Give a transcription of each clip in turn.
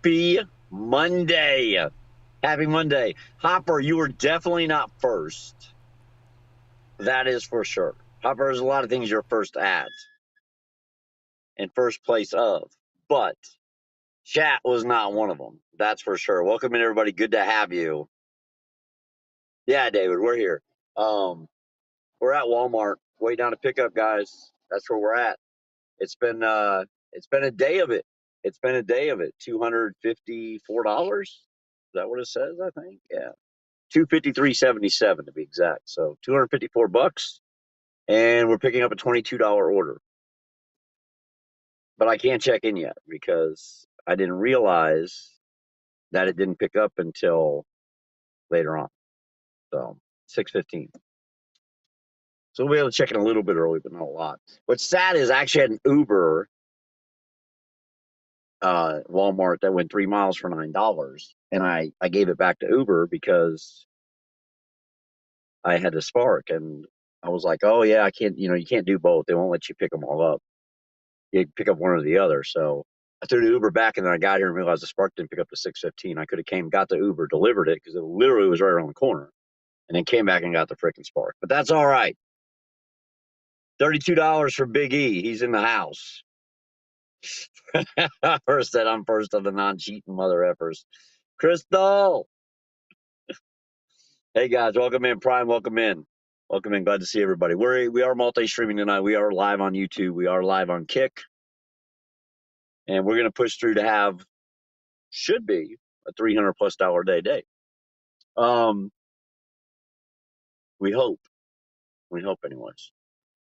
Happy Monday. Happy Monday. Hopper, you were definitely not first. That is for sure. Hopper, there's a lot of things you're first at and first place of, but chat was not one of them. That's for sure. Welcome in, everybody. Good to have you. Yeah, David, we're here. We're at Walmart waiting on a pickup, guys. That's where we're at. It's been a day of it. It's been a day of it. $254. Is that what it says? I think. Yeah. 253.77 to be exact. So $254, and we're picking up a $22 order. But I can't check in yet because I didn't realize that it didn't pick up until later on. So 6:15. So we'll be able to check in a little bit early, but not a lot. What's sad is I actually had an Uber Walmart that went 3 miles for $9, and I gave it back to Uber because I had to Spark, and I was like, oh yeah, I can't, you can't do both. They won't let you pick them all up. You pick up one or the other. So I threw the Uber back, and then I got here and realized the Spark didn't pick up the 6:15. I could have got the Uber, delivered it because it literally was right around the corner, and then came back and got the freaking Spark. But that's all right. $32 for Big E. He's in the house. First said I'm first of the non-cheating mother effers. Crystal. Hey guys, welcome in. Prime, welcome in. Welcome in. Glad to see everybody. We are multi-streaming tonight. We are live on YouTube. We are live on Kick. And we're going to push through to have, should be, a $300+ day. We hope. We hope anyways.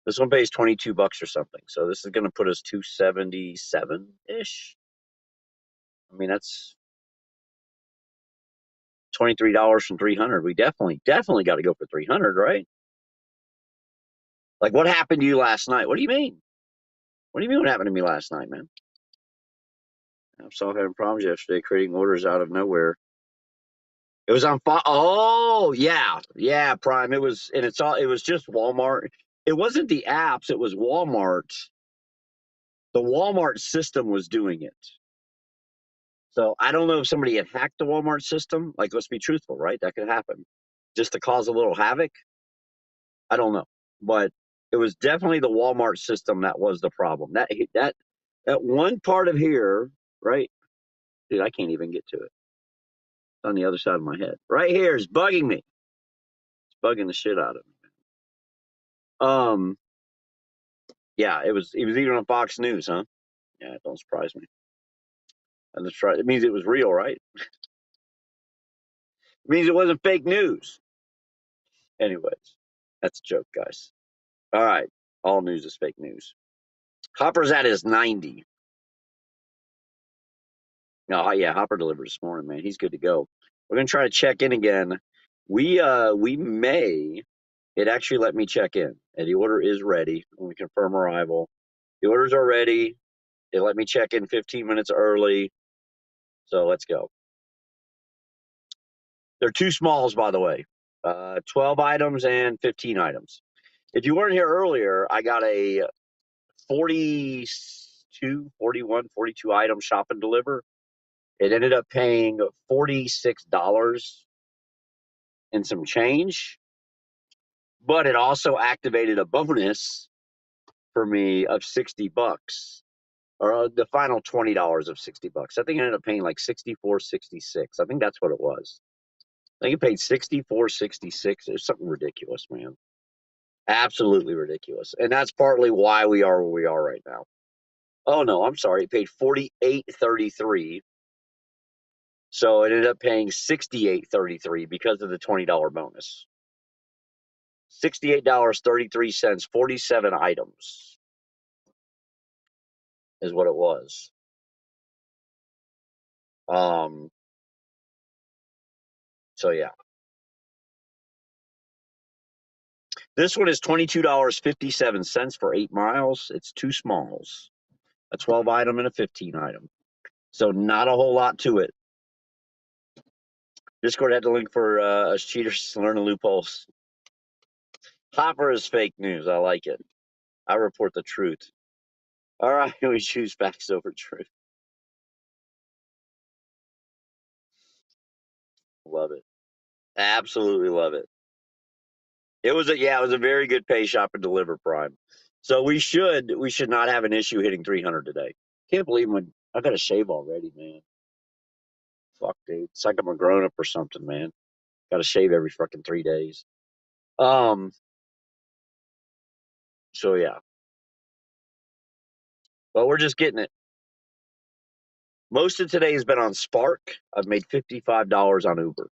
This one pays $22 or something. So this is going to put us 277-ish. I mean, that's $23 from 300. We definitely got to go for 300, right? Like, what happened to you last night? What do you mean? What do you mean what happened to me last night, man? I saw having problems yesterday creating orders out of nowhere. It was on oh yeah, Prime. It was, and it was just Walmart. It wasn't the apps, it was Walmart. The Walmart system was doing it. So I don't know if somebody had hacked the Walmart system. Like, let's be truthful, right? That could happen. Just to cause a little havoc. I don't know. But it was definitely the Walmart system that was the problem. That one part of here, right? Dude, I can't even get to it. It's on the other side of my head. Right here is bugging me. It's bugging the shit out of me. Yeah, it was even on Fox News, huh? Yeah, it don't surprise me. And that's right. It means it was real, right? It means it wasn't fake news. Anyways, that's a joke, guys. All right. All news is fake news. Hopper's at his 90. No, yeah, Hopper delivered this morning, man. He's good to go. We're gonna try to check in again. We may. It actually let me check in, and the order is ready. When we confirm arrival, the orders are ready. It let me check in 15 minutes early. So let's go. They're two smalls, by the way. 12 items and 15 items. If you weren't here earlier, I got a 42, 41, 42 item shop and deliver. It ended up paying $46 and some change, but it also activated a bonus for me of $60, or the final $20 of $60. I think I ended up paying like 64.66. I think that's what it was. I think it paid 64.66. It's something ridiculous, man. Absolutely ridiculous. And that's partly why we are where we are right now. Oh no, I'm sorry. It paid 48.33. So it ended up paying 68.33 because of the $20 bonus. $68.33, 47 items is what it was. So yeah. This one is $22.57 for 8 miles. It's two smalls, a 12 item and a 15 item. So not a whole lot to it. Discord had the link for us cheaters to learn the loopholes. Hopper is fake news. I like it. I report the truth. All right, we choose facts over truth. Love it. Absolutely love it. It was a very good pay shop and deliver Prime. So we should not have an issue hitting 300 today. Can't believe I got to shave already, man. Fuck, dude. It's like I'm a grown up or something, man. Got to shave every fucking 3 days. Um. So yeah, but we're just getting it. Most of today has been on Spark. I've made $55 on Uber.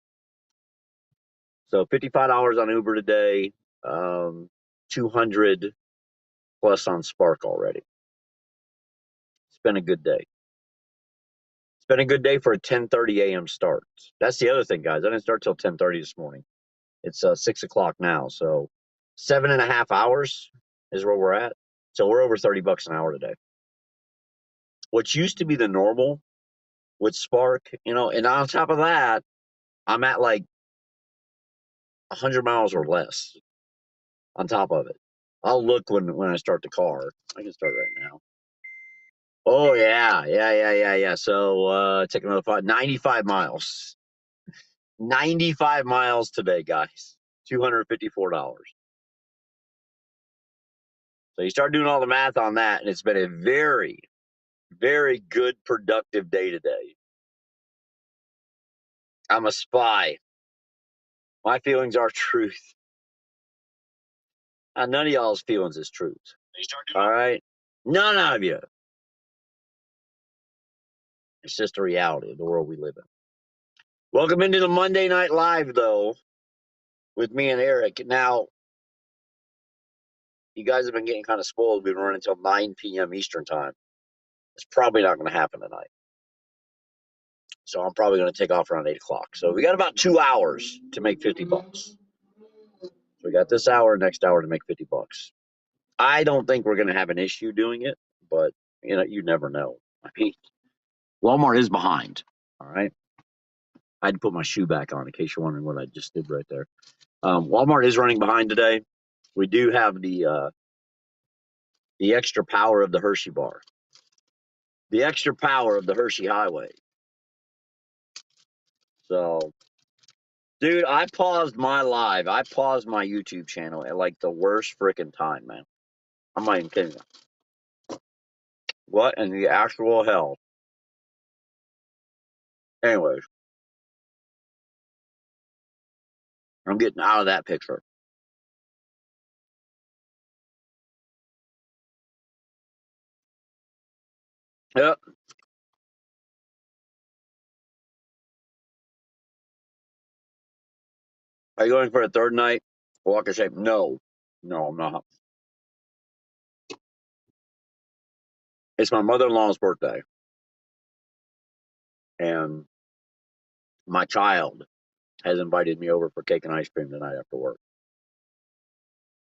So $55 on Uber today. 200 plus on Spark already. It's been a good day. It's been a good day for a 10:30 a.m. start. That's the other thing, guys. I didn't start till 10:30 this morning. It's 6 o'clock now, so 7.5 hours is where we're at. So we're over $30 an hour today. What used to be the normal with Spark, and on top of that, I'm at like 100 miles or less on top of it. I'll look when I start the car. I can start right now. Oh yeah. So take another 95 miles. 95 miles today, guys. $254. So you start doing all the math on that, and it's been a very, very good, productive day today. I'm a spy. My feelings are truth. None of y'all's feelings is truth. All right? None of you. It's just a reality of the world we live in. Welcome into the Monday Night Live, though, with me and Eric. Now, you guys have been getting kind of spoiled. We've been running until 9 p.m. Eastern time. It's probably not going to happen tonight. So I'm probably going to take off around 8 o'clock. So we got about 2 hours to make $50. So we got this hour, next hour to make $50. I don't think we're going to have an issue doing it, but you never know. I mean, Walmart is behind. All right. I had to put my shoe back on in case you're wondering what I just did right there. Walmart is running behind today. We do have the extra power of the Hershey bar, the extra power of the Hershey Highway. So, dude, I paused my YouTube channel at like the worst freaking time, man. I'm not even kidding you. What in the actual hell? Anyways, I'm getting out of that picture. Yep. Are you going for a third night? Walk of shame? No. No, I'm not. It's my mother-in-law's birthday. And my child has invited me over for cake and ice cream tonight after work.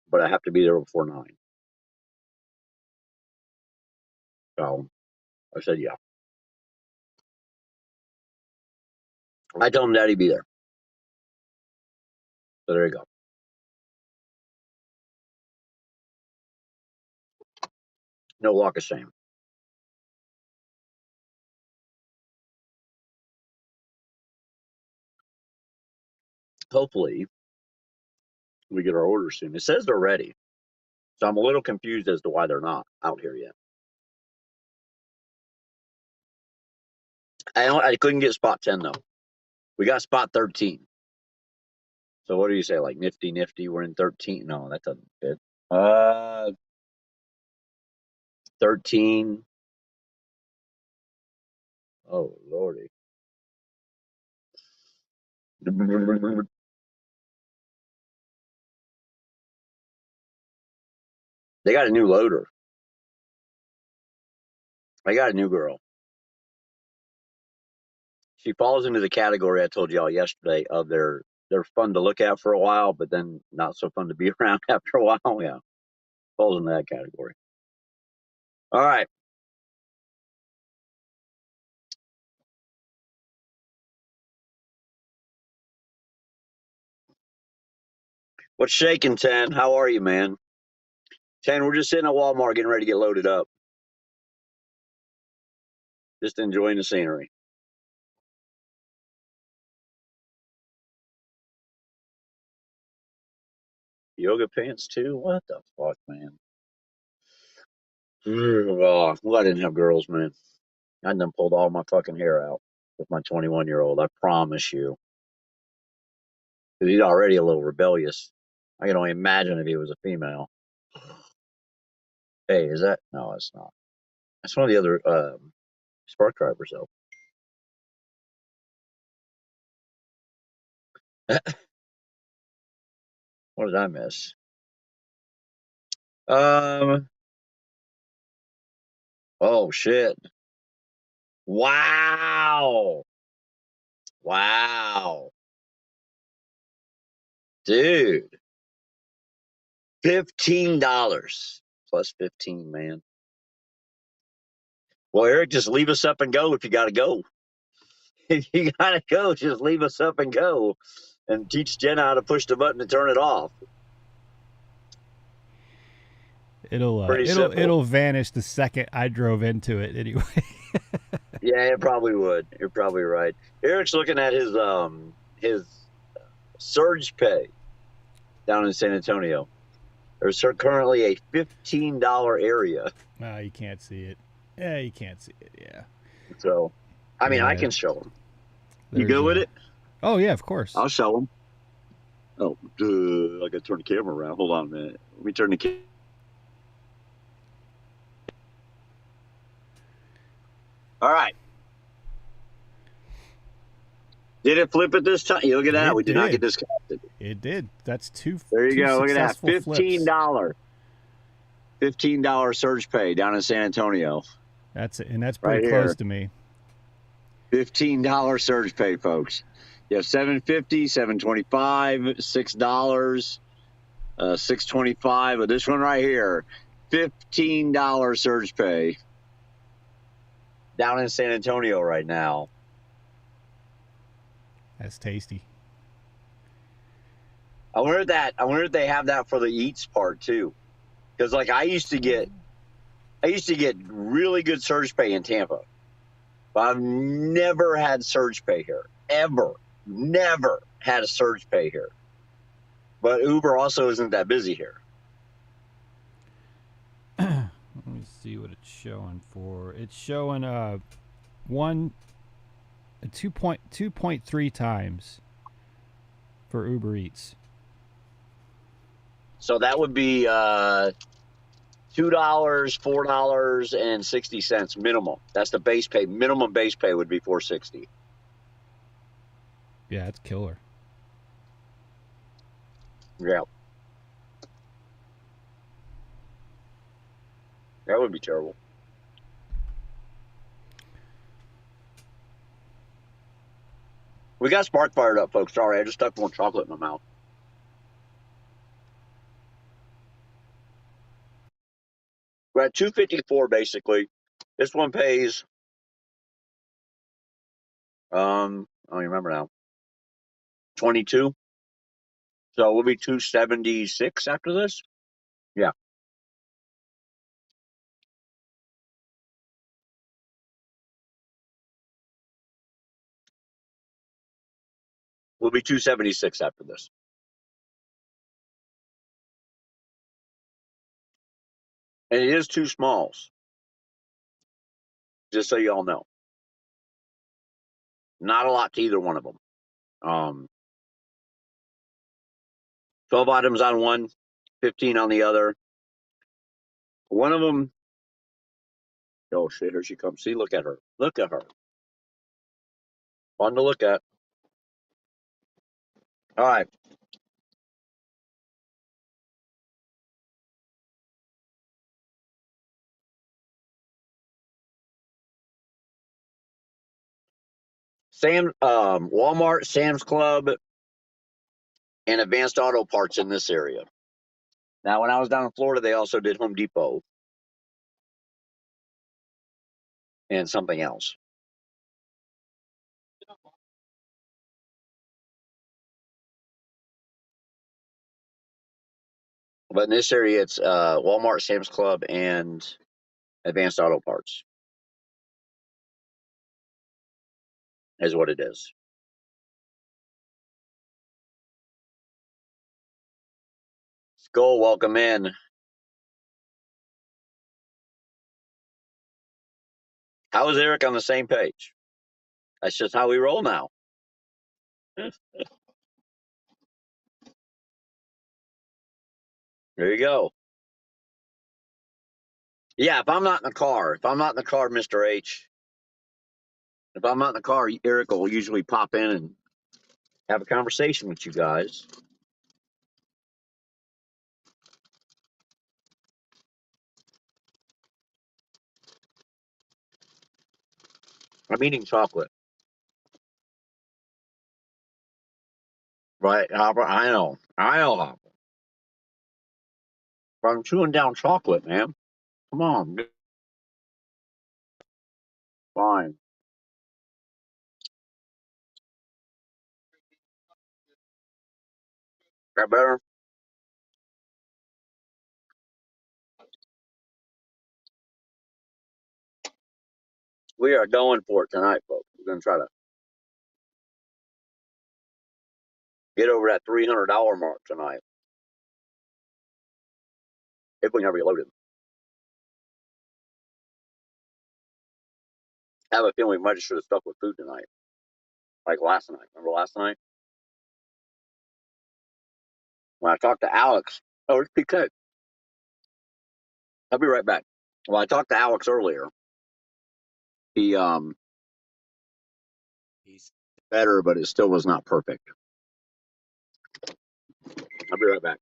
But I have to be there before 9. So I said, yeah. I told him Daddy be there. So there you go. No walk of shame. Hopefully we get our orders soon. It says they're ready. So I'm a little confused as to why they're not out here yet. I couldn't get spot 10 though. We got spot 13. So what do you say? Like nifty, we're in 13. No, that doesn't fit. 13. Oh lordy. They got a new loader. I got a new girl. She falls into the category I told y'all yesterday of they're fun to look at for a while, but then not so fun to be around after a while. Yeah, falls into that category. All right. What's shaking, Ten? How are you, man? Ten, we're just sitting at Walmart getting ready to get loaded up. Just enjoying the scenery. Yoga pants too? What the fuck, man? Oh, well, I didn't have girls, man. I done pulled all my fucking hair out with my 21-year-old. I promise you. 'Cause he's already a little rebellious. I can only imagine if he was a female. Hey, is that? No, it's not. That's one of the other spark drivers, though. What did I miss? Um. Oh shit! Wow! Wow, dude! $15 plus 15, man. Well, Eric, just leave us up and go if you got to go. If you got to go, just leave us up and go, and teach Jenna how to push the button to turn it off. Pretty simple. It'll vanish the second I drove into it anyway. Yeah, it probably would. You're probably right. Eric's looking at his surge pay down in San Antonio. There's currently a $15 area. Oh, you can't see it. Yeah, you can't see it. Yeah. So, I mean, Yeah. I can show him. You go with it? Oh yeah, of course. I'll show him. Oh, I got to turn the camera around. Hold on a minute. Let me turn the camera. All right. Did it flip it this time? You look at that. We did not get disconnected. It did. That's two. There you go. Look at that. $15. $15 surge pay down in San Antonio. That's it, and that's pretty close to me. $15 surge pay, folks. You have $7.50, $7.25, $6, $6.25. But this one right here, $15 surge pay down in San Antonio right now. That's tasty. I wonder if they have that for the eats part too, because like I used to get really good surge pay in Tampa, but I've never had surge pay here ever. Never had a surge pay here. But Uber also isn't that busy here. Let me see what it's showing for. It's showing 2.3 times for Uber Eats. So that would be $2, $4.60 minimum. That's the base pay. Minimum base pay would be $4.60. Yeah, it's killer. Yeah. That would be terrible. We got spark fired up, folks. Sorry, I just stuck more chocolate in my mouth. We're at $2.54 basically. This one pays I don't remember now. 22. So we'll be 276 after this. Yeah. We'll be 276 after this. And it is two smalls. Just so you all know. Not a lot to either one of them. 12 items on one, 15 on the other. One of them, oh shit, here she comes. See, look at her. Look at her. Fun to look at. All right. Walmart, Sam's Club, and Advanced Auto Parts in this area. Now, when I was down in Florida, they also did Home Depot and something else. But in this area, it's Walmart, Sam's Club, and Advanced Auto Parts is what it is. Go, welcome in. How is Eric on the same page? That's just how we roll now. There you go. Yeah, if I'm not in the car, Mr. H, if I'm not in the car, Eric will usually pop in and have a conversation with you guys. I'm eating chocolate. Right, Hopper? I know, Hopper. But I'm chewing down chocolate, man. Come on, fine. That better? We are going for it tonight, folks. We're going to try to get over that $300 mark tonight if we never get loaded. I have a feeling we might have should have stuck with food tonight, like last night. Remember last night when I talked to Alex? Oh, it's PK. I'll be right back. Well, I talked to Alex earlier. He he's better, but it still was not perfect. I'll be right back.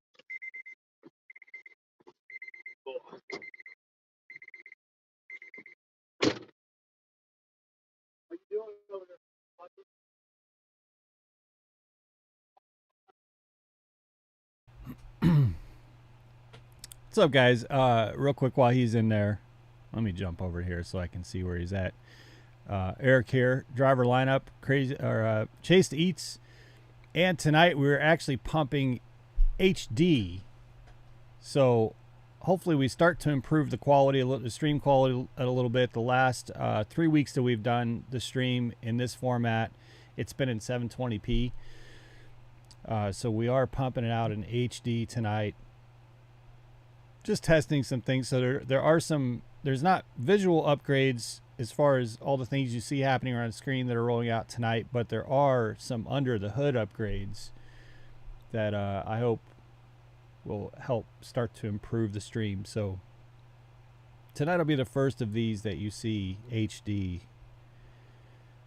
What's up, guys? Real quick, while he's in there, let me jump over here so I can see where he's at. Eric here, driver lineup, crazy or Chase to Eats, and tonight we're actually pumping HD. So hopefully we start to improve the quality, the stream quality a little bit. The last 3 weeks that we've done the stream in this format, it's been in 720p. So we are pumping it out in HD tonight. Just testing some things. So there's not visual upgrades as far as all the things you see happening around the screen that are rolling out tonight, but there are some under the hood upgrades that I hope will help start to improve the stream. So tonight will be the first of these that you see HD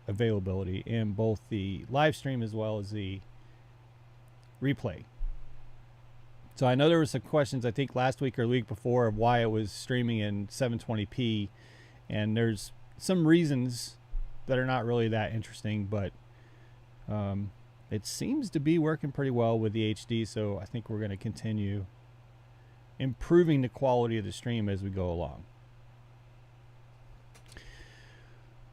availability in both the live stream as well as the replay. So I know there were some questions, I think last week or the week before, of why it was streaming in 720p, and there's some reasons that are not really that interesting, but it seems to be working pretty well with the HD, so I think we're going to continue improving the quality of the stream as we go along.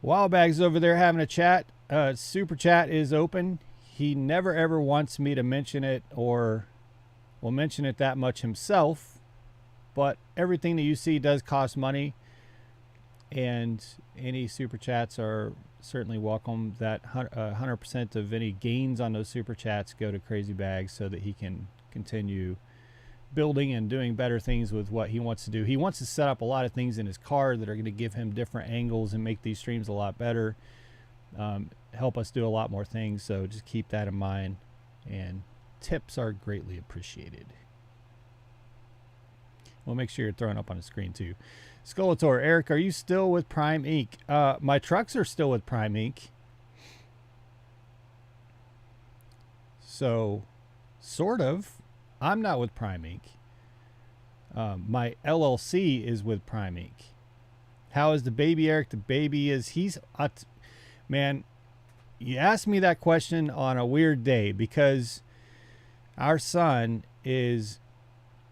Wildbag's over there having a chat. Super chat is open. He never ever wants me to mention it or will mention it that much himself, but everything that you see does cost money, and any super chats are certainly welcome. That 100% of any gains on those super chats go to Crazy Bags so that he can continue building and doing better things with what he wants to do. He wants to set up a lot of things in his car that are going to give him different angles and make these streams a lot better, help us do a lot more things. So just keep that in mind, and tips are greatly appreciated. We'll make sure you're throwing up on the screen too. Skeletor, Eric, are you still with Prime Inc? My trucks are still with Prime Inc. So, sort of. I'm not with Prime Inc. My LLC is with Prime Inc. How is the baby, Eric? The baby is, man, you asked me that question on a weird day because our son is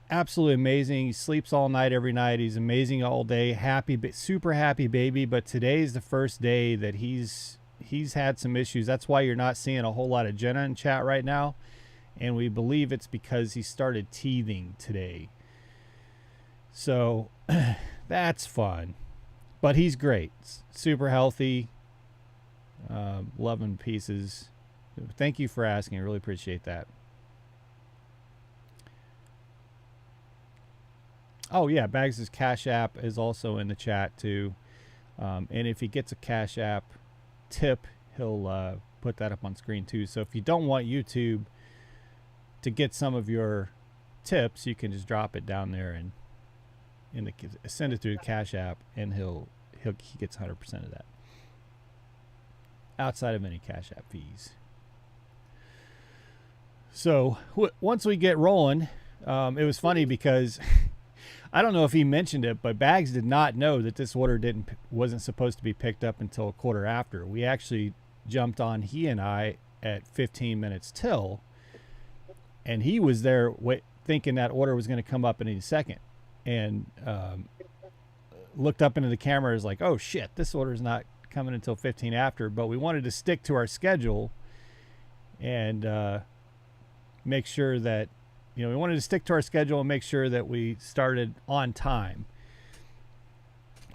absolutely amazing. He sleeps all night, every night. He's amazing all day. Happy, super happy baby. But today's the first day that he's had some issues. That's why you're not seeing a whole lot of Jenna in chat right now. And we believe it's because he started teething today. So that's fun. But he's great. Super healthy. Loving pieces. Thank you for asking. I really appreciate that. Oh yeah, Bags' Cash App is also in the chat too. And if he gets a Cash App tip, he'll put that up on screen too. So if you don't want YouTube to get some of your tips, you can just drop it down there and send it through the Cash App, and he gets 100% of that, outside of any Cash App fees. So once we get rolling, it was funny because I don't know if he mentioned it, but Bags did not know that this order wasn't supposed to be picked up until a quarter after. We actually jumped on, he and I, at 15 minutes till, and he was there thinking that order was going to come up in any second, and looked up into the camera, is like, oh shit, this order's not coming until 15 after. But we wanted to stick to our schedule and make sure that, we wanted to stick to our schedule and make sure that we started on time.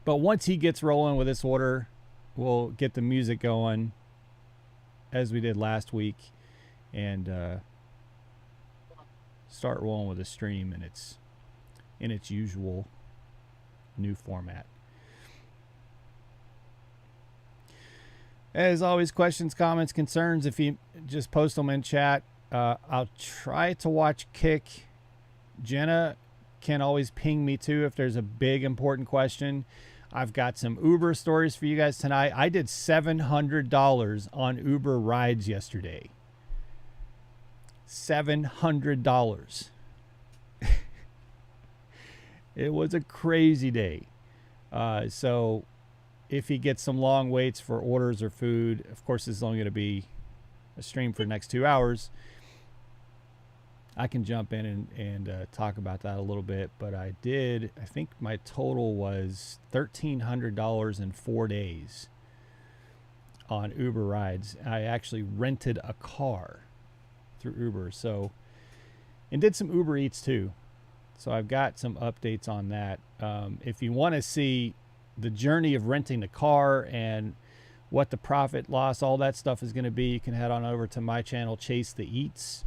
But once he gets rolling with this order, we'll get the music going as we did last week, and start rolling with the stream in its usual new format. As always, questions, comments, concerns, if you just post them in chat. I'll try to watch Kick. Jenna can always ping me too if there's a big important question. I've got some Uber stories for you guys tonight. I did $700 on Uber rides yesterday. $700. It was a crazy day. So if he gets some long waits for orders or food, of course this is only going to be a stream for the next 2 hours. I can jump in and talk about that a little bit, but I think my total was $1,300 in 4 days on Uber rides. I actually rented a car through Uber, and did some Uber Eats too. So I've got some updates on that. If you want to see the journey of renting the car and what the profit loss, all that stuff is going to be, you can head on over to my channel, Chase the Eats.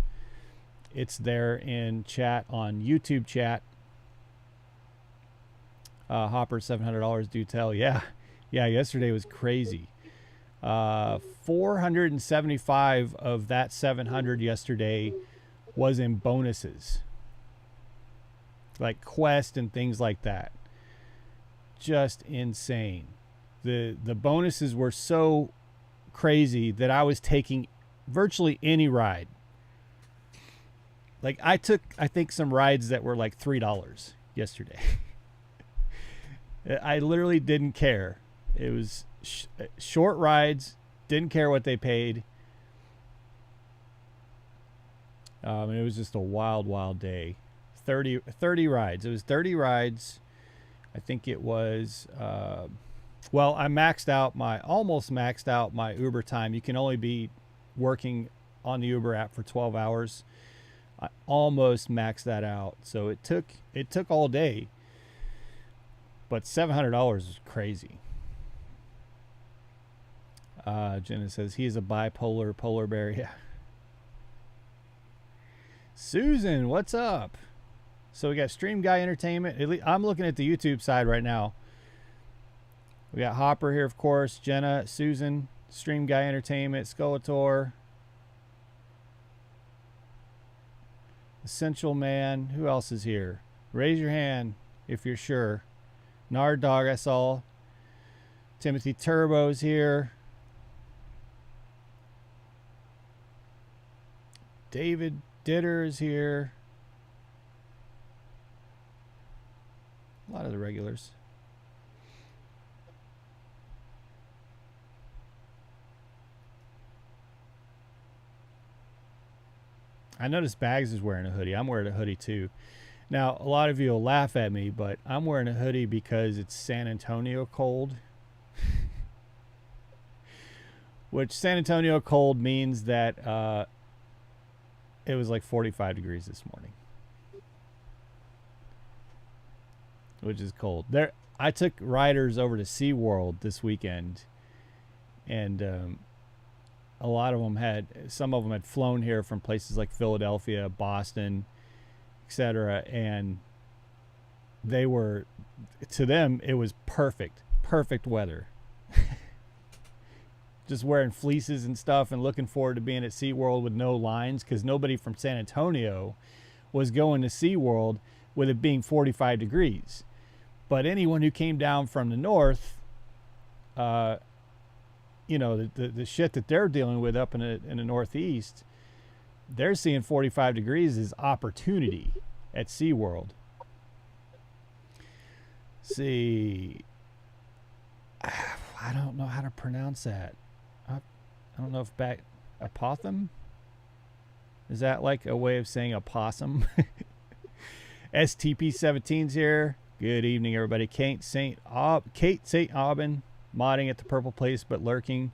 It's there in chat on YouTube chat. Hopper, $700 do tell. Yeah, yesterday was crazy. 475 of that 700 yesterday was in bonuses, like Quest and things like that. Just insane. The bonuses were so crazy that I was taking virtually any ride. Like I think some rides that were like $3 yesterday. I literally didn't care. It was short rides, didn't care what they paid. And it was just a wild day. 30 rides. It was 30 rides. I think it was, I almost maxed out my Uber time. You can only be working on the Uber app for 12 hours. I almost maxed that out. So it took all day, but $700 was crazy. Jenna says he is a bipolar polar bear. Yeah. Susan, what's up? So we got Stream Guy Entertainment. I'm looking at the YouTube side right now. We got Hopper here, of course. Jenna, Susan, Stream Guy Entertainment, Skeletor, Essential Man. Who else is here? Raise your hand if you're sure. Nard Dog, I saw. Timothy Turbo's here. David Ditter is here. A lot of the regulars. I noticed Bags is wearing a hoodie. I'm wearing a hoodie too. Now, a lot of you will laugh at me, but I'm wearing a hoodie because it's San Antonio cold. Which San Antonio cold means that it was like 45 degrees this morning. Which is cold. I took riders over to SeaWorld this weekend, and some of them had flown here from places like Philadelphia, Boston, etc. And they were, to them, it was perfect weather. Just wearing fleeces and stuff and looking forward to being at SeaWorld with no lines, because nobody from San Antonio was going to SeaWorld with it being 45 degrees. But anyone who came down from the north, the shit that they're dealing with up in the Northeast, they're seeing 45 degrees as opportunity at SeaWorld. See, I don't know how to pronounce that. I don't know if Apotham? Is that like a way of saying opossum? STP17's here. Good evening, everybody. Kate St. Aubin, modding at the purple place but lurking.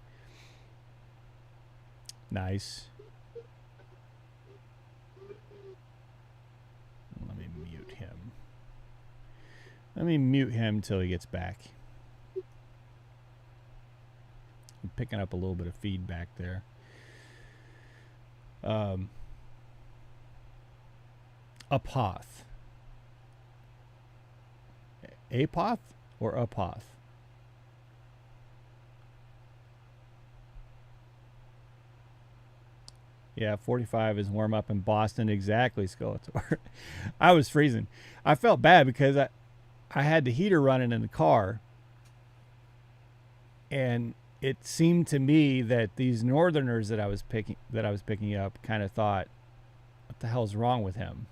Nice. Let me mute him. Let me mute him until he gets back. I'm picking up a little bit of feedback there. Apoth. Apoth or Apoth? Yeah, 45 is warm up in Boston. Exactly, Skeletor. I was freezing. I felt bad because I had the heater running in the car, and it seemed to me that these northerners that I was picking up kind of thought, what the hell's wrong with him?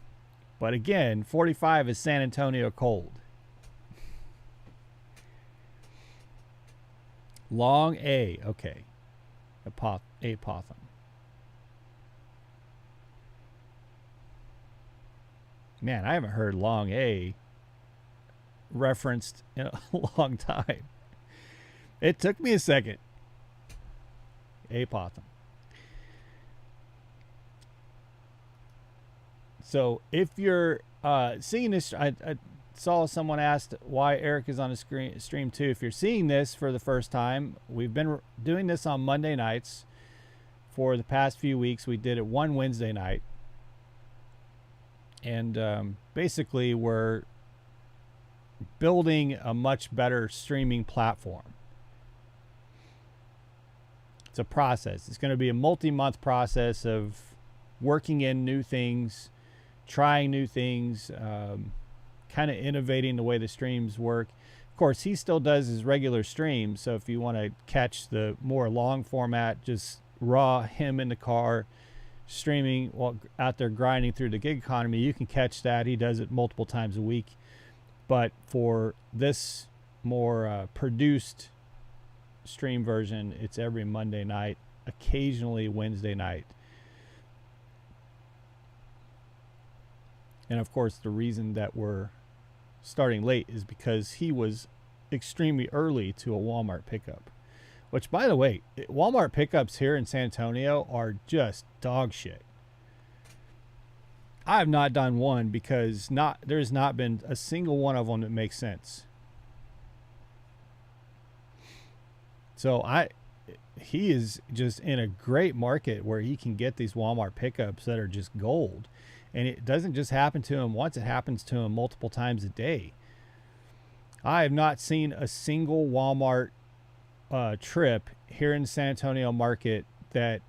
But again, 45 is San Antonio cold. Long A, okay. Apotham. Man, I haven't heard long A referenced in a long time. It took me a second. Apotham. So if you're seeing this, I saw someone asked why Eric is on a stream too. If you're seeing this for the first time, we've been doing this on Monday nights for the past few weeks. We did it one Wednesday night. And basically we're building a much better streaming platform. It's a process. It's going to be a multi-month process of working in new things, trying new things, kind of innovating the way the streams work. Of course, he still does his regular streams, so if you want to catch the more long format, just raw him in the car streaming while out there grinding through the gig economy, you can catch that. He does it multiple times a week. But for this more produced stream version, it's every Monday night, occasionally Wednesday night. And of course, the reason that we're starting late is because he was extremely early to a Walmart pickup. Which, by the way, Walmart pickups here in San Antonio are just dog shit. I have not done one because there's not been a single one of them that makes sense. So he is just in a great market where he can get these Walmart pickups that are just gold. And it doesn't just happen to him once, it happens to him multiple times a day. I have not seen a single Walmart trip here in the San Antonio market that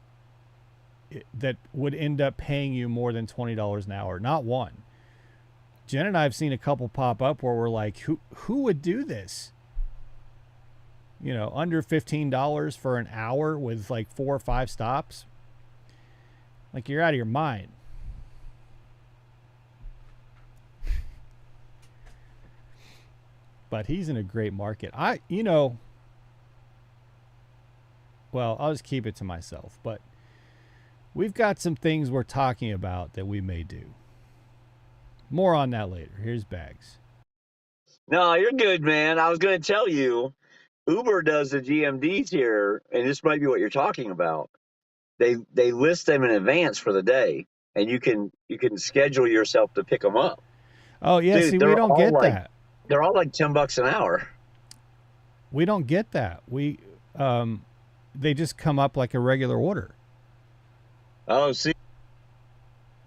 would end up paying you more than $20 an hour. Not one. Jen and I have seen a couple pop up where we're like, who would do this? You know, under $15 for an hour with like 4 or 5 stops. Like, you're out of your mind. But he's in a great market. Well, I'll just keep it to myself, but we've got some things we're talking about that we may do. More on that later. Here's Bags. No, you're good, man. I was going to tell you, Uber does the GMDs here, and this might be what you're talking about. They list them in advance for the day, and you can schedule yourself to pick them up. Oh yeah, dude, see, we don't get that. They're all like $10 an hour. We don't get that. They just come up like a regular order. Oh, see.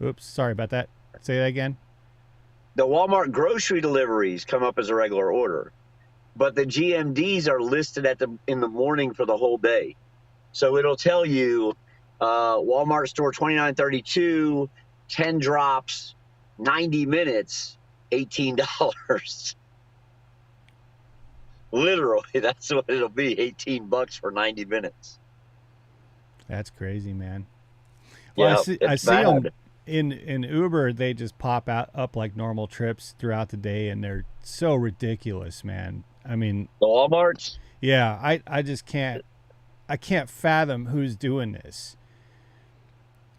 Oops, sorry about that. Say that again. The Walmart grocery deliveries come up as a regular order, but the GMDs are listed in the morning for the whole day. So it'll tell you Walmart store 2932, 10 drops, 90 minutes, $18. Literally, that's what it'll be, $18 for 90 minutes. That's crazy, man. Well, Yeah, I it's see them bad. in Uber. They just pop out up like normal trips throughout the day, and they're so ridiculous, man. I mean, The Walmarts, yeah, I just can't fathom who's doing this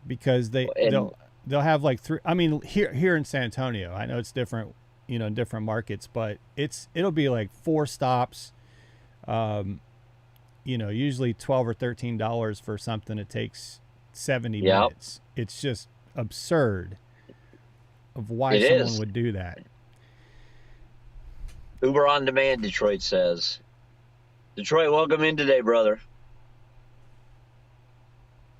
because and they'll have like three. I mean, here in San Antonio, I know it's different, in different markets, but it'll be like four stops. Um, usually $12 or $13 for something that takes 70 yeah, minutes. It's just absurd of why it someone is. would do that. Uber on demand, Detroit says. Detroit, welcome in today, brother.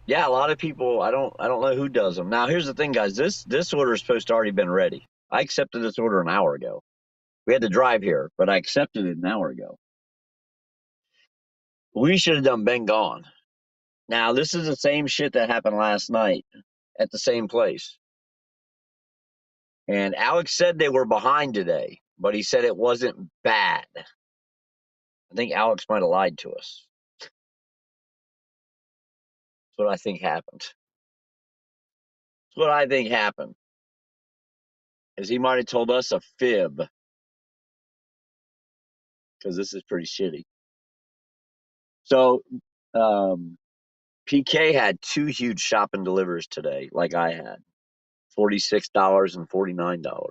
Yeah, a lot of people. I don't know who does them. Now, here's the thing, guys. This order is supposed to already been ready. I accepted this order an hour ago. We had to drive here, but I accepted it an hour ago. We should have done been gone. Now, this is the same shit that happened last night at the same place. And Alex said they were behind today, but he said it wasn't bad. I think Alex might have lied to us. That's what I think happened. That's what I think happened. Is he might have told us a fib because this is pretty shitty. So, PK had two huge shop and delivers today, like I had, $46 and $49.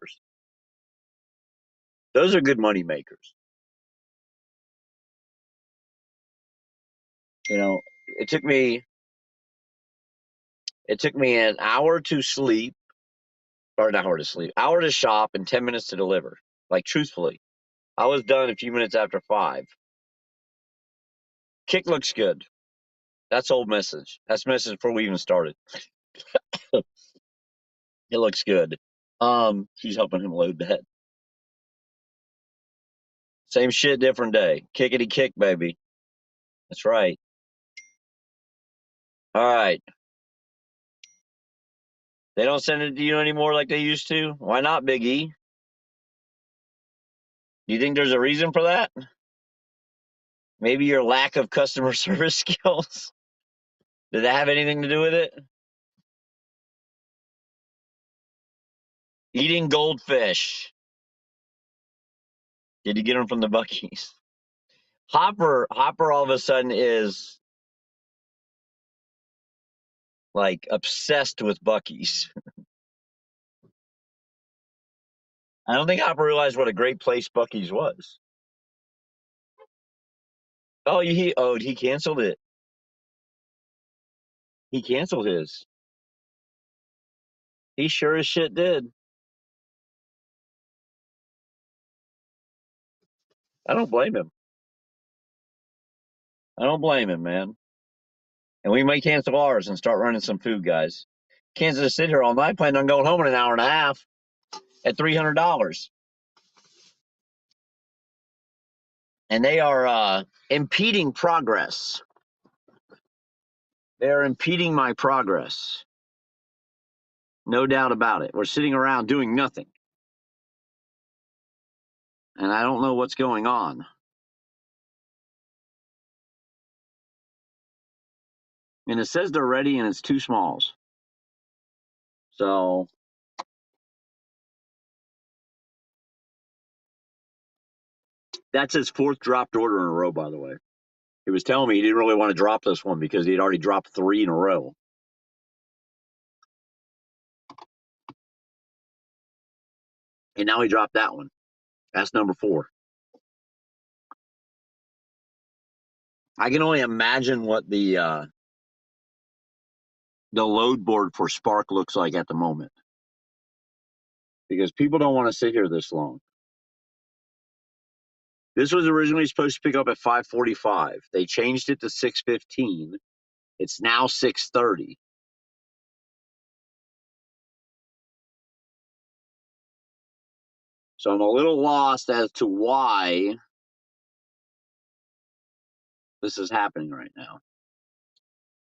Those are good money makers. You know, it took me an hour to sleep, or an hour to sleep, hour to shop, and 10 minutes to deliver. Like truthfully, I was done a few minutes after 5. Kick looks good. That's old message. That's message before we even started. It looks good. She's helping him load that. Same shit, different day. Kickity kick, baby. That's right. All right. They don't send it to you anymore like they used to. Why not, Big E? Do you think there's a reason for that? Maybe your lack of customer service skills. Did that have anything to do with it? Eating goldfish. Did you get them from the Buckies? Hopper all of a sudden is like obsessed with Bucky's. I don't think Hopper realized what a great place Bucky's was. He canceled it. He canceled his. He sure as shit did. I don't blame him. I don't blame him, man. And we may cancel ours and start running some food, guys. Can't just sit here all night planning on going home in an hour and a half at $300. And they are impeding progress. They are impeding my progress. No doubt about it. We're sitting around doing nothing. And I don't know what's going on. And it says they're ready and it's two smalls. So that's his fourth dropped order in a row, by the way. He was telling me he didn't really want to drop this one because he'd already dropped 3 in a row. And now he dropped that one. That's number 4. I can only imagine what the load board for Spark looks like at the moment. Because people don't want to sit here this long. This was originally supposed to pick up at 5:45. They changed it to 6:15. It's now 6:30. So I'm a little lost as to why this is happening right now.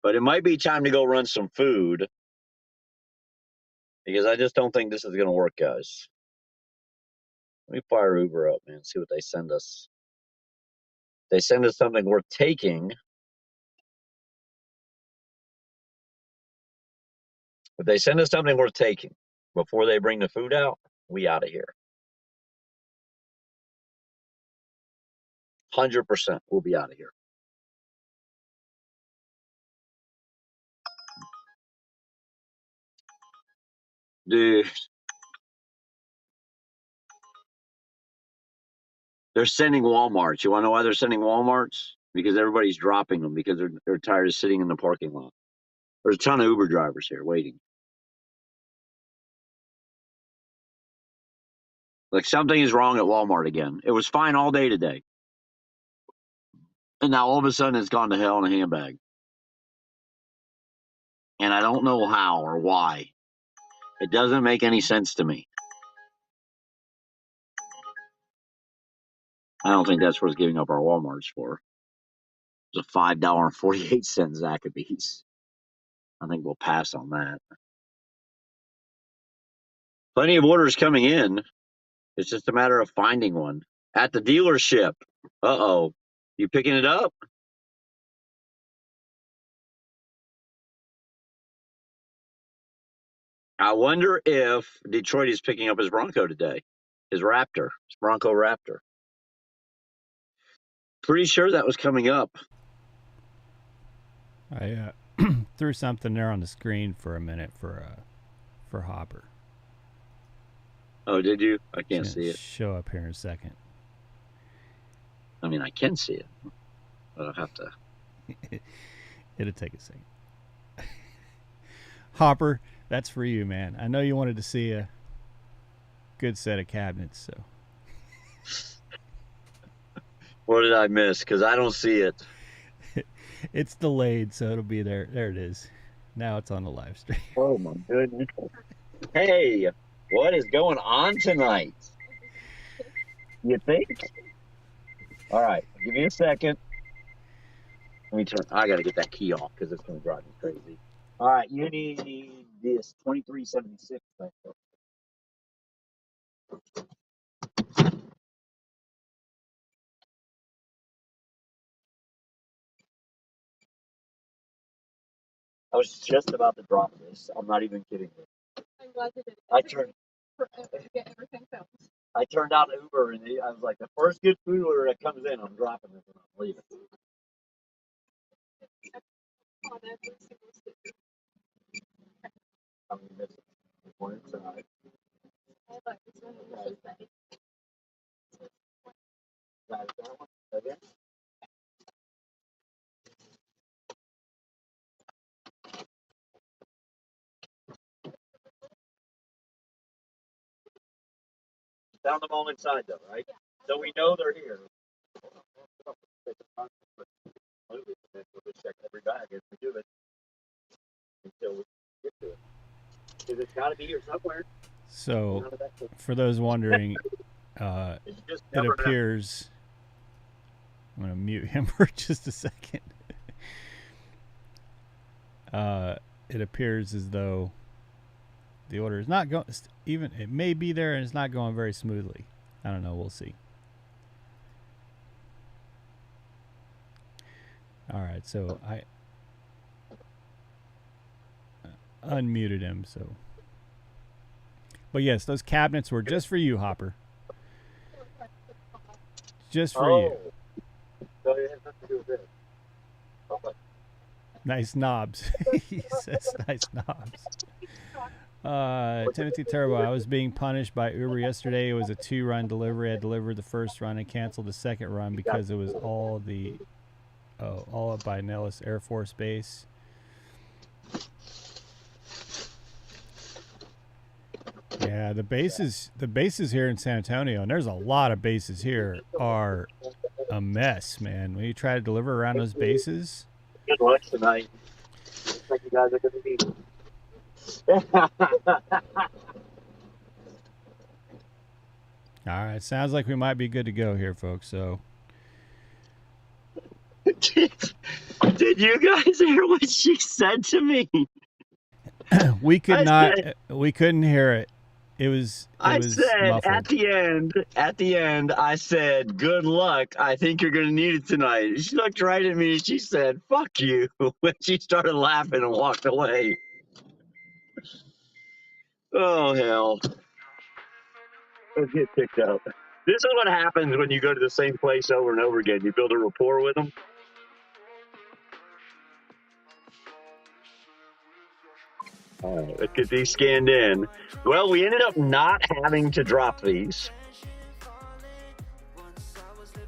But it might be time to go run some food because I just don't think this is going to work, guys. Let me fire Uber up, man, see what they send us. They send us something worth taking. If they send us something worth taking before they bring the food out, we out of here. 100% we'll be out of here. Dude, they're sending Walmarts. You want to know why they're sending Walmarts? Because everybody's dropping them because they're tired of sitting in the parking lot. There's a ton of Uber drivers here waiting. Like something is wrong at Walmart again. It was fine all day today. And now all of a sudden it's gone to hell in a handbag. And I don't know how or why. It doesn't make any sense to me. I don't think that's worth giving up our Walmarts for. It's a $5.48 Zaxby's. I think we'll pass on that. Plenty of orders coming in. It's just a matter of finding one. At the dealership. Uh-oh. You picking it up? I wonder if Detroit is picking up his Bronco today. His Raptor. His Bronco Raptor. Pretty sure that was coming up. I threw something there on the screen for a minute for Hopper. Oh, did you? I can't It's see it. show up here in a second. I mean, I can see it. But I'll have to. It'll take a second. Hopper, that's for you, man. I know you wanted to see a good set of cabinets, so. What did I miss? Because I don't see it. It's delayed, so it'll be there. There it is. Now it's on the live stream. Oh, my goodness. Hey, what is going on tonight? You think? All right, give me a second. Let me turn. I got to get that key off because it's going to drive me crazy. All right, you need this 2376. I was just about to drop this. I'm not even kidding you. I'm glad you did. I turned to get everything filmed. I turned out Uber and I was like, the first good food order that comes in, I'm dropping this and I'm leaving. I'm missing one inside. That one. Okay. Found them all inside though, right? Yeah. So we know they're here. We'll just check every bag as we do it until we get to it. Because it's got to be here somewhere. So, for those wondering, it appears. I'm going to mute him for just a second. It appears as though the order is not going. Even it may be there and it's not going very smoothly. I don't know. We'll see. All right. So I unmuted him. So, but yes, those cabinets were just for you, Hopper. Just for you. So it has nothing to do with this. Okay. Nice knobs. He says nice knobs. Timothy Turbo, I was being punished by Uber yesterday. It was a 2-run delivery. I delivered the first run and canceled the second run because it was all up by Nellis Air Force Base. Yeah, the bases here in San Antonio, and there's a lot of bases here, are a mess, man. When you try to deliver around those bases. Good luck tonight. Looks like you guys are going to be. All right, sounds like we might be good to go here, folks. So Did you guys hear what she said to me? we could I not, said, we couldn't hear it. It was muffled. at the end, I said, good luck. I think you're going to need it tonight. She looked right at me and she said, fuck you. When she started laughing and walked away. Oh, hell. Let's get picked up. This is what happens when you go to the same place over and over again. You build a rapport with them. All right, let's get these scanned in. Well, we ended up not having to drop these.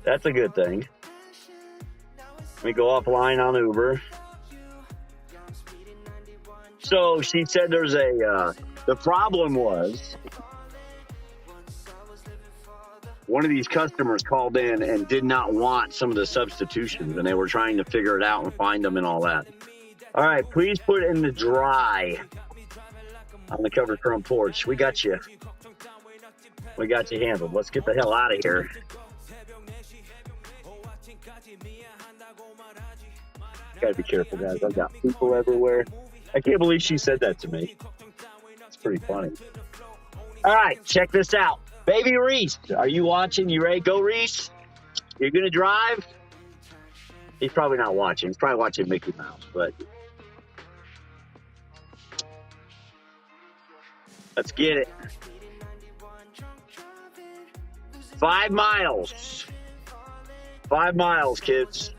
That's a good thing. Let me go offline on Uber. So she said there's the problem was one of these customers called in and did not want some of the substitutions, and they were trying to figure it out and find them and all that. All right, please put in the dry on the covered front porch. We got you. We got you handled. Let's get the hell out of here. Gotta be careful, guys. I've got people everywhere. I can't believe she said that to me. It's pretty funny. All right, check this out. Baby Reese, are you watching? You ready? Go, Reese. You're going to drive? He's probably not watching. He's probably watching Mickey Mouse, but let's get it. 5 miles. 5 miles, kids,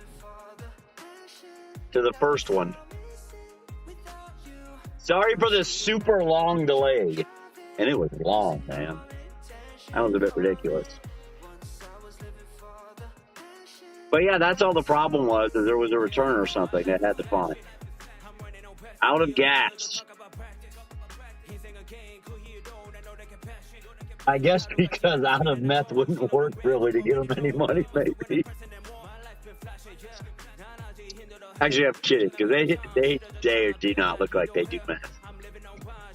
to the first one. Sorry for this super long delay. And it was long, man. That was a bit ridiculous. But yeah, that's all the problem was, is there was a return or something that had to find. Out of gas. I guess because out of meth wouldn't work really to give them any money, maybe. Actually, I'm kidding, because they do not look like they do meth.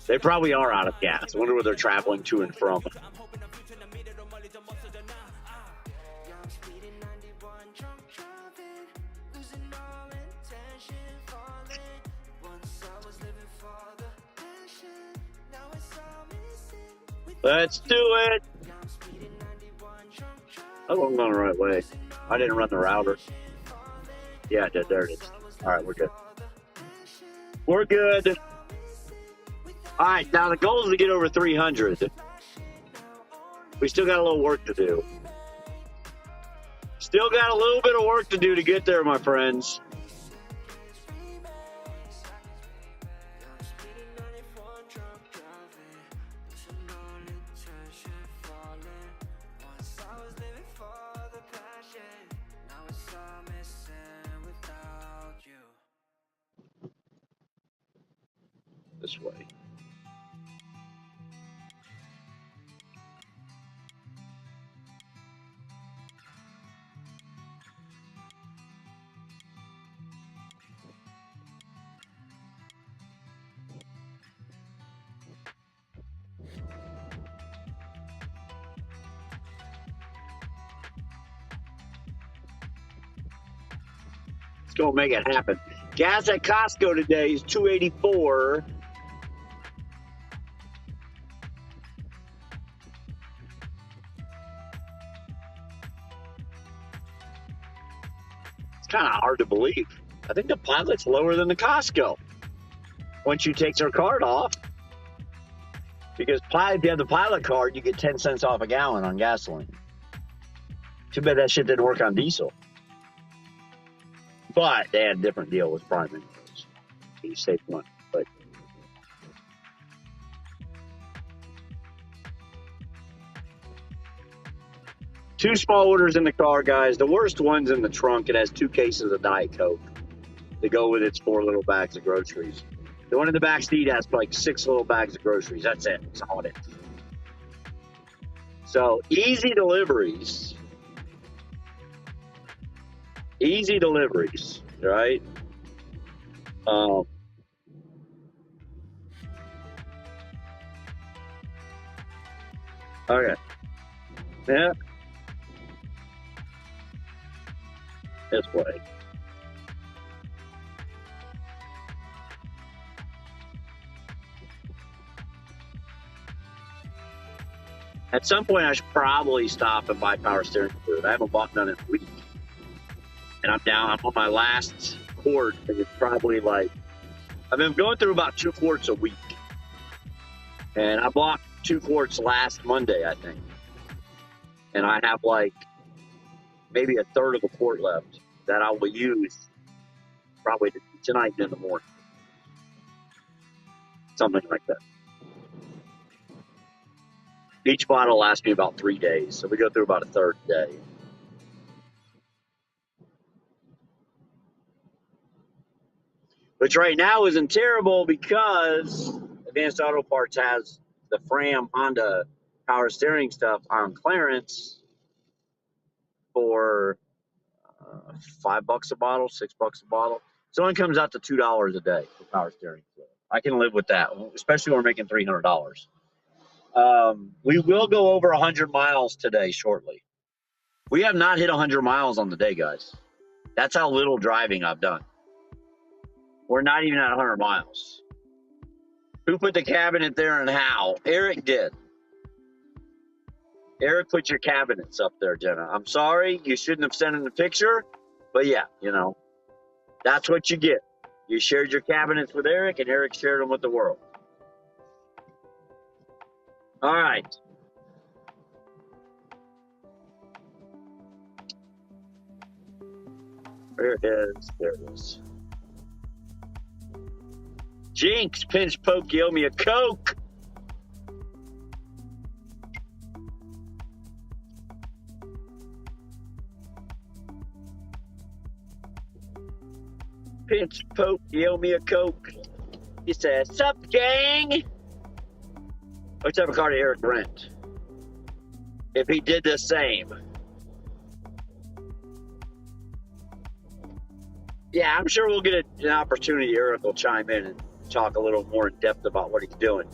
They probably are out of gas. I wonder where they're traveling to and from. Let's do it. Oh, I'm going the right way. I didn't run the router. Yeah, I did. There it is. All right, we're good. We're good. All right, now the goal is to get over 300. We still got a little work to do. Still got a little bit of work to do to get there, my friends. This way. Let's go make it happen. Gas at Costco today is $2.84. It's kind of hard to believe. I think the Pilot's lower than the Costco once you take their card off. Because if you have the Pilot card, you get 10 cents off a gallon on gasoline. Too bad that shit didn't work on diesel. But they had a different deal with Prime anyways. You save money. But two small orders in the car, guys. The worst one's in the trunk. It has 2 cases of Diet Coke to go with its 4 little bags of groceries. The one in the back seat has like 6 little bags of groceries. That's it. That's all it is. So easy deliveries. Easy deliveries, right? Okay. Yeah, this way. At some point, I should probably stop and buy power steering fluid. I haven't bought none in a week, and I'm down. I'm on my last quart, and it's probably like I've been going through about 2 quarts a week, and I bought 2 quarts last Monday, I think, and I have like maybe a third of a quart left that I will use probably tonight and in the morning, something like that. Each bottle lasts me about 3 days, so we go through about a third a day. Which right now isn't terrible because Advanced Auto Parts has the Fram Honda power steering stuff on clearance for $5 a bottle, $6 a bottle. So it comes out to $2 a day for power steering. I can live with that, especially when we're making $300. We will go over 100 miles today shortly. We have not hit 100 miles on the day, guys. That's how little driving I've done. We're not even at 100 miles. Who put the cabinet there and how? Eric did. Eric put your cabinets up there, Jenna. I'm sorry. You shouldn't have sent in the picture. But yeah, that's what you get. You shared your cabinets with Eric, and Eric shared them with the world. All right. There it is. There it is. Jinx, pinch poke, you owe me a Coke. Pinch poke, you owe me a Coke. He says, sup, gang? What type of car did Eric rent? If he did the same. Yeah, I'm sure we'll get an opportunity. Eric will chime in and talk a little more in depth about what he's doing.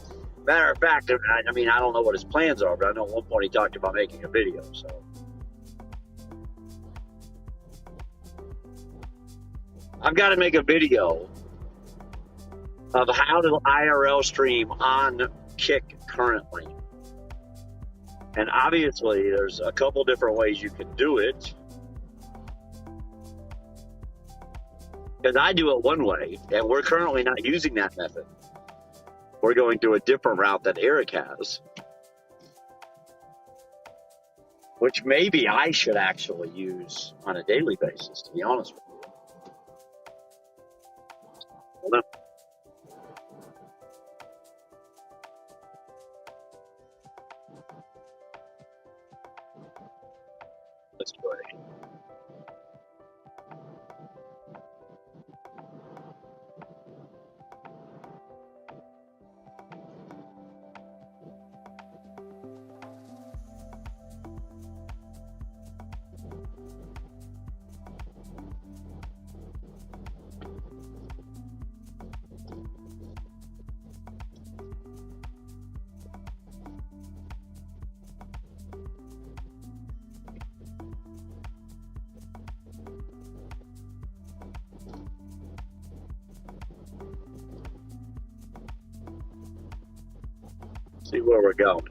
Matter of fact, I mean, I don't know what his plans are, but I know at one point he talked about making a video. So I've got to make a video of how to IRL stream on Kick currently. And obviously, there's a couple different ways you can do it. Because I do it one way, and we're currently not using that method. We're going through a different route that Eric has, which maybe I should actually use on a daily basis, to be honest with you. Hold on. This way. See where we're going.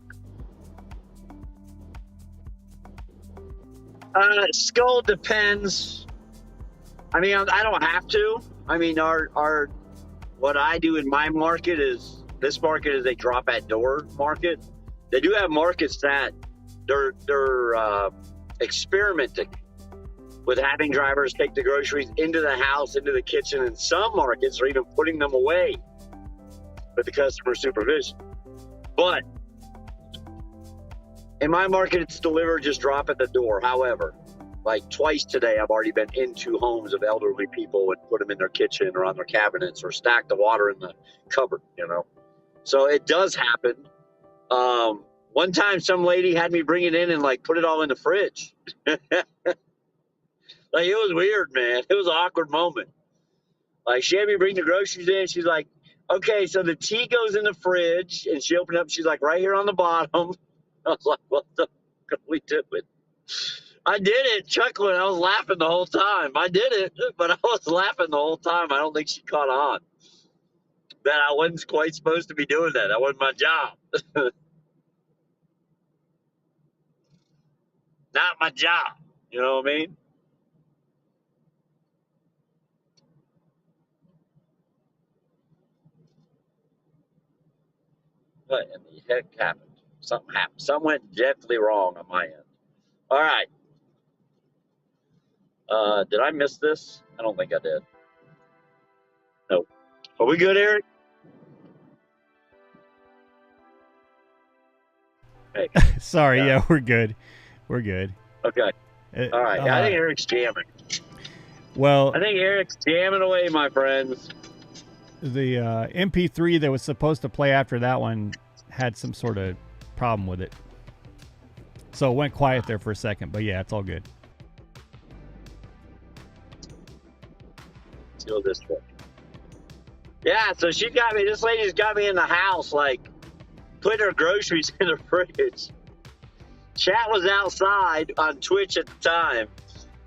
Skull depends. I mean, I don't have to. I mean, what I do in my market is this market is a drop at door market. They do have markets that they're experimenting with having drivers take the groceries into the house, into the kitchen, and some markets are even putting them away with the customer supervision. But in my market, it's delivered, just drop at the door. However, like twice today, I've already been into homes of elderly people and put them in their kitchen or on their cabinets or stack the water in the cupboard, So it does happen. One time, some lady had me bring it in and like put it all in the fridge. Like, it was weird, man. It was an awkward moment. Like, she had me bring the groceries in. She's like, okay, so the tea goes in the fridge. And she opened up. She's like, right here on the bottom. I was like, what the? we did it. I did it, chuckling. I was laughing the whole time. I did it, but I was laughing the whole time. I don't think she caught on that I wasn't quite supposed to be doing that. That wasn't my job. Not my job. You know what I mean? What in the heck happened? Something happened. Something went definitely wrong on my end. All right. Did I miss this? I don't think I did. No. Are we good, Eric? Hey, Sorry, got it. yeah, we're good. We're good. Okay. Uh, All right. I think Eric's jamming. well, I think Eric's jamming away, my friends. the MP3 that was supposed to play after that one had some sort of problem with it. So it went quiet there for a second, but yeah, it's all good. Let's go this way. Yeah, so she got me. This lady's got me in the house, like putting her groceries in the fridge. Chat was outside on Twitch at the time.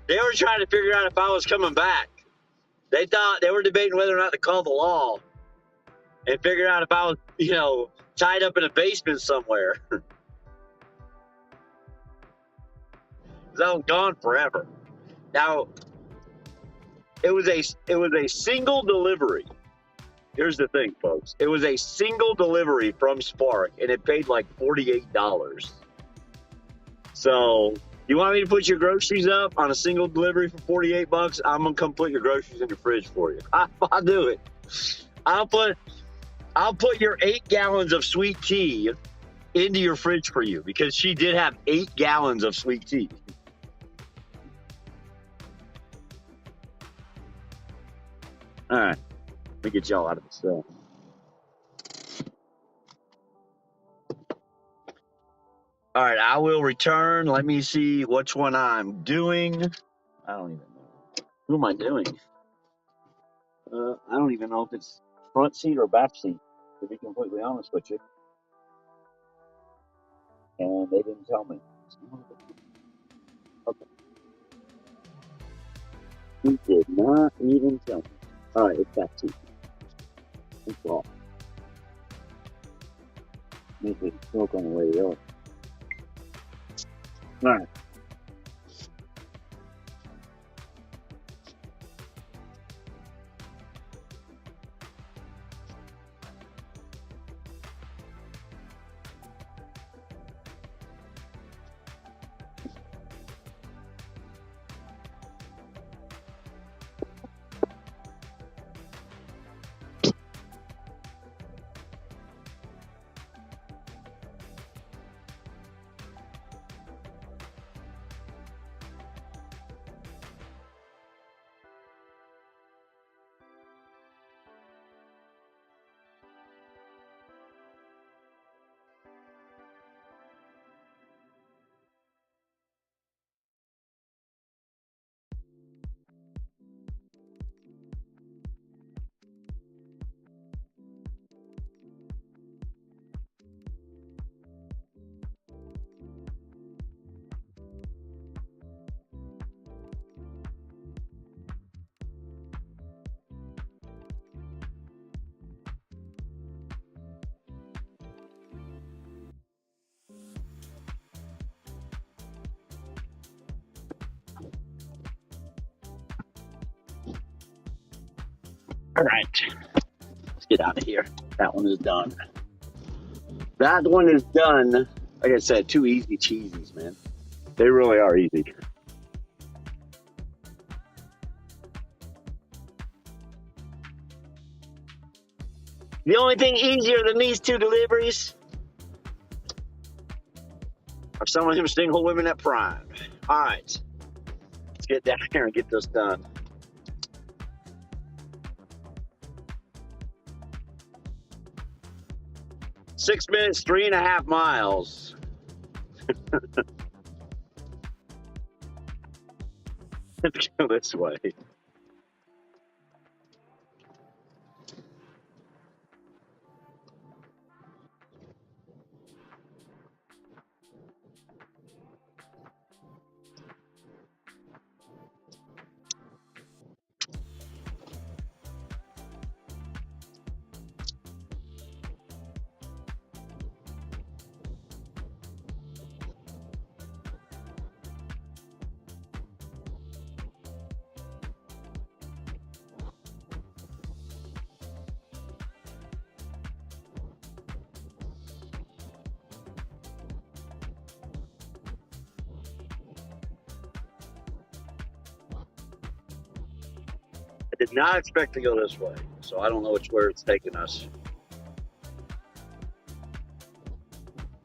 They were trying to figure out if I was coming back. They thought they were debating whether or not to call the law and figure out if I was, tied up in a basement somewhere. Because I was gone forever. Now, it was a single delivery. Here's the thing, folks. It was a single delivery from Spark, and it paid like $48. So, you want me to put your groceries up on a single delivery for $48? I'm gonna come put your groceries in your fridge for you. I'll do it. I'll put your 8 gallons of sweet tea into your fridge for you because she did have 8 gallons of sweet tea. All right, let me get y'all out of the cell. All right, I will return. Let me see which one I'm doing. I don't even know. Who am I doing? I don't even know if it's front seat or back seat, to be completely honest with you. And they didn't tell me. Okay. He did not even tell me. All right, it's back seat. It's off. Make it smoke on the way up. All right. All right. Let's get out of here. That one is done. That one is done. Like I said, 2 easy cheesies, man. They really are easy. The only thing easier than these 2 deliveries are some of them single women at Prime. All right. Let's get down here and get this done. 6 minutes, 3.5 miles. Let's go this way. Did not expect to go this way, so I don't know where it's taking us.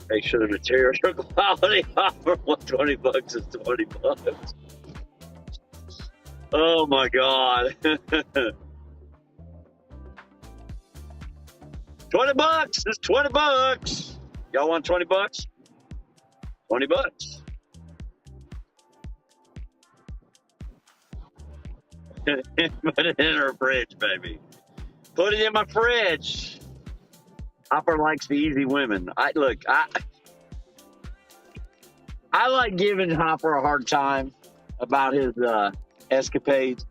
Make sure the material quality offer $120 is $20. Oh my God. $20. It's $20. Y'all want $20? $20. Put it in her fridge, baby. Put it in my fridge. Hopper likes the easy women. I like giving Hopper a hard time about his escapades,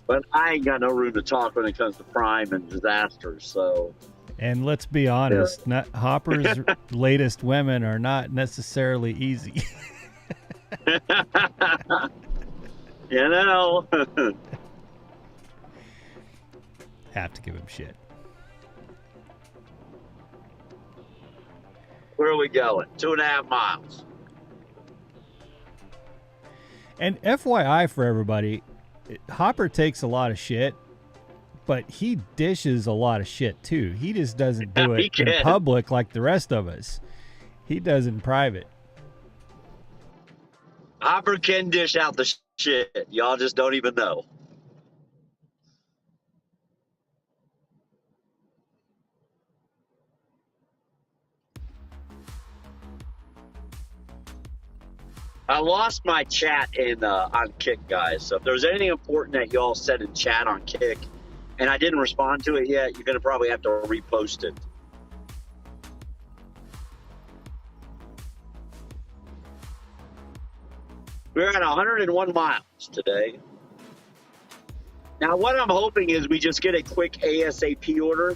but I ain't got no room to talk when it comes to crime and disasters. So, and let's be honest, Hopper's latest women are not necessarily easy. You know, have to give him shit. Where are we going? 2.5 miles. And FYI for everybody, Hopper takes a lot of shit, but he dishes a lot of shit too. He just doesn't do it in public like the rest of us. He does it in private. Hopper can dish out the shit. Y'all just don't even know. I lost my chat on Kick, guys. So if there's anything important that y'all said in chat on Kick and I didn't respond to it yet, you're going to probably have to repost it. We're at 101 miles today. Now, what I'm hoping is we just get a quick ASAP order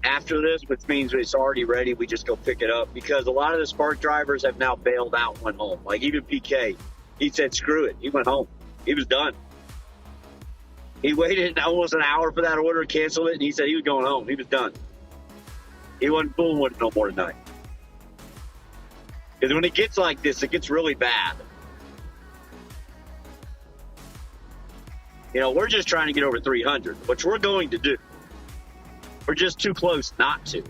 after this, which means it's already ready. We just go pick it up because a lot of the Spark drivers have now bailed out and went home. Like even PK, he said, screw it. He went home. He was done. He waited almost an hour for that order, canceled it, and he said he was going home. He was done. He wasn't fooling with it no more tonight. Because when it gets like this, it gets really bad. You know, we're just trying to get over 300, which we're going to do. We're just too close not to.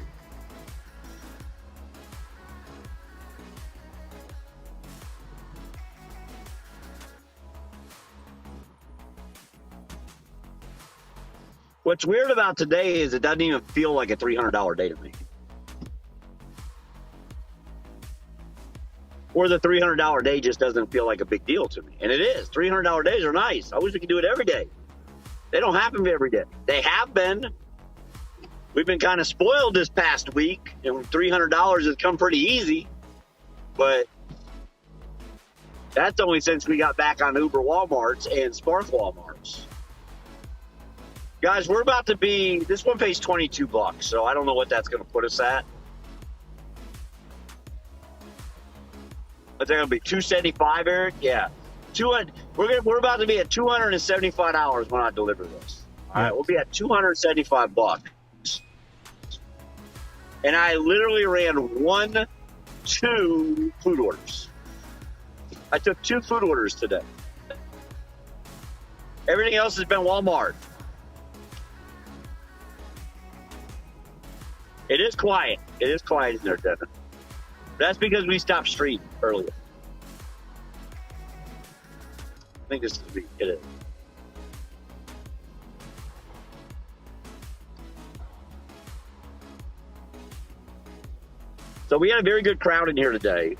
What's weird about today is it doesn't even feel like a $300 day to me. Or the $300 day just doesn't feel like a big deal to me. And it is. $300 days are nice. I wish we could do it every day. They don't happen every day. They have been. We've been kind of spoiled this past week, and $300 has come pretty easy. But that's only since we got back on Uber Walmarts and Spark Walmarts. Guys, we're about to be, this one pays $22, so I don't know what that's going to put us at. But they're going to be $275, Eric? Yeah. 200. We're about to be at $275 when I deliver this. All right, we'll be at $275. And I literally ran 2 food orders. I took 2 food orders today. Everything else has been Walmart. It is quiet. It is quiet in there, Devin. That's because we stopped streaming earlier. I think this is the it is. So we had a very good crowd in here today.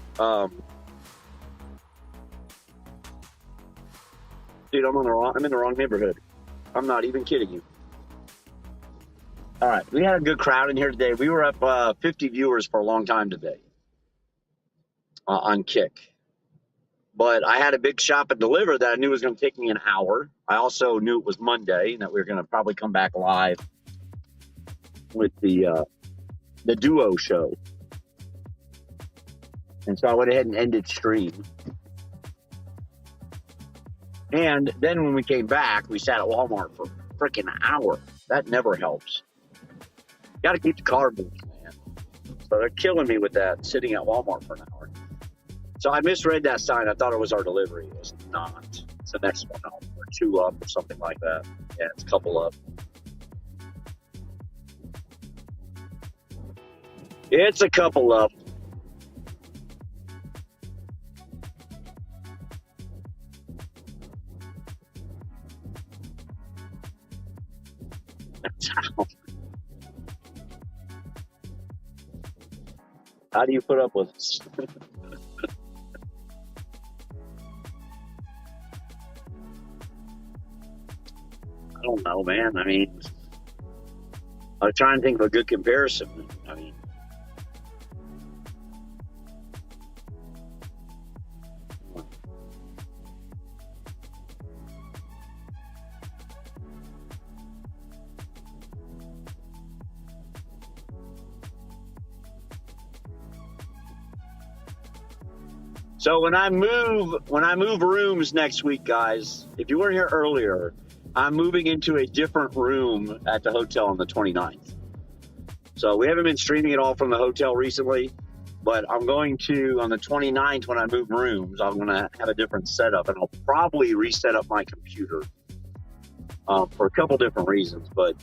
Dude, I'm in the wrong neighborhood. I'm not even kidding you. All right, we had a good crowd in here today. We were up 50 viewers for a long time today on Kick. But I had a big shop and deliver that I knew was going to take me an hour. I also knew it was Monday and that we were going to probably come back live with the duo show. And so I went ahead and ended stream. And then when we came back, we sat at Walmart for freaking an hour. That never helps. Got to keep the car moving, man. So they're killing me with that, sitting at Walmart for an hour. So I misread that sign. I thought it was our delivery. It was not. It's the next one up, or 2 up, or something like that. Yeah, it's a couple up. It's a couple up. How do you put up with this? I don't know, man. I mean, I was trying to think of a good comparison. I mean, so when I move rooms next week, guys, if you weren't here earlier, I'm moving into a different room at the hotel on the 29th. So we haven't been streaming at all from the hotel recently, but I'm going to, on the 29th, when I move rooms, I'm going to have a different setup, and I'll probably reset up my computer for a couple different reasons. But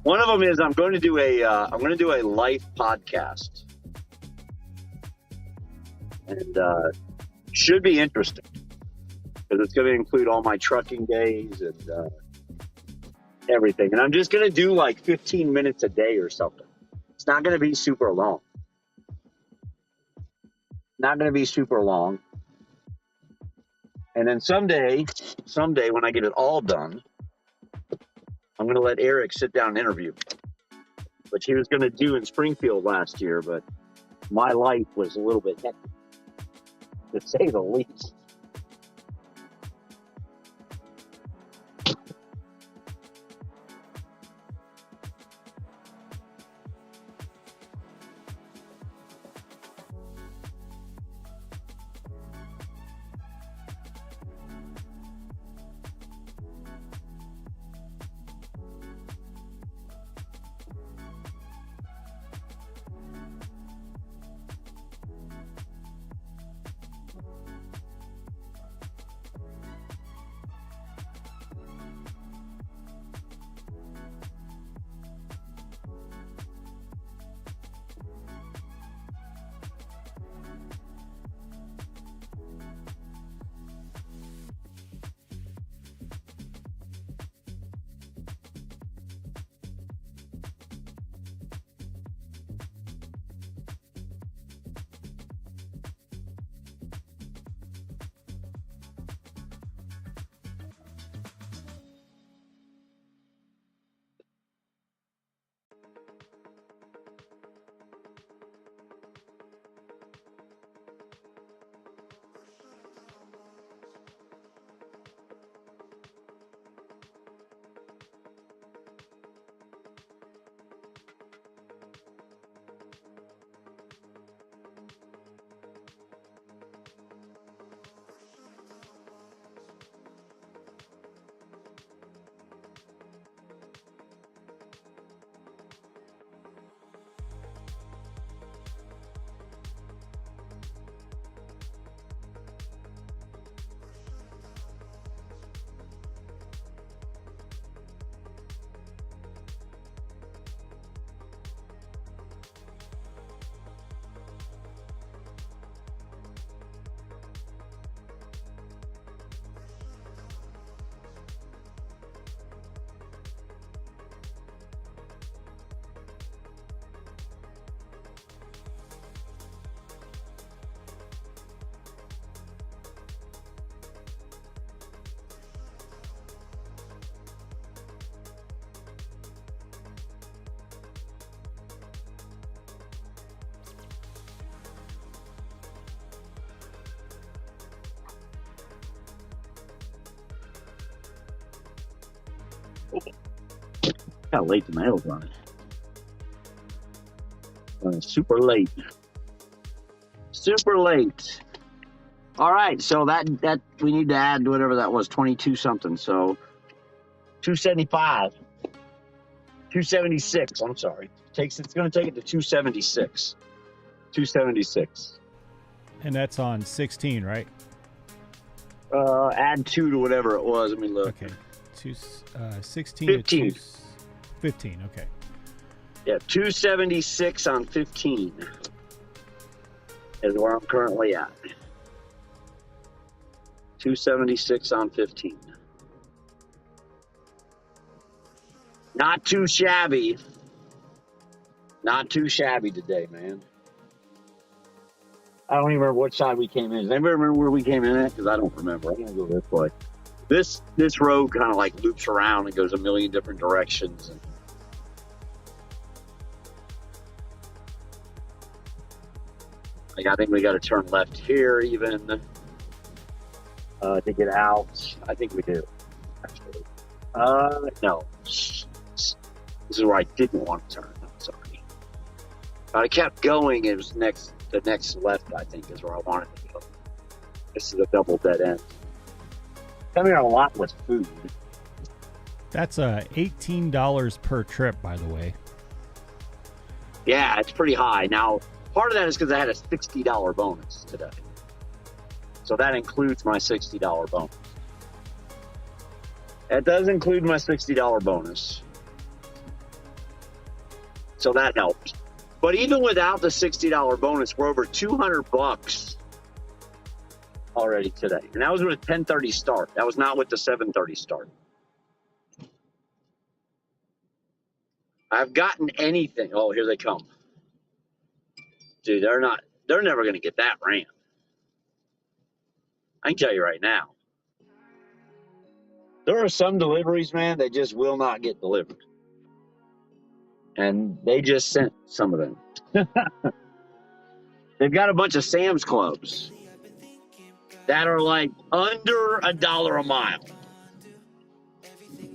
one of them is I'm going to do a life podcast, and should be interesting because it's going to include all my trucking days and everything. And I'm just going to do like 15 minutes a day or something. It's not going to be super long. Not going to be super long. And then someday when I get it all done, I'm going to let Eric sit down and interview, which he was going to do in Springfield last year, but my life was a little bit hectic, to say the least. How late the mail's running. Super late. Super late. All right, so that we need to add whatever that was, 22 something. So 275, 276. I'm sorry. It's going to take it to 276. 276. And that's on 16, right? Add 2 to whatever it was. Let me look. Okay. 16 15. to 15. Okay. Yeah, 276 on 15 is where I'm currently at. 276 on 15. Not too shabby. Not too shabby today, man. I don't even remember which side we came in. Does anybody remember where we came in at? Because I don't remember. I'm gonna go this way. This road kind of like loops around and goes a million different directions. And like, I think we got to turn left here even to get out. I think we do. Actually, no. This is where I didn't want to turn. I'm sorry. But I kept going. It was the next left, I think, is where I wanted to go. This is a double dead end. Coming here a lot with food. That's $18 per trip, by the way. Yeah, it's pretty high. Now, part of that is because I had a $60 bonus today. So that includes my $60 bonus. It does include my $60 bonus. So that helps. But even without the $60 bonus, we're over $200 already today. And that was with a 10:30 start. That was not with the 7:30 start. I've gotten anything. Oh, here they come. Dude, they're never going to get that ran. I can tell you right now. There are some deliveries, man, that just will not get delivered. And they just sent some of them. They've got a bunch of Sam's Clubs that are like under $1 a mile.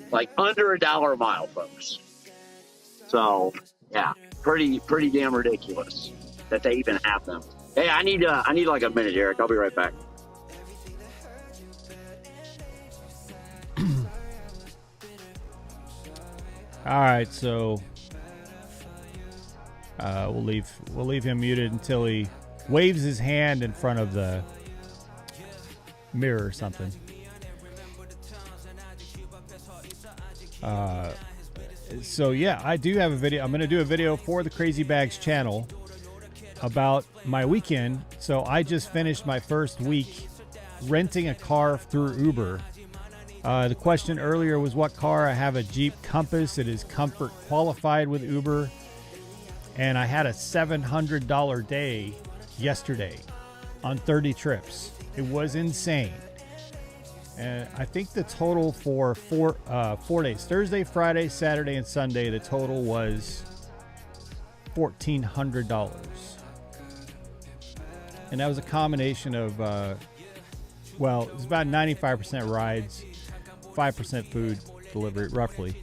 Like under $1 a mile, folks. So, yeah, pretty damn ridiculous that they even have them. Hey, I need like a minute, Eric. I'll be right back. All right, so we'll leave him muted until he waves his hand in front of the mirror or something. So yeah, I do have a video. I'm going to do a video for the Crazy Bags channel about my weekend. So I just finished my first week renting a car through Uber. The question earlier was what car. I have a Jeep Compass. It is comfort qualified with Uber. And I had a $700 day yesterday on 30 trips. It was insane. And I think the total for 4 days, Thursday, Friday, Saturday, and Sunday, the total was $1,400. And that was a combination of, well, it was about 95% rides, 5% food delivery, roughly.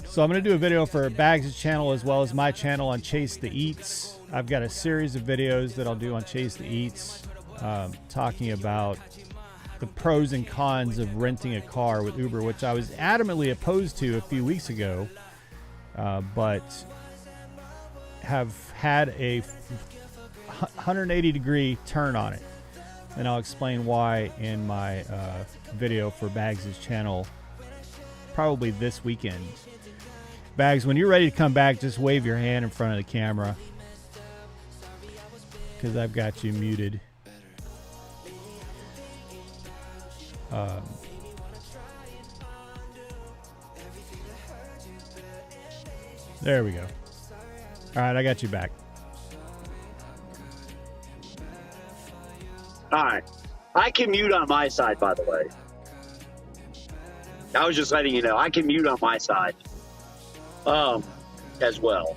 So I'm going to do a video for Bags' channel as well as my channel on Chase the Eats. I've got a series of videos that I'll do on Chase the Eats, talking about the pros and cons of renting a car with Uber, which I was adamantly opposed to a few weeks ago, but have had a 180-degree turn on it. And I'll explain why in my video for Bags' channel, probably this weekend. Bags, when you're ready to come back, just wave your hand in front of the camera, because I've got you muted. There we go. All right, I got you back. All right. I can mute on my side, by the way. I was just letting you know. I can mute on my side as well,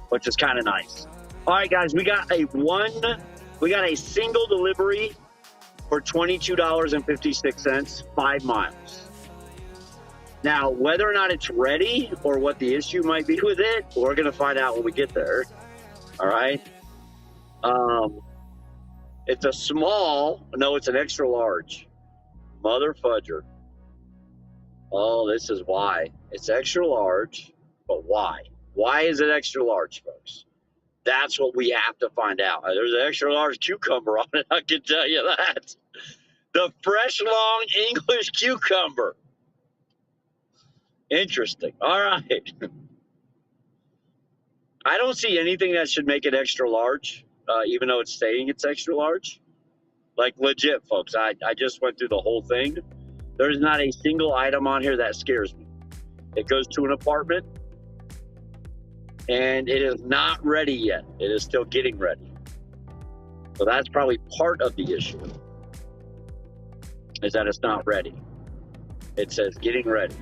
which is kind of nice. All right, guys, we got a single delivery for $22.56, 5 miles. Now, whether or not it's ready or what the issue might be with it, we're going to find out when we get there. All right. It's a small, no, it's an extra large. Mother fudger. Oh, this is why. It's extra large, but why? Why is it extra large, folks? That's what we have to find out. There's an extra large cucumber on it, I can tell you that. The fresh, long English cucumber. Interesting. All right. I don't see anything that should make it extra large, even though it's saying it's extra large. Like, legit, folks. I just went through the whole thing. There's not a single item on here that scares me. It goes to an apartment, and it is not ready yet. It is still getting ready. So that's probably part of the issue, is that it's not ready. It says getting ready.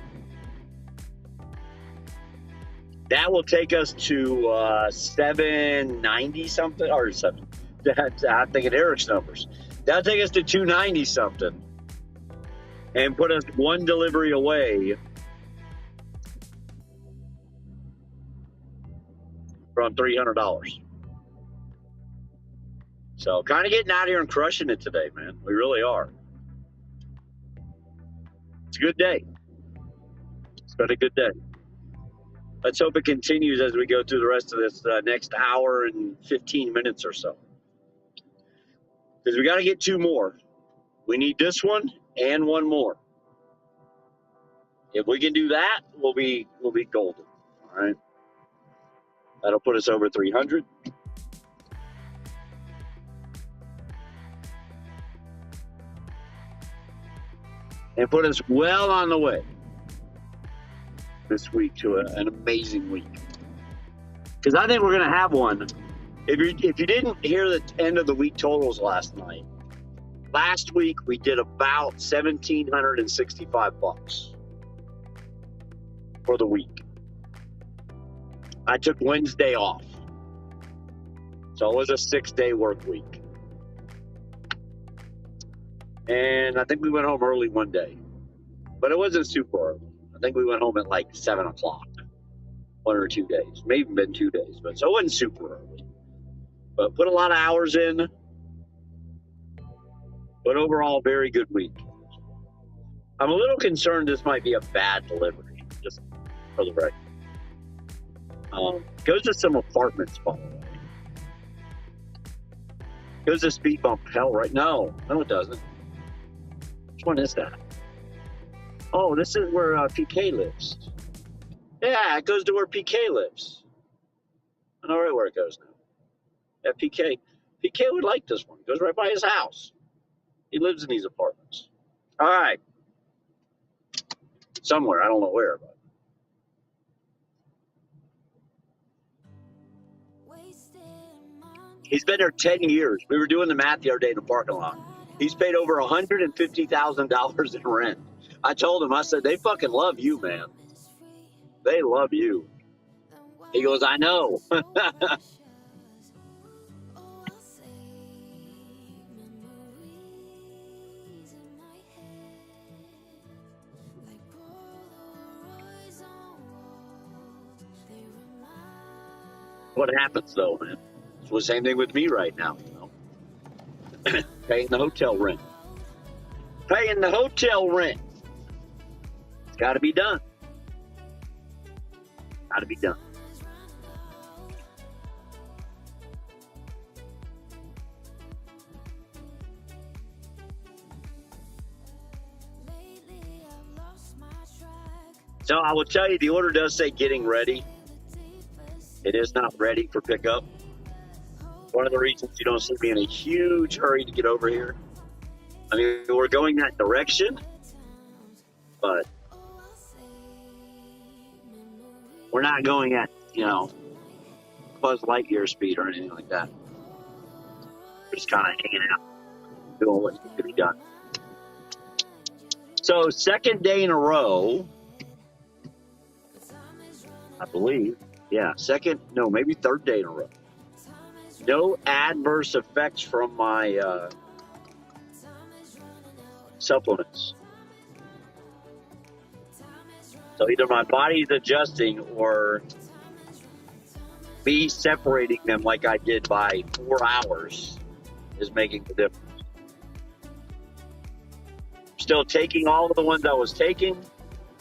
That will take us to 790 something, or 7. I'm thinking Eric's numbers. That'll take us to 290 something, and put us one delivery away from $300. So kind of getting out here and crushing it today, man. We really are. It's a good day. It's been a good day. Let's hope it continues as we go through the rest of this next hour and 15 minutes or so. Because we got to get 2 more. We need this one and 1 more. If we can do that, we'll be golden. All right. That'll put us over 300. And put us well on the way this week to an amazing week. Because I think we're going to have one. If you didn't hear the end of the week totals last night, last week we did about $1,765 for the week. I took Wednesday off. So it was a 6-day work week. And I think we went home early one day. But it wasn't super early. I think we went home at like 7 o'clock. 1 or 2 days. Maybe even been 2 days. But so it wasn't super early. But put a lot of hours in. But overall, very good week. I'm a little concerned this might be a bad delivery. Just for the record. Goes to some apartments, by the way. Goes to speed bump hell, right? No, it doesn't. Which one is that? Oh, this is where PK lives. Yeah, it goes to where PK lives. I know right where it goes now. Yeah, PK would like this one. It goes right by his house. He lives in these apartments. All right. Somewhere, I don't know where, but. He's been there 10 years. We were doing the math the other day in the parking lot. He's paid over $150,000 in rent. I told him, I said, they fucking love you, man. They love you. He goes, I know. What happens, though, man? It's the same thing with me right now, you know. Paying the hotel rent. Paying the hotel rent. It's got to be done. Got to be done. So I will tell you, the order does say getting ready. It is not ready for pickup. One of the reasons you don't see me in a huge hurry to get over here. I mean, we're going that direction, but we're not going at, Buzz Lightyear speed or anything like that. We're just kind of hanging out, doing what needs to be done. So, second day in a row, I believe. Yeah, maybe third day in a row. No adverse effects from my supplements. So either my body's adjusting or me separating them like I did by 4 hours is making the difference. Still taking all of the ones I was taking.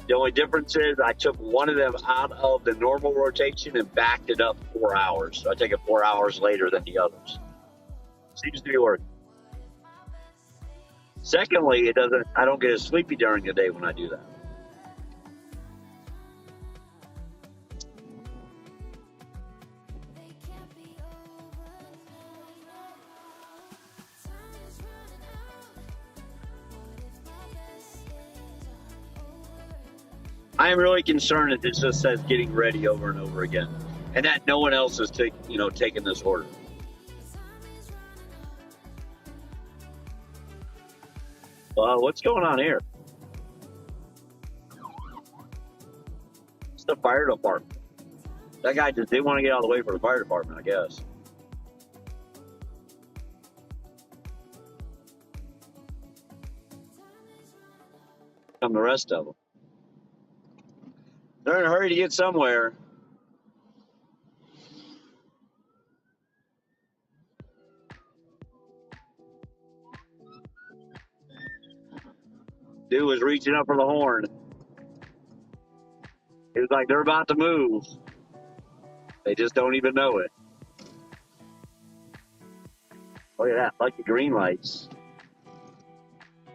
The only difference is I took one of them out of the normal rotation and backed it up 4 hours. So I take it 4 hours later than the others. Seems to be working. Secondly, I don't get as sleepy during the day when I do that. I am really concerned that this just says getting ready over and over again, and that no one else is taking this order. What's going on here? It's the fire department. That guy just didn't want to get out of the way for the fire department, I guess. Come the rest of them. They're in a hurry to get somewhere. Dude was reaching up for the horn. It was like they're about to move. They just don't even know it. Look at that. Lucky green lights.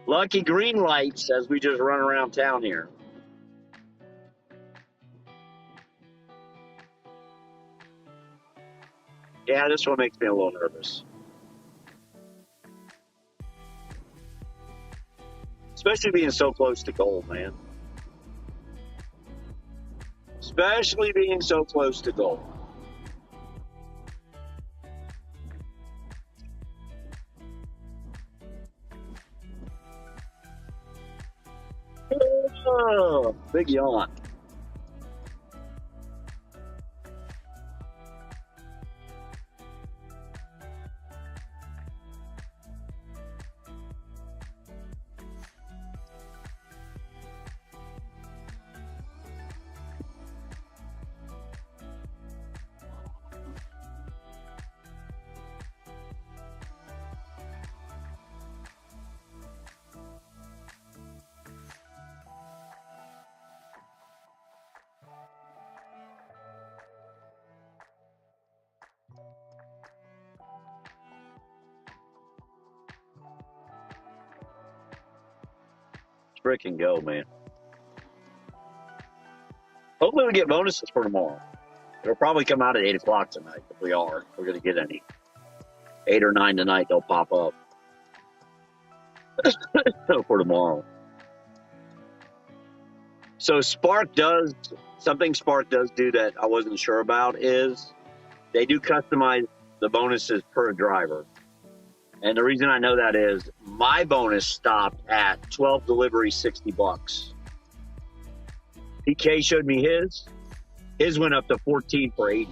Lucky green lights as we just run around town here. Yeah, this one makes me a little nervous. Especially being so close to goal, man. Especially being so close to goal. Oh, big yawn. Freaking go, man. Hopefully we get bonuses for tomorrow. It'll probably come out at 8 o'clock tonight if we're going to get any. 8 or 9 tonight, they'll pop up for tomorrow. So Spark does do that I wasn't sure about is they do customize the bonuses per driver. And the reason I know that is my bonus stopped at 12 deliveries, $60. PK showed me his. His went up to 14 for 80.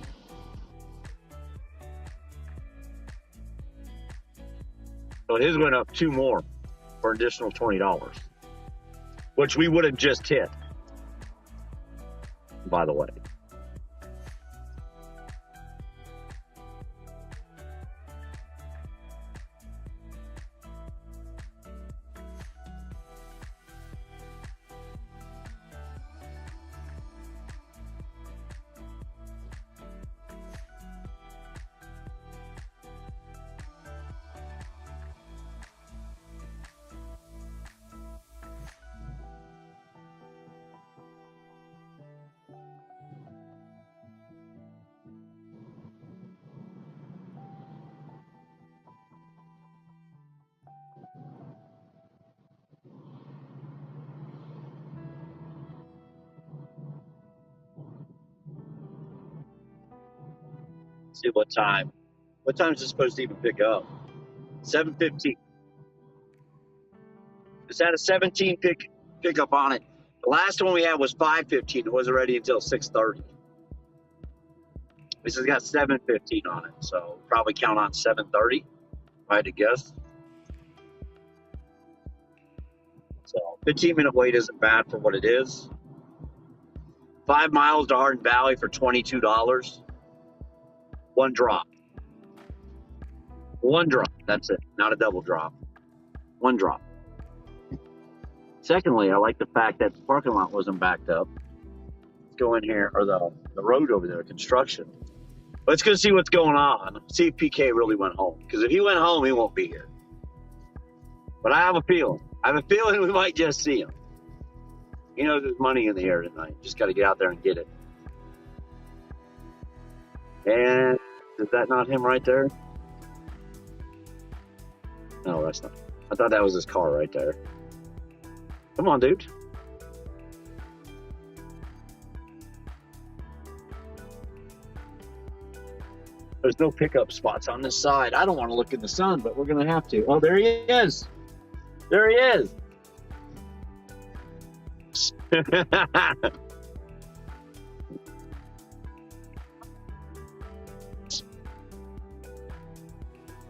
So his went up 2 more for an additional $20, which we would have just hit, by the way. See what time. What time is it supposed to even pick up? 7:15. It's had a 17 pickup on it. The last one we had was 5:15. It wasn't ready until 6:30. This has got 7:15 on it, so probably count on 7:30. If I had to guess. So 15-minute wait isn't bad for what it is. 5 miles to Hardin Valley for $22. One drop. One drop. That's it. Not a double drop. One drop. Secondly, I like the fact that the parking lot wasn't backed up. Let's go in here, or the road over there, construction. Let's go see what's going on. See if PK really went home. Because if he went home, he won't be here. But I have a feeling. I have a feeling we might just see him. You know, there's money in the air tonight. Just got to get out there and get it. And is that not him right there? No, that's not. I thought that was his car right there. Come on, dude. There's no pickup spots on this side. I don't want to look in the sun, but we're going to have to. Oh, there he is. There he is.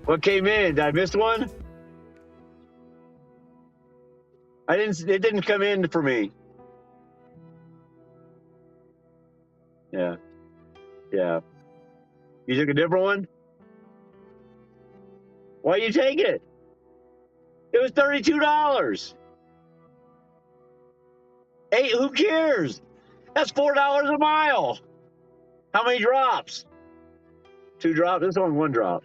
What came in? Did I miss one? It didn't come in for me. Yeah. Yeah. You took a different one? Why you take it? It was $32. Hey, who cares? That's $4 a mile. How many drops? 2 drops? This one's 1 drop.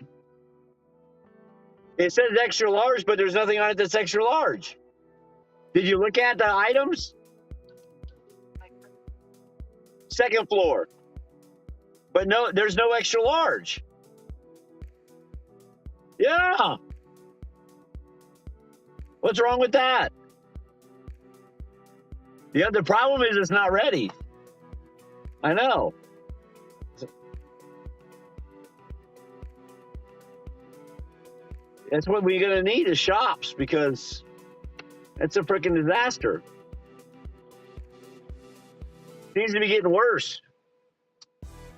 It says extra large, but there's nothing on it that's extra large. Did you look at the items? Second floor. But no, there's no extra large. Yeah. What's wrong with that? Yeah, the problem is it's not ready. I know. That's what we're going to need is shops because it's a freaking disaster. Seems to be getting worse.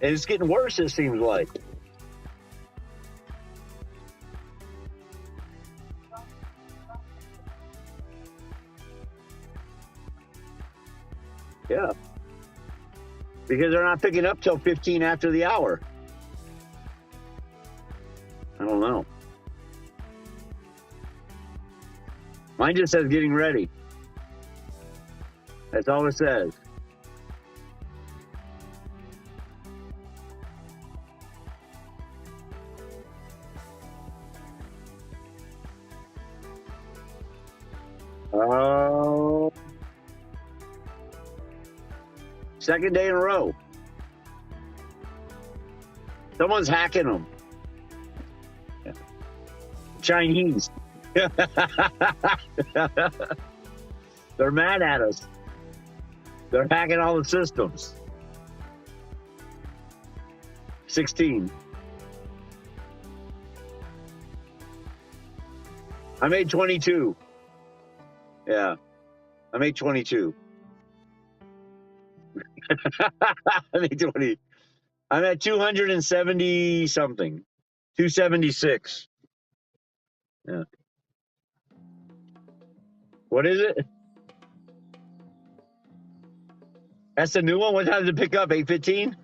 And it's getting worse, it seems like. Yeah. Because they're not picking up till 15 after the hour. I don't know. Mine just says getting ready. That's all it says. Oh. Second day in a row. Someone's hacking them. Chinese. They're mad at us. They're hacking all the systems. 16. I made 22. Yeah. I made 22. I made 20. I'm at 270 something. 276. Yeah. What is it? That's the new one? What time did it pick up? 8:15?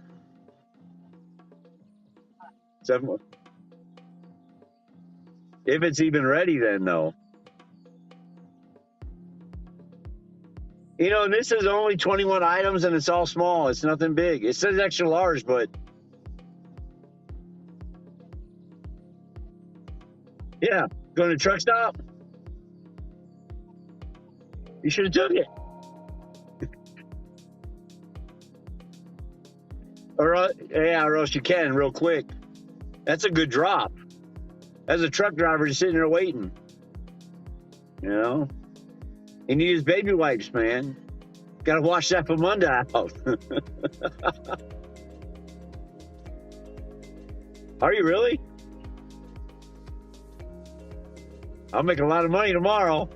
7. If it's even ready then, though. You know, this is only 21 items and it's all small. It's nothing big. It says extra large, but yeah. Going to truck stop? You should have took it. Or else you can real quick. That's a good drop. As a truck driver, just sitting there waiting. You know? He needs baby wipes, man. Got to wash that Famunda out. Are you really? I'll make a lot of money tomorrow.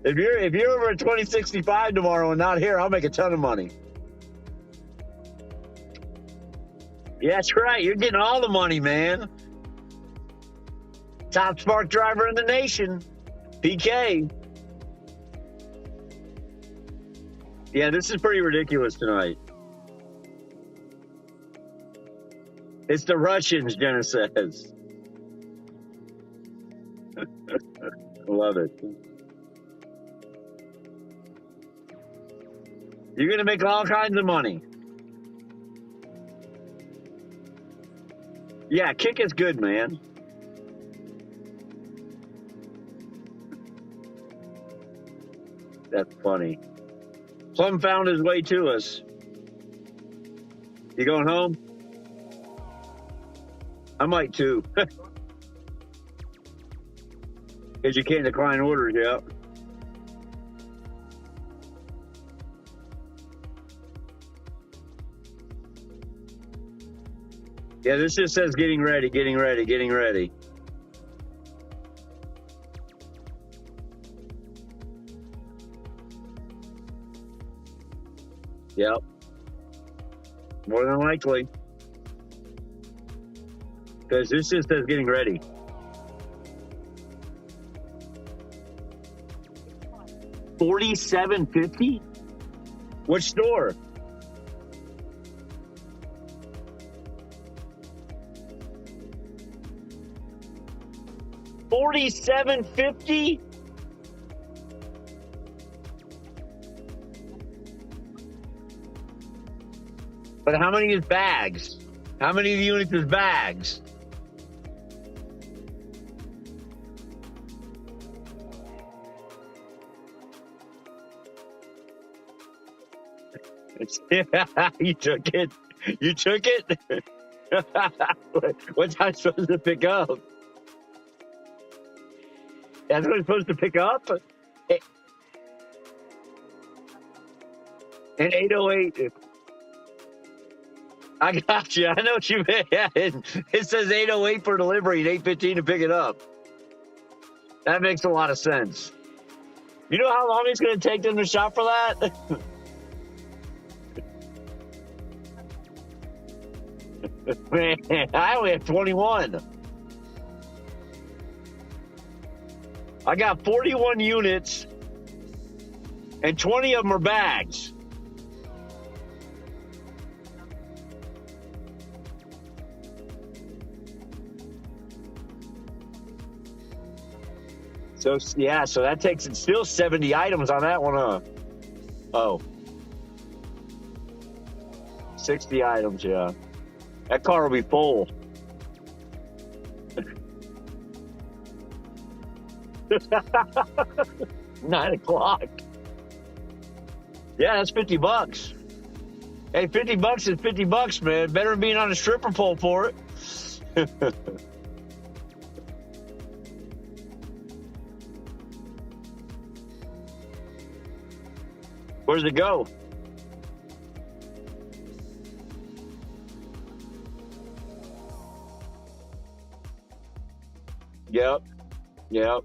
If you're over at 2065 tomorrow and not here, I'll make a ton of money. Yeah, that's right. You're getting all the money, man. Top spark driver in the nation, PK. Yeah, this is pretty ridiculous tonight. It's the Russians, Jenna says. Love it. You're going to make all kinds of money. Yeah, Kick is good, man. That's funny. Plum found his way to us. You going home? I might too. Because you can't decline orders yet. Yeah, this just says getting ready, getting ready, getting ready. Yep. More than likely. Because this just says getting ready. $47.50? Which store? $47.50? But how many is bags? How many of the units is bags? You took it. You took it. What's I supposed to pick up? That's what I'm supposed to pick up. And 808. I got you. I know what you meant. Yeah, it says 808 for delivery and 815 to pick it up. That makes a lot of sense. You know how long it's going to take them to shop for that? Man, I only have 21. I got 41 units, and 20 of them are bags. So, yeah, so that takes it still 70 items on that one, Oh. 60 items, yeah. That car will be full. 9 o'clock. Yeah, that's $50. Hey, $50 is $50, man. Better than being on a stripper pole for it. Where does it go? Yep. Yep.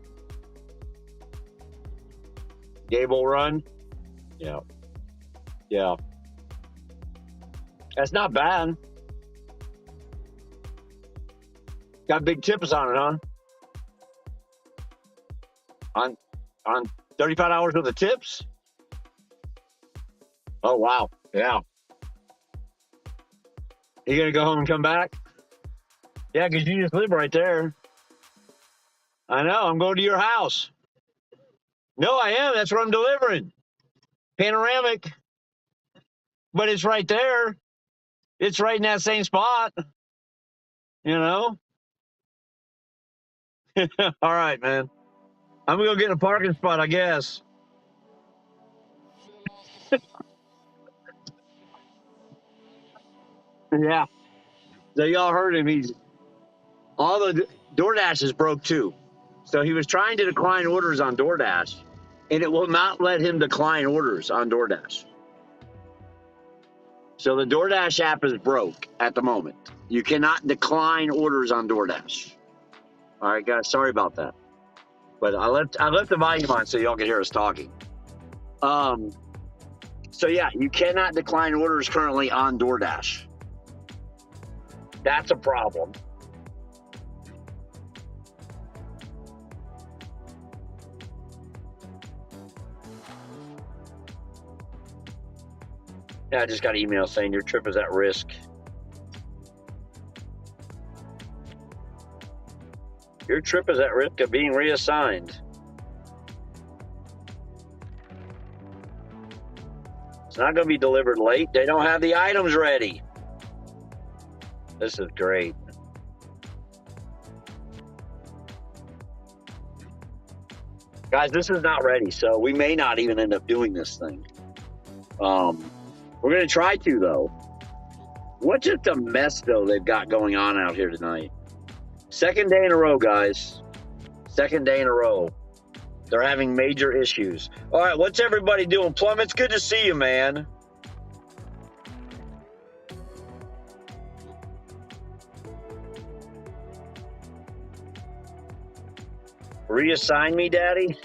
Gable Run. Yeah. Yeah. That's not bad. Got big tips on it, huh? On 35 hours worth of tips? Oh wow. Yeah. You gonna go home and come back? Yeah, because you just live right there. I know. I'm going to your house. No, I am. That's what I'm delivering. Panoramic. But it's right there. It's right in that same spot. You know? All right, man. I'm going to go get a parking spot, I guess. Yeah. So y'all heard him. All the DoorDash is broke too. So he was trying to decline orders on DoorDash, and it will not let him decline orders on DoorDash. So the DoorDash app is broke at the moment. You cannot decline orders on DoorDash. All right, guys. Sorry about that. But I left the volume on so y'all can hear us talking. So yeah, you cannot decline orders currently on DoorDash. That's a problem. Yeah, I just got an email saying your trip is at risk. Your trip is at risk of being reassigned. not going to be delivered late. They don't have the items ready. This is great. Guys, this is not ready, so we may not even end up doing this thing. We're going to try to, though. What just a mess, though, they've got going on out here tonight. Second day in a row, guys. Second day in a row. They're having major issues. All right, what's everybody doing? Plum, it's good to see you, man. Reassign me, Daddy.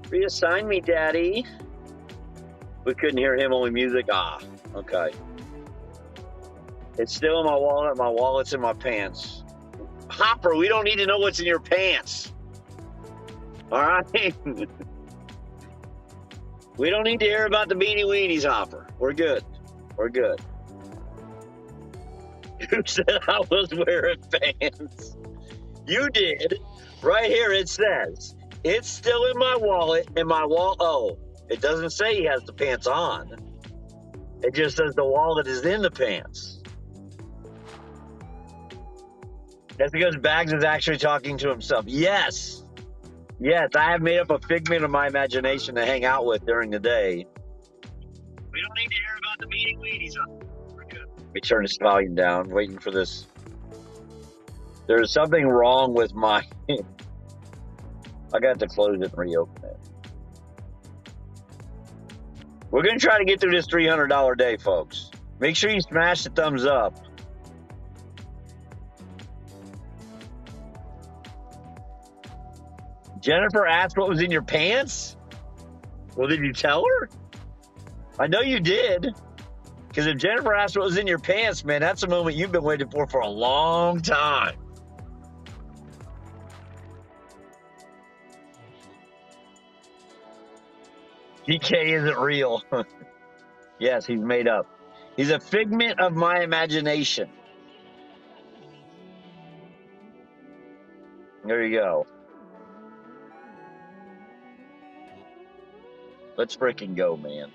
Reassign me, Daddy. We couldn't hear him, only music. Ah, okay. It's still in my wallet. My wallet's in my pants. Hopper, we don't need to know what's in your pants. All right? We don't need to hear about the beanie weenies, Hopper. We're good. We're good. You said I was wearing pants. You did. Right here it says, it's still in my wallet, and my wallet. Oh, it doesn't say he has the pants on. It just says the wallet is in the pants. That's because Bags is actually talking to himself. Yes. Yes, I have made up a figment of my imagination to hang out with during the day. We don't need to hear about the meeting weenies. We're good. Let me turn this volume down, waiting for this. There's something wrong with my... I got to close it and reopen it. We're going to try to get through this $300 day, folks. Make sure you smash the thumbs up. Jennifer asked what was in your pants? Well, did you tell her? I know you did. Because if Jennifer asked what was in your pants, man, that's a moment you've been waiting for a long time. DK isn't real. Yes, he's made up. He's a figment of my imagination. There you go. Let's freaking go, man.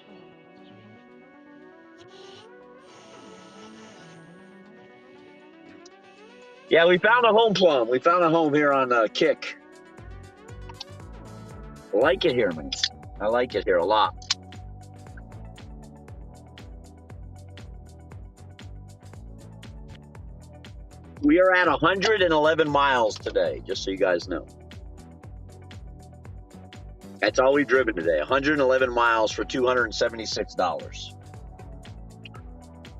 Yeah, we found a home, Plum. We found a home here on Kick. I like it here, man. I like it here a lot. We are at 111 miles today, just so you guys know. That's all we've driven today, 111 miles for $276.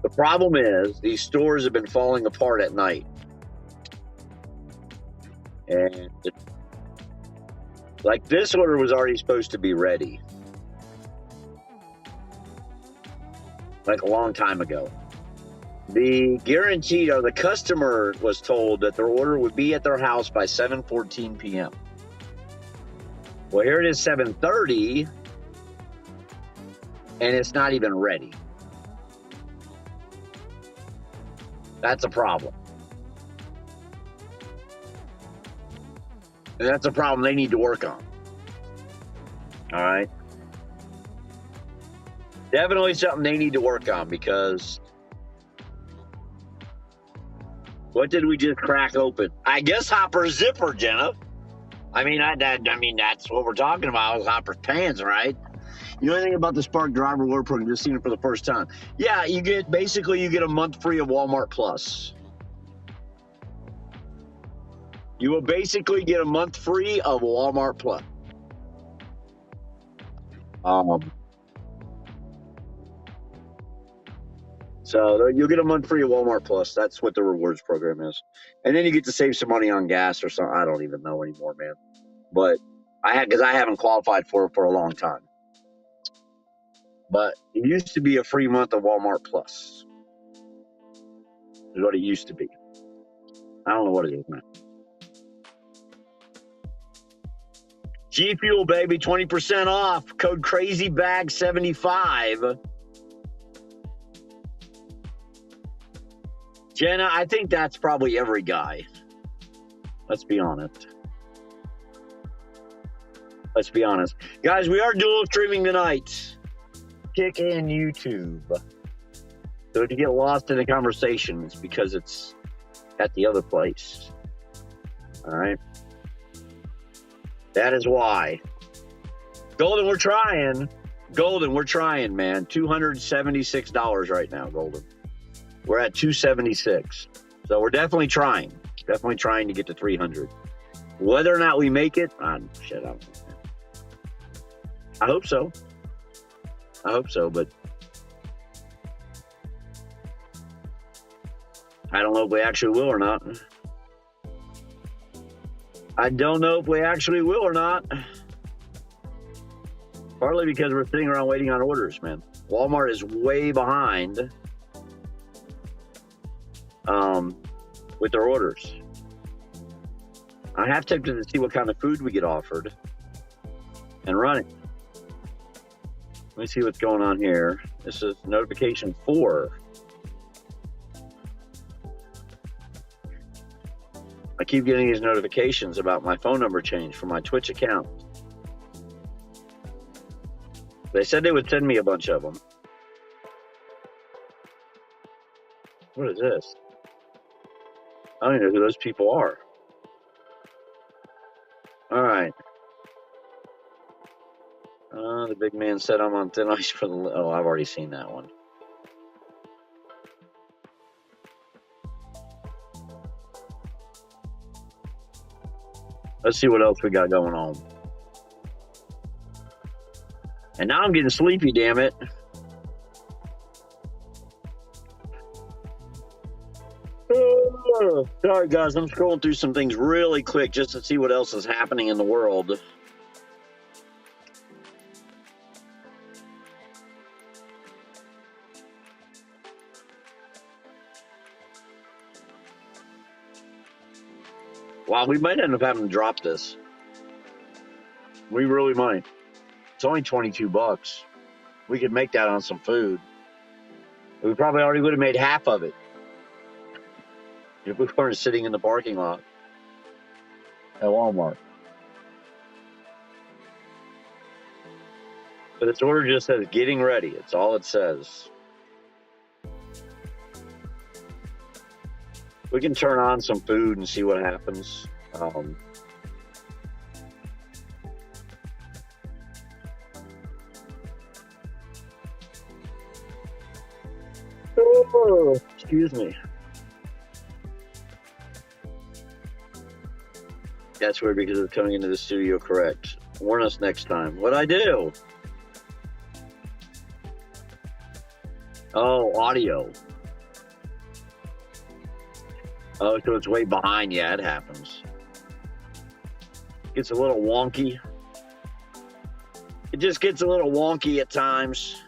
The problem is these stores have been falling apart at night. And like this order was already supposed to be ready. Like a long time ago. The guaranteed, or the customer was told that their order would be at their house by 7:14 p.m. Well, here it is 7:30, and it's not even ready. That's a problem. And that's a problem they need to work on. All right? Definitely something they need to work on, because what did we just crack open? I guess Hopper's zipper, Jenna. I mean, that's what we're talking about is Hopper's pants, right? You know anything about the Spark Driver Award program? Just seen it for the first time. Yeah, you get a month free of Walmart Plus. You will basically get a month free of Walmart Plus. So you'll get a month free of Walmart Plus. That's what the rewards program is. And then you get to save some money on gas or something. I don't even know anymore, man. But because I haven't qualified for it for a long time. But it used to be a free month of Walmart Plus. Is what it used to be. I don't know what it is, man. G Fuel, baby, 20% off. Code CrazyBag75. Jenna, I think that's probably every guy. Let's be honest. Let's be honest. Guys, we are dual streaming tonight. uptick in YouTube. So if you get lost in the conversation, it's because it's at the other place. All right. That is why. Golden, we're trying. Golden, we're trying, man. $276 right now, Golden. We're at 276. So we're definitely trying. Definitely trying to get to 300. Whether or not we make it, shit, I don't know. I hope so. I hope so, but I don't know if we actually will or not. I don't know if we actually will or not. Partly because we're sitting around waiting on orders, man. Walmart is way behind with their orders. I have tempted to see what kind of food we get offered and run it. Let me see what's going on here. This is notification 4. I keep getting these notifications about my phone number change for my Twitch account. They said they would send me a bunch of them. What is this? I don't even know who those people are. All right. The big man said I'm on thin ice for the... Oh, I've already seen that one. Let's see what else we got going on. And now I'm getting sleepy, damn it. Sorry, guys. I'm scrolling through some things really quick just to see what else is happening in the world. Wow, we might end up having to drop this. We really might. It's only $22. We could make that on some food. We probably already would have made half of it if we weren't sitting in the parking lot at Walmart. But this order just says getting ready. It's all it says. We can turn on some food and see what happens. Oh, excuse me. That's weird because it's coming into the studio correct. Warn us next time. What'd I do? Oh, audio. Oh, so it's way behind. Yeah, it happens. Gets a little wonky. It just gets a little wonky at times.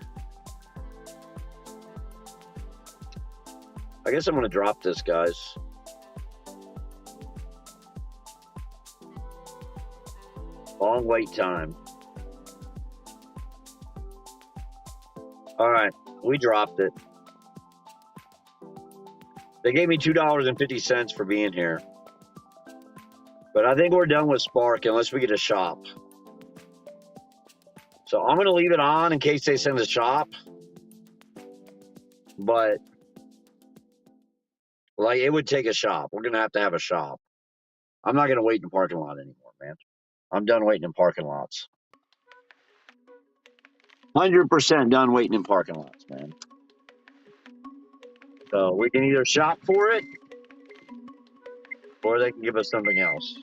I guess I'm going to drop this, guys. Long wait time. All right, we dropped it. They gave me $2.50 for being here. But I think we're done with Spark unless we get a shop. So I'm going to leave it on in case they send a shop. But, like, it would take a shop. We're going to have a shop. I'm not going to wait in the parking lot anymore, man. I'm done waiting in parking lots. 100% done waiting in parking lots, man. So we can either shop for it or they can give us something else.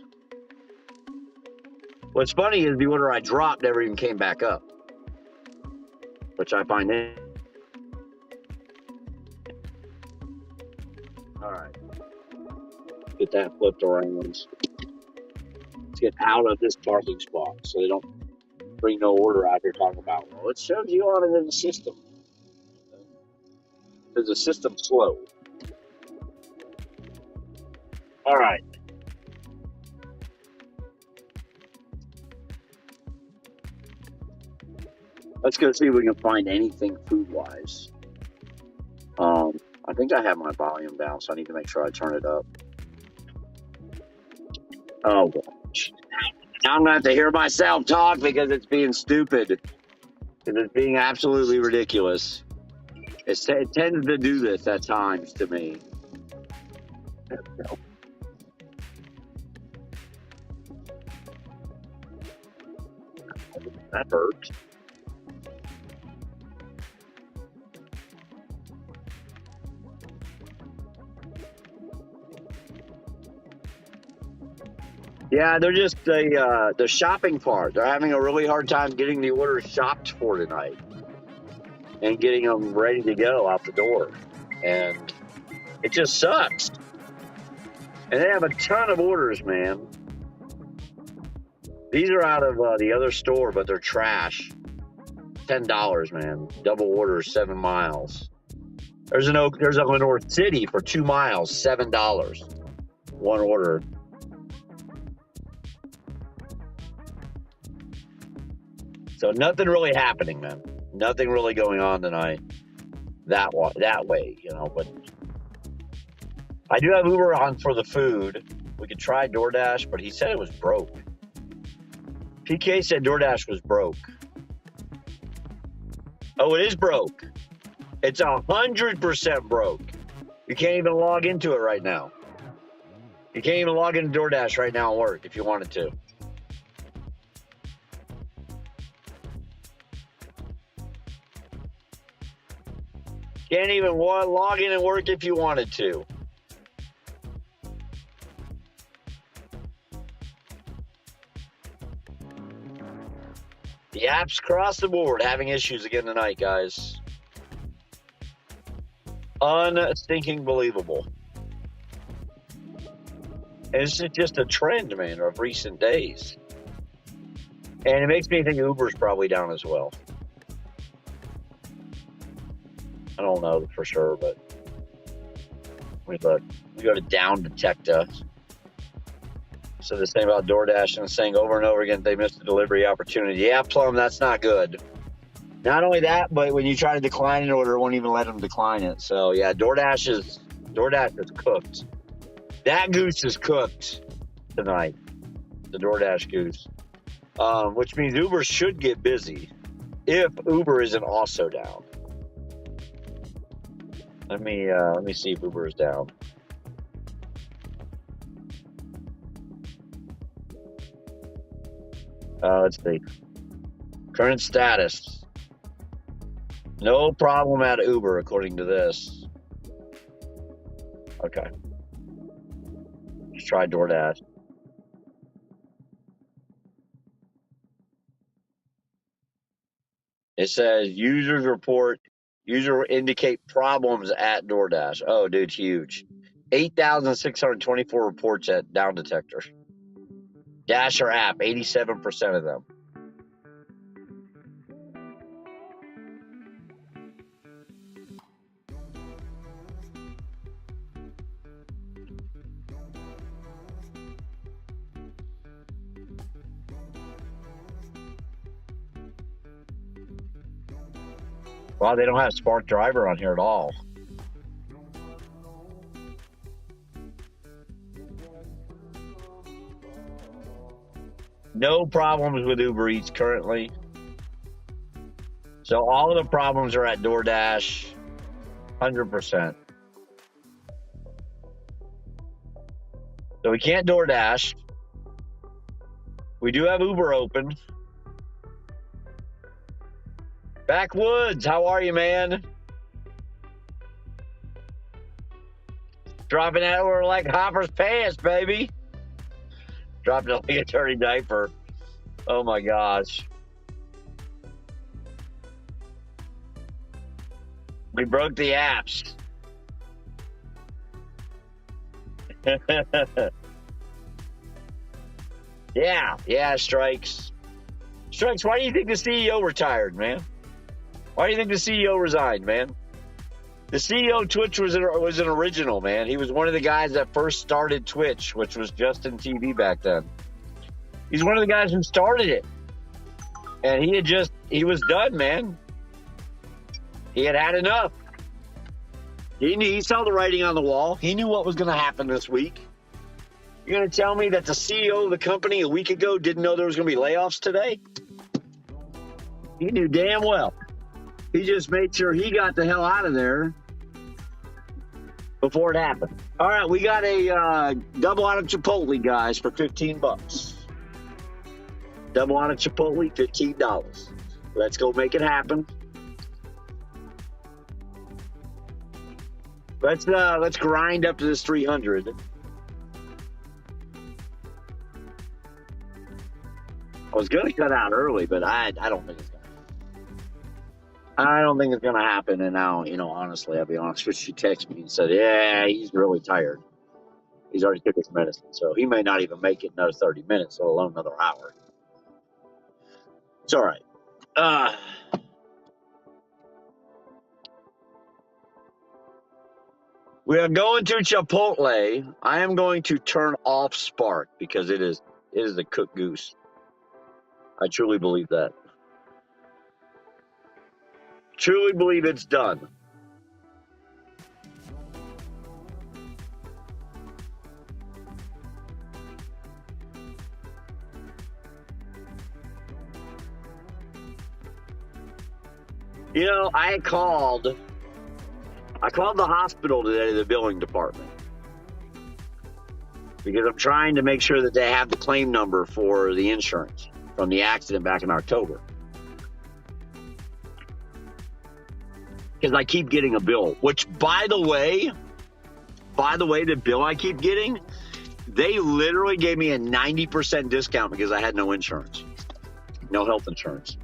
What's funny is the order I dropped never even came back up, which I find it. All right. Get that flipped around. Let's get out of this parking spot so they don't bring no order out here talking about, well, it shows you on it in the system. Is the system slow? All right. Let's go see if we can find anything food-wise. I think I have my volume down, so I need to make sure I turn it up. Oh, gosh. Now I'm going to have to hear myself talk because it's being stupid. It's being absolutely ridiculous. It tends to do this at times to me. That hurts. Yeah, they're just the shopping part. They're having a really hard time getting the orders shopped for tonight and getting them ready to go out the door. And it just sucks. And they have a ton of orders, man. These are out of the other store, but they're trash. $10, man. Double orders, 7 miles. There's a Lenore City for 2 miles, $7. One order. So nothing really happening, man. Nothing really going on tonight. That way, you know. But I do have Uber on for the food. We could try DoorDash, but he said it was broke. PK said DoorDash was broke. Oh, it is broke. It's 100% broke. You can't even log into it right now. You can't even log into DoorDash right now and work if you wanted to. Can't even log in and work if you wanted to. The apps across the board having issues again tonight, guys. Unstinking believable. And this is just a trend, man, of recent days. And it makes me think Uber's probably down as well. I don't know for sure, but we look. We go to Down Detecta. So the same about DoorDash and saying over and over again they missed the delivery opportunity. Yeah, Plum, that's not good. Not only that, but when you try to decline an order, it won't even let them decline it. So yeah, DoorDash is cooked. That goose is cooked tonight. The DoorDash goose, which means Uber should get busy if Uber isn't also down. Let me see if Uber is down. Let's see. Current status. No problem at Uber, according to this. Okay. Let's try DoorDash. It says user indicate problems at DoorDash. Oh, dude, huge. 8,624 reports at Down Detector. Dasher app, 87% of them. Wow, they don't have Spark Driver on here at all. No problems with Uber Eats currently. So all of the problems are at DoorDash, 100%. So we can't DoorDash. We do have Uber open. Backwoods, how are you, man? Dropping that over like Hopper's pants, baby. Dropped it like a dirty diaper. Oh my gosh. We broke the apps. Yeah, Strikes. Strikes, why do you think the CEO retired, man? Why do you think the CEO resigned, man? The CEO of Twitch was an original, man. He was one of the guys that first started Twitch, which was Justin TV back then. He's one of the guys who started it. And he was done, man. He had enough. He saw the writing on the wall. He knew what was going to happen this week. You're going to tell me that the CEO of the company a week ago didn't know there was going to be layoffs today? He knew damn well. He just made sure he got the hell out of there before it happened. All right, we got a double out of Chipotle, guys, for $15. Double out of Chipotle, $15. Let's go make it happen. Let's grind up to this 300. I was gonna cut out early, but I don't think it's gonna. I don't think it's gonna happen. And now, honestly, I'll be honest with you. She texted me and said, "Yeah, he's really tired. He's already took his medicine, so he may not even make it another 30 minutes, let alone another hour." It's all right. We are going to Chipotle. I am going to turn off Spark because it is the cooked goose. I truly believe that. Truly believe it's done. I called the hospital today, the billing department, because I'm trying to make sure that they have the claim number for the insurance from the accident back in October. Because I keep getting a bill, which, by the way, the bill I keep getting, they literally gave me a 90% discount because I had no insurance, no health insurance.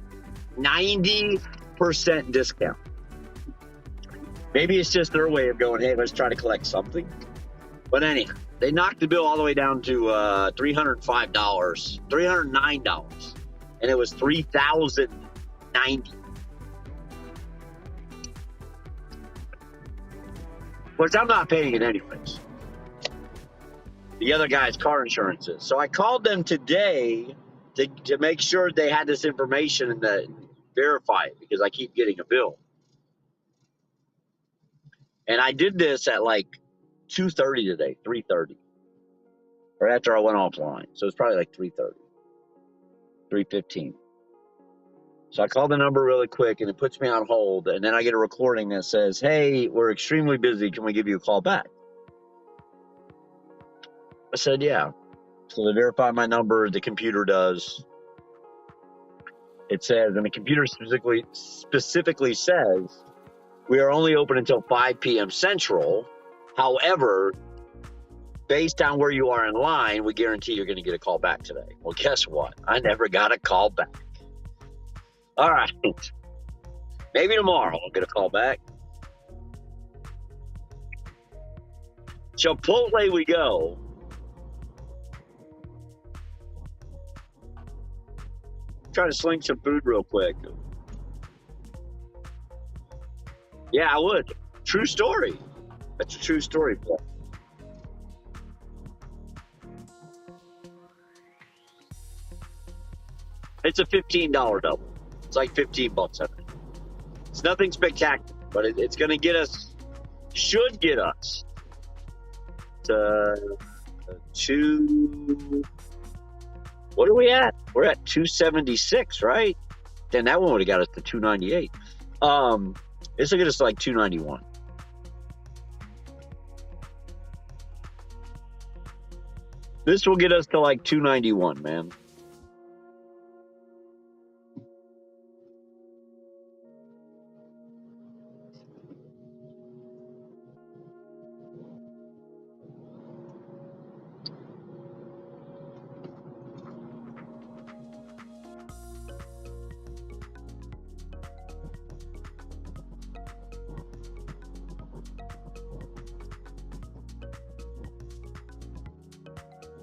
90% discount. Maybe it's just their way of going, hey, let's try to collect something. But anyhow, they knocked the bill all the way down to $305, $309, and it was $3,090. Which I'm not paying it anyways. The other guy's car insurance is. So I called them today to make sure they had this information and to verify it because I keep getting a bill. And I did this at like 2:30 today, 3:30. Right after I went offline. So it's probably like 3:30, 3:15. So I call the number really quick and it puts me on hold. And then I get a recording that says, hey, we're extremely busy. Can we give you a call back? I said, yeah. So they verify my number. The computer does. It says, and the computer specifically says, we are only open until 5 p.m. Central. However, based on where you are in line, we guarantee you're going to get a call back today. Well, guess what? I never got a call back. All right. Maybe tomorrow I'll get a call back. Chipotle we go. Try to sling some food real quick. Yeah, I would. True story. That's a true story, Paul. It's a $15 double. It's like $15, I think. It's nothing spectacular, but it's going to get us, should get us to what are we at? We're at 276, right? Then that one would have got us to 298. This will get us to like 291. This will get us to like 291, man.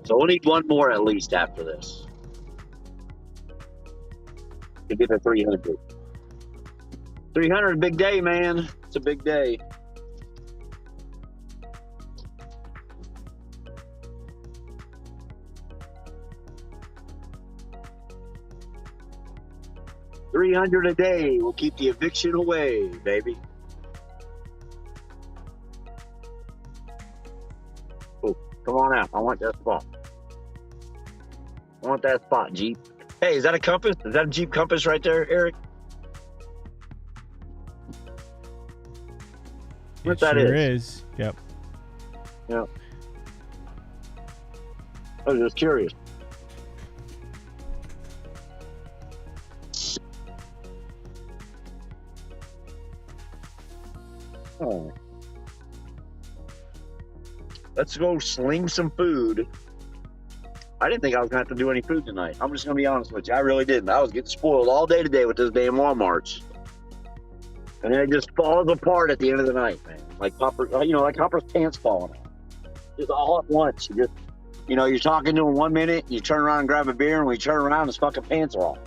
So we'll need one more at least after this to get to 300. 300, big day, man. It's a big day. $300 a day will keep the eviction away, baby. Oh, come on out. I want that spot. I want that spot, Jeep. Hey, is that a Compass? Is that a Jeep Compass right there, Eric? What It that sure is? is. Yep. Yeah. I was just curious. Oh. Let's go sling some food. I didn't think I was going to have to do any food tonight. I'm just going to be honest with you. I really didn't. I was getting spoiled all day today with this damn Walmart's. And then it just falls apart at the end of the night, man. Like Popper, like Hopper's pants falling off. Just all at once. You're talking to him 1 minute, you turn around and grab a beer, and when you turn around, his fucking pants are off.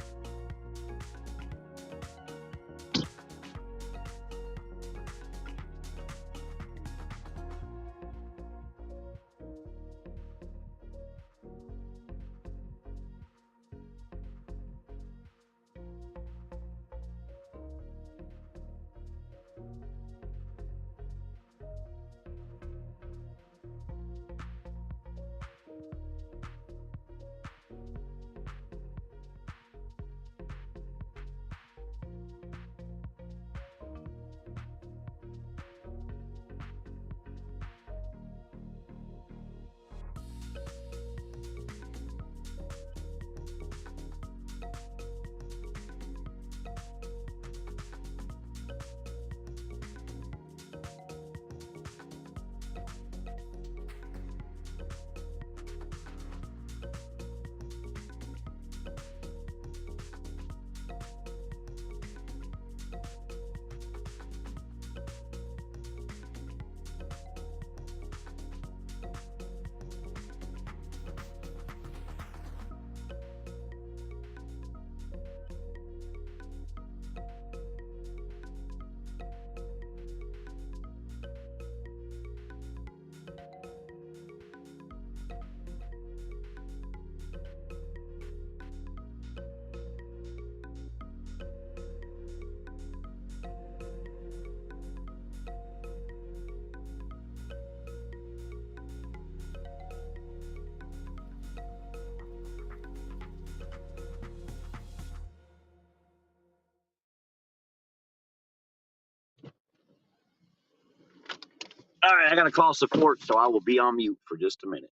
All right, I got to call support, so I will be on mute for just a minute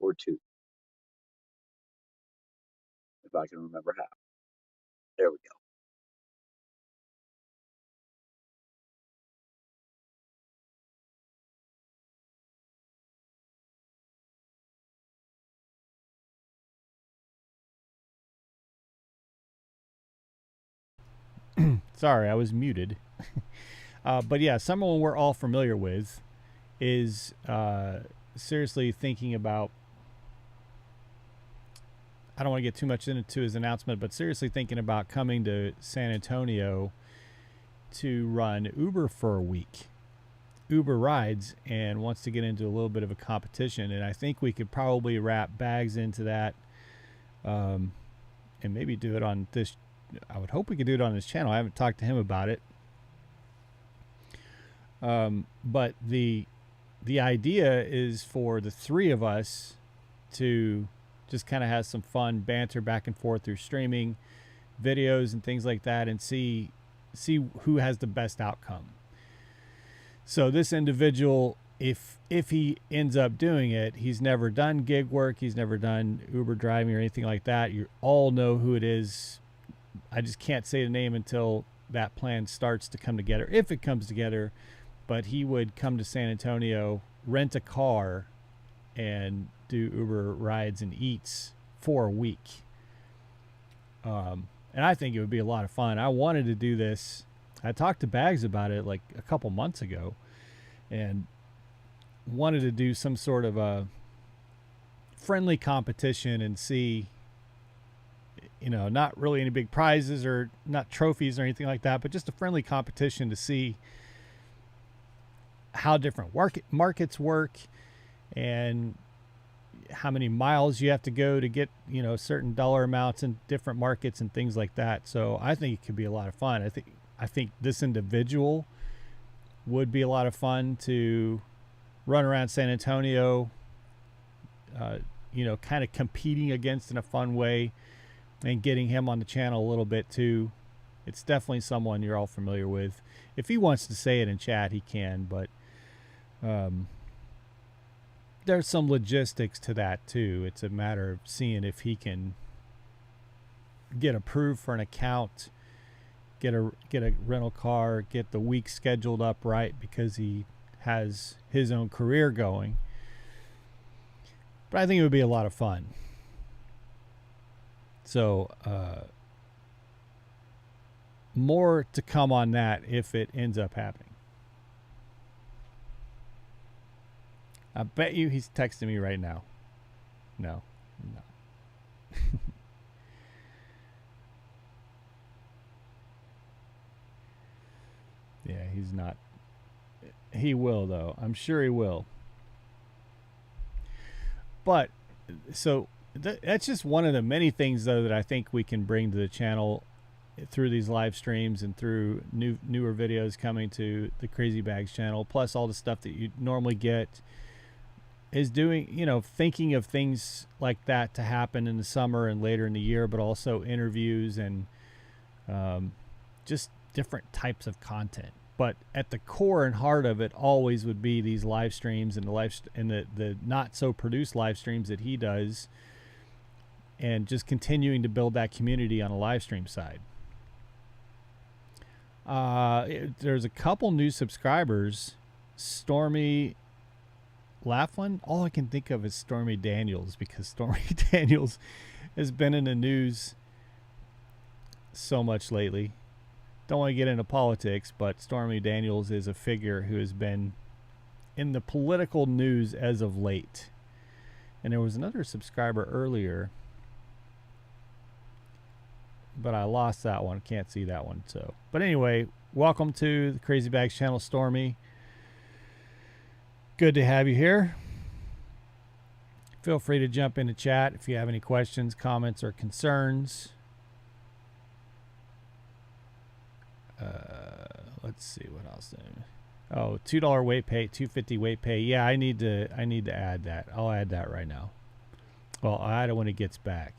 or two, if I can remember how. There we Sorry, I was muted. But yeah, someone we're all familiar with is seriously thinking about. I don't want to get too much into his announcement, but seriously thinking about coming to San Antonio to run Uber for a week. Uber rides and wants to get into a little bit of a competition, and I think we could probably wrap Bags into that, and maybe do it on this. I would hope we could do it on his channel. I haven't talked to him about it, but the idea is for the three of us to just kind of have some fun banter back and forth through streaming videos and things like that, and see who has the best outcome. So this individual, if he ends up doing it, he's never done gig work, he's never done Uber driving or anything like that. You all know who it is. I just can't say the name until that plan starts to come together, if it comes together. But he would come to San Antonio, rent a car, and do Uber rides and eats for a week. And I think it would be a lot of fun. I wanted to do this. I talked to Bags about it like a couple months ago, and wanted to do some sort of a friendly competition and see, not really any big prizes or not trophies or anything like that, but just a friendly competition to see how different markets work, and how many miles you have to go to get, certain dollar amounts in different markets and things like that. So I think it could be a lot of fun. I think this individual would be a lot of fun to run around San Antonio, kind of competing against in a fun way, and getting him on the channel a little bit too. It's definitely someone you're all familiar with. If he wants to say it in chat, he can, but Um, there's some logistics to that too. It's a matter of seeing if he can get approved for an account, get a rental car, get the week scheduled up right because he has his own career going. But I think it would be a lot of fun. So more to come on that if it ends up happening. I bet you he's texting me right now. No, no. Yeah, he's not. He will, though. I'm sure he will. But, so that's just one of the many things, though, that I think we can bring to the channel through these live streams and through newer videos coming to the Crazy Bags channel, plus all the stuff that you normally get, is doing, thinking of things like that to happen in the summer and later in the year, but also interviews and just different types of content. But at the core and heart of it always would be these live streams and the not so produced live streams that he does, and just continuing to build that community on a live stream side. There's a couple new subscribers. Stormy Laughlin. All I can think of is Stormy Daniels, because Stormy Daniels has been in the news so much lately. Don't want to get into politics, but Stormy Daniels is a figure who has been in the political news as of late. And there was another subscriber earlier, but I lost that one. Can't see that one. So, but anyway, welcome to the Crazy Bags channel, Stormy. Good to have you here. Feel free to jump into chat if you have any questions, comments, or concerns. Let's see what else. Oh, $2 weight pay, $2.50 weight pay. Yeah, I need to add that. I'll add that right now. Well, I'll add it when it gets back.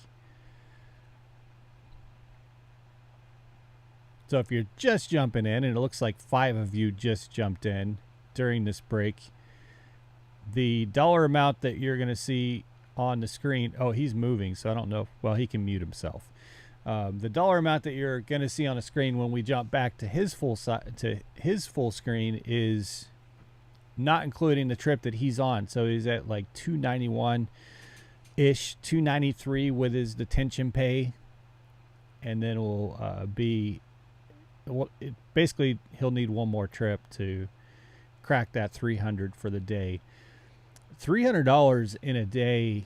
So if you're just jumping in, and it looks like 5 of you just jumped in during this break, the dollar amount that you're going to see on the screen. Oh, he's moving, so I don't know. Well, he can mute himself. The dollar amount that you're going to see on the screen when we jump back to his full screen is not including the trip that he's on. So he's at like $291 ish, $293 with his detention pay, and then will be. Basically, he'll need one more trip to crack that $300 for the day. $300 in a day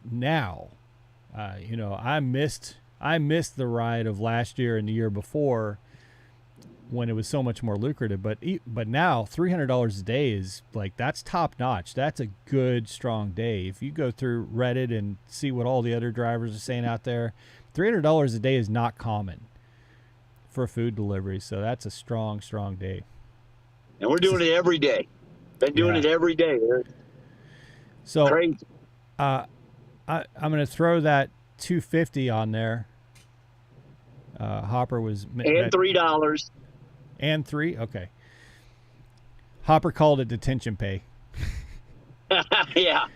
now. I missed the ride of last year and the year before when it was so much more lucrative. But now $300 a day is like, that's top notch. That's a good, strong day. If you go through Reddit and see what all the other drivers are saying out there, $300 a day is not common for food delivery. So that's a strong, strong day. And we're doing it every day. Been doing it every day. So crazy. I'm going to throw that $2.50 on there. Hopper was and $3 and $3. Okay. Hopper called it detention pay. Yeah.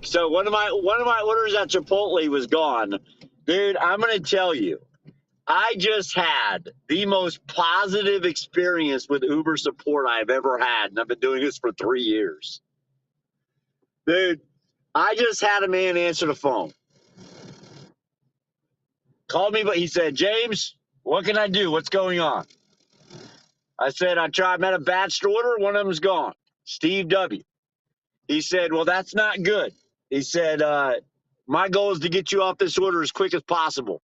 So one of my orders at Chipotle was gone, dude. I'm going to tell you, I just had the most positive experience with Uber support I've ever had, and I've been doing this for 3 years, dude. I just had a man answer the phone. Called me, but he said, "James, what can I do? What's going on?" I said, "I met a batched order. One of them's gone. Steve W." He said, "Well, that's not good." He said, "My goal is to get you off this order as quick as possible."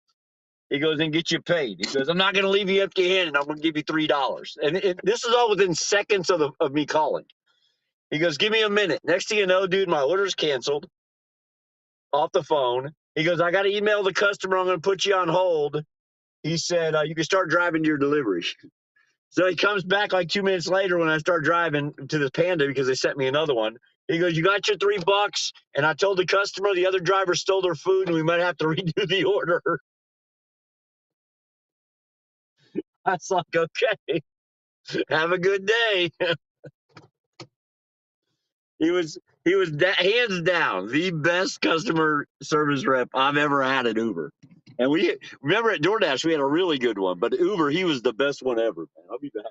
He goes, "And get you paid." He goes, "I'm not going to leave you empty-handed. I'm going to give you $3." And this is all within seconds of me calling. He goes, "Give me a minute." Next thing you know, dude, my order's canceled off the phone. He goes, "I got to email the customer. I'm going to put you on hold." He said, "You can start driving to your delivery." So he comes back like 2 minutes later when I start driving to the Panda because they sent me another one. He goes, "You got your $3?" And I told the customer the other driver stole their food and we might have to redo the order. I was like, "Okay, have a good day." He was hands down the best customer service rep I've ever had at Uber. And we remember at DoorDash we had a really good one, but Uber he was the best one ever. Man, I'll be back.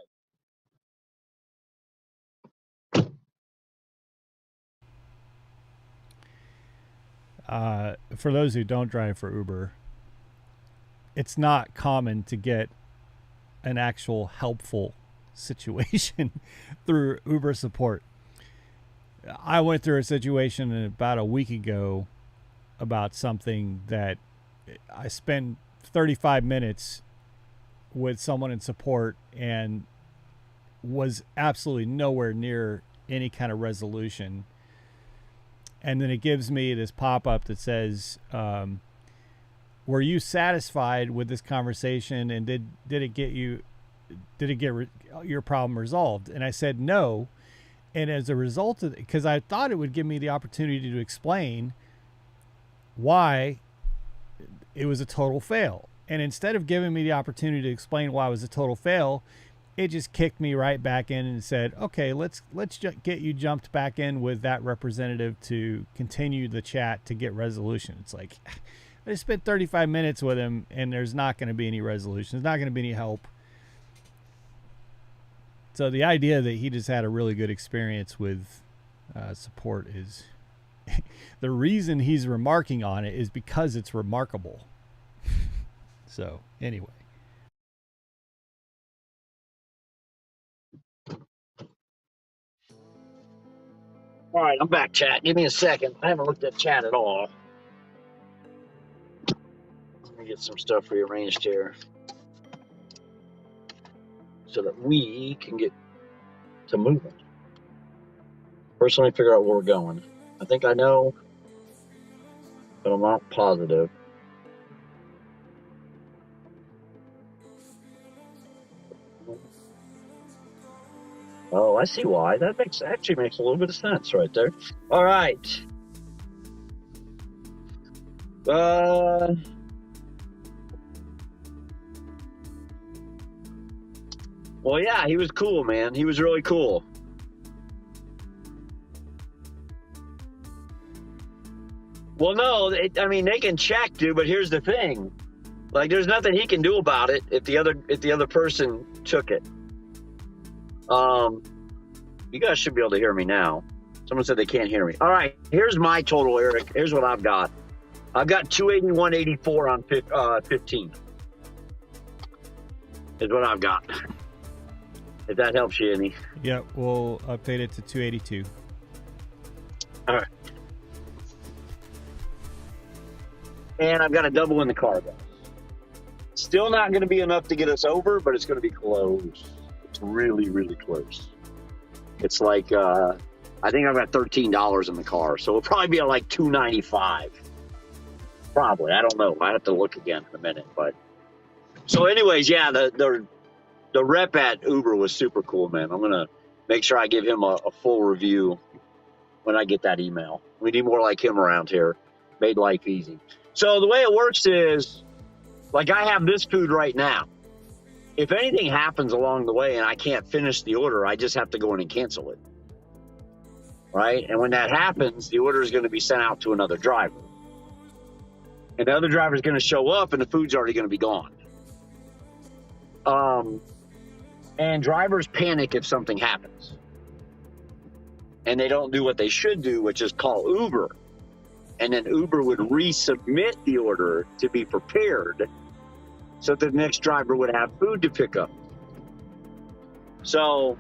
For those who don't drive for Uber, it's not common to get an actual helpful situation through Uber support. I went through a situation about a week ago about something that I spent 35 minutes with someone in support and was absolutely nowhere near any kind of resolution. And then it gives me this pop-up that says, were you satisfied with this conversation, and did it get your problem resolved? And I said no. And as a result of it, because I thought it would give me the opportunity to explain why it was a total fail. And instead of giving me the opportunity to explain why it was a total fail, it just kicked me right back in and said, okay, let's get you jumped back in with that representative to continue the chat to get resolution. It's like, I just spent 35 minutes with him and there's not going to be any resolution. There's not going to be any help. So the idea that he just had a really good experience with support is the reason he's remarking on it is because it's remarkable. So anyway. All right, I'm back, chat. Give me a second. I haven't looked at chat at all. Let me get some stuff rearranged here so that we can get to moving. First, let me figure out where we're going. I think I know, but I'm not positive. Oh, I see why. That actually makes a little bit of sense right there. All right. Well, yeah, he was cool, man. He was really cool. Well, no, I mean they can check, dude. But here's the thing: like, there's nothing he can do about it if the other person took it. You guys should be able to hear me now. Someone said they can't hear me. All right, here's my total, Eric. Here's what I've got. I've got 281.84 on 15. Is what I've got. If that helps you any. Yeah, we'll update it to 282. All right. And I've got a double in the car, guys. Still not going to be enough to get us over, but it's going to be close. It's really, really close. It's like, I think I've got $13 in the car, so it'll probably be like $2.95. Probably. I don't know. I have to look again in a minute. But so, anyways, yeah, the rep at Uber was super cool, man. I'm gonna make sure I give him a full review when I get that email. We need more like him around here. Made life easy. So the way it works is, like, I have this food right now. If anything happens along the way and I can't finish the order, I just have to go in and cancel it. Right? And when that happens, the order is going to be sent out to another driver. And the other driver is going to show up and the food's already going to be gone. And drivers panic if something happens. And they don't do what they should do, which is call Uber. And then Uber would resubmit the order to be prepared so that the next driver would have food to pick up. So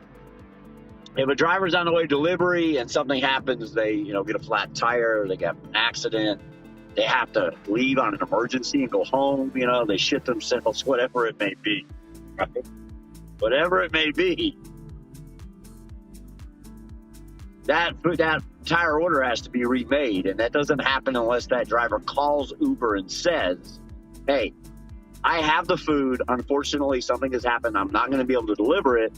if a driver's on the way to delivery and something happens, they get a flat tire, they get an accident, they have to leave on an emergency and go home, they shit themselves, whatever it may be. Right? Whatever it may be. That tire order has to be remade, and that doesn't happen unless that driver calls Uber and says, hey, I have the food. Unfortunately, something has happened. I'm not going to be able to deliver it.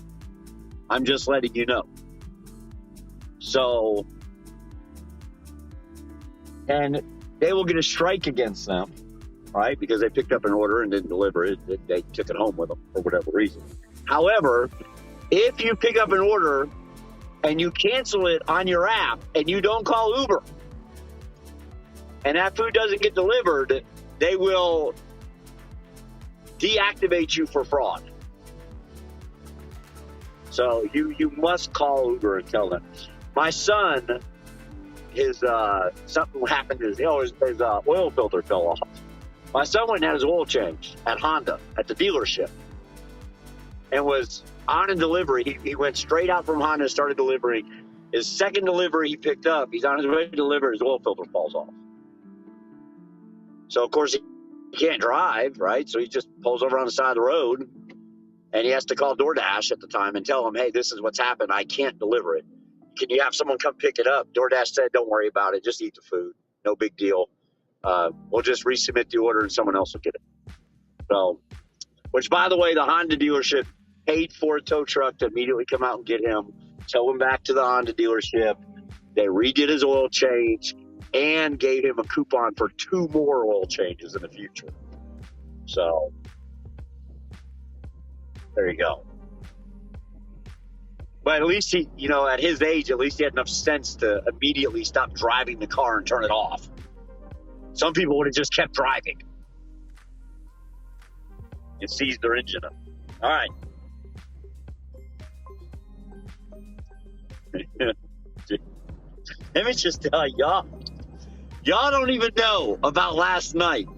I'm just letting you know. So, and they will get a strike against them, right? Because they picked up an order and didn't deliver it. They took it home with them for whatever reason. However, if you pick up an order and you cancel it on your app and you don't call Uber, and that food doesn't get delivered, they will deactivate you for fraud. So you must call Uber and tell them. My son, his something happened to his oil filter fell off. My son went and had his oil changed at Honda at the dealership, and was on a delivery. He went straight out from Honda and started delivering. His second delivery he picked up, he's on his way to deliver, his oil filter falls off. So of course he can't drive, right? So he just pulls over on the side of the road, and he has to call DoorDash at the time and tell them, hey, this is what's happened. I can't deliver it. Can you have someone come pick it up? DoorDash said, don't worry about it. Just eat the food. No big deal. We'll just resubmit the order and someone else will get it. So, which, by the way, the Honda dealership paid for a tow truck to immediately come out and get him, tow him back to the Honda dealership. They redid his oil change and gave him a coupon for 2 more oil changes in the future. So, there you go. But at least he, at his age, at least he had enough sense to immediately stop driving the car and turn it off. Some people would have just kept driving and seized their engine up. All right. Let me just tell y'all don't even know about last night.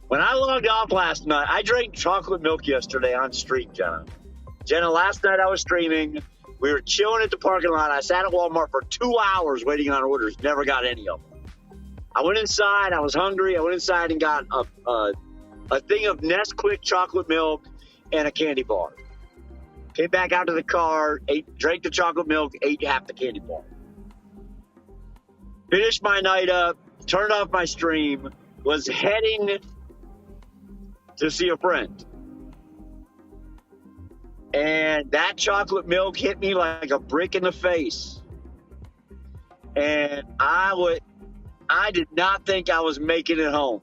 When I logged off last night, I drank chocolate milk yesterday on stream, Jenna, last night I was streaming. We were chilling at the parking lot. I sat at Walmart for 2 hours waiting on orders. Never got any of them. I went inside. I was hungry. I went inside and got a thing of Nesquik chocolate milk and a candy bar. Came back out to the car, drank the chocolate milk, ate half the candy bar. Finished my night up, turned off my stream, was heading to see a friend. And that chocolate milk hit me like a brick in the face. And I did not think I was making it home.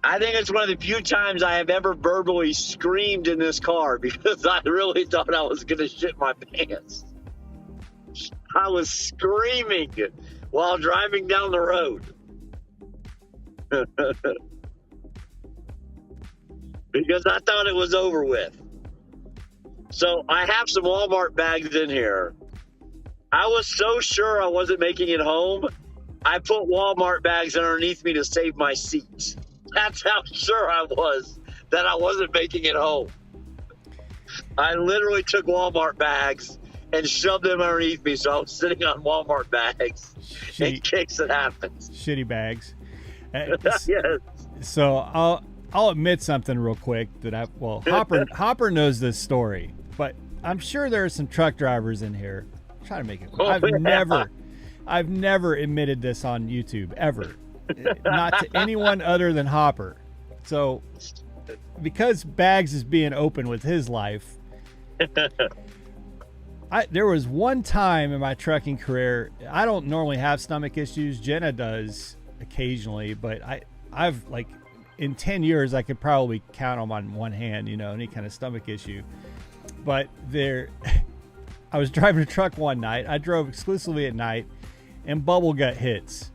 I think it's one of the few times I have ever verbally screamed in this car because I really thought I was going to shit my pants. I was screaming while driving down the road. Because I thought it was over with. So I have some Walmart bags in here. I was so sure I wasn't making it home, I put Walmart bags underneath me to save my seat. That's how sure I was that I wasn't making it home. I literally took Walmart bags and shoved them underneath me, so I was sitting on Walmart bags in case it happens. Shitty bags. Yes. So I'll admit something real quick that Hopper knows this story, but I'm sure there are some truck drivers in here. I'm trying to make it quick. I've never admitted this on YouTube ever. Not to anyone other than Hopper. So because Bags is being open with his life, there was one time in my trucking career, I don't normally have stomach issues. Jenna does occasionally, but I've in 10 years, I could probably count them on one hand, any kind of stomach issue. But I was driving a truck one night. I drove exclusively at night, and bubble gut hits.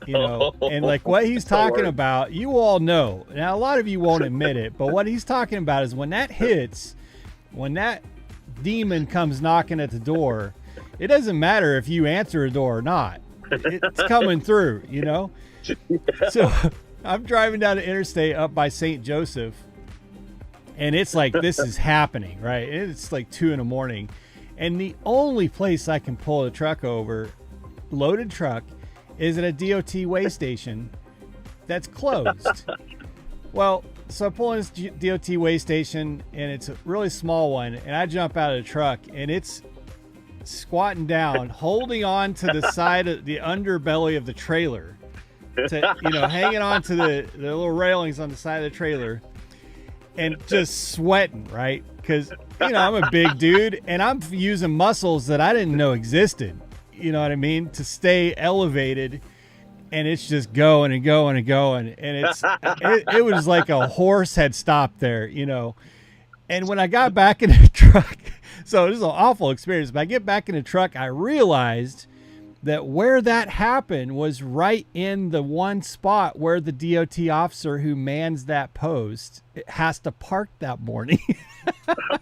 And what he's talking about, you all know. Now, a lot of you won't admit it, but what he's talking about is when that hits, when that demon comes knocking at the door, it doesn't matter if you answer the door or not. It's coming through, So I'm driving down the interstate up by St. Joseph, and it's like this is happening, right? It's like 2 a.m, and the only place I can pull the truck over, loaded truck, is at a DOT weigh station that's closed. Well, so I pull in this DOT weigh station, and it's a really small one, and I jump out of the truck, and it's squatting down, holding on to the side of the underbelly of the trailer, hanging on to the little railings on the side of the trailer, and just sweating, right? Because, I'm a big dude, and I'm using muscles that I didn't know existed. You know what I mean? To stay elevated, and it's just going and going and going, and it was like a horse had stopped there, And when I got back in the truck, So it was an awful experience. But I get back in the truck, I realized that where that happened was right in the one spot where the DOT officer who mans that post has to park that morning.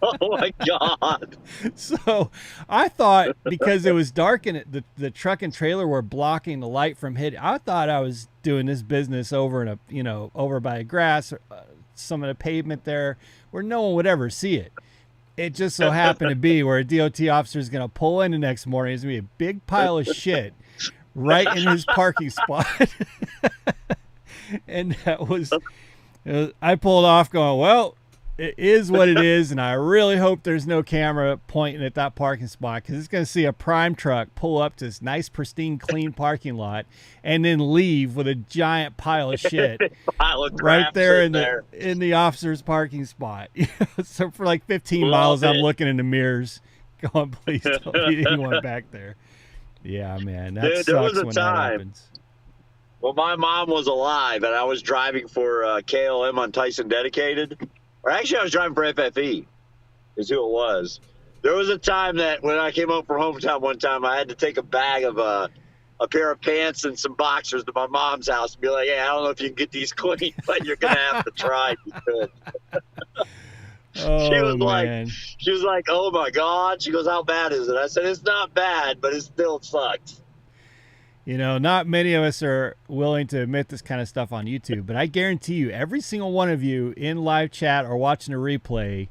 Oh my God. So I thought, because it was dark and the truck and trailer were blocking the light from hitting, I thought I was doing this business over in over by grass, some of the pavement there where no one would ever see it. It just so happened to be where a DOT officer is going to pull in the next morning. There's going to be a big pile of shit right in his parking spot. And I pulled off going, well, it is what it is, and I really hope there's no camera pointing at that parking spot, because it's going to see a prime truck pull up to this nice, pristine, clean parking lot and then leave with a giant pile of shit right there in the officer's parking spot. So for like 15 miles, I'm looking in the mirrors going, please don't be anyone back there. Yeah, man, that sucks when that happens. Well, my mom was alive, and I was driving for KLM on Tyson Dedicated. Or actually, I was driving for FFE, is who it was. There was a time that when I came home from hometown one time, I had to take a bag of a pair of pants and some boxers to my mom's house and be like, hey, I don't know if you can get these clean, but you're going to have to try if you could. She was like, oh, my God. She goes, how bad is it? I said, it's not bad, but it still sucks. Not many of us are willing to admit this kind of stuff on YouTube, but I guarantee you, every single one of you in live chat or watching a replay,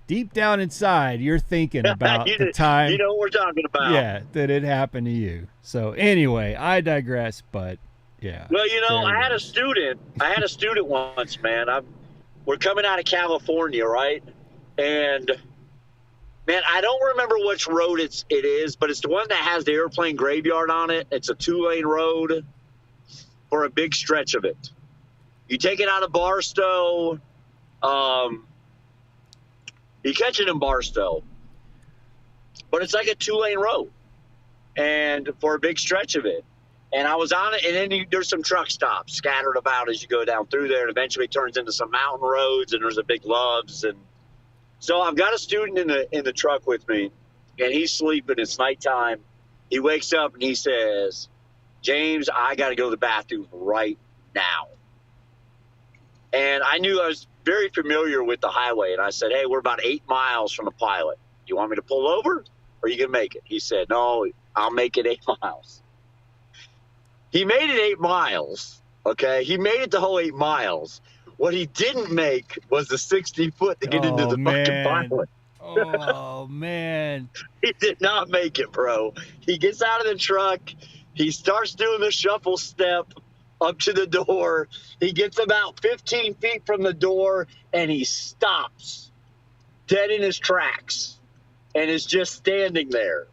deep down inside, you're thinking about the time. You know what we're talking about. Yeah, that it happened to you. So anyway, I digress, but yeah. Well, I had a student once, man. We're coming out of California, right? And man, I don't remember which road it is, but it's the one that has the airplane graveyard on it. It's a 2-lane road for a big stretch of it. You take it out of Barstow. You catch it in Barstow. But it's like a 2-lane road, and for a big stretch of it. And I was on it, and then there's some truck stops scattered about as you go down through there, and eventually it turns into some mountain roads, and there's a big Loves. And so I've got a student in the truck with me, and he's sleeping. It's nighttime. He wakes up, and he says, James, I got to go to the bathroom right now. And I knew I was very familiar with the highway, and I said, hey, we're about 8 miles from the pilot. You want me to pull over, or are you going to make it? He said, no, I'll make it 8 miles. He made it 8 miles, okay? He made it the whole 8 miles. What he didn't make was the 60 foot to get into the fucking pilot. Oh, man. He did not make it, bro. He gets out of the truck. He starts doing the shuffle step up to the door. He gets about 15 feet from the door, and he stops dead in his tracks and is just standing there.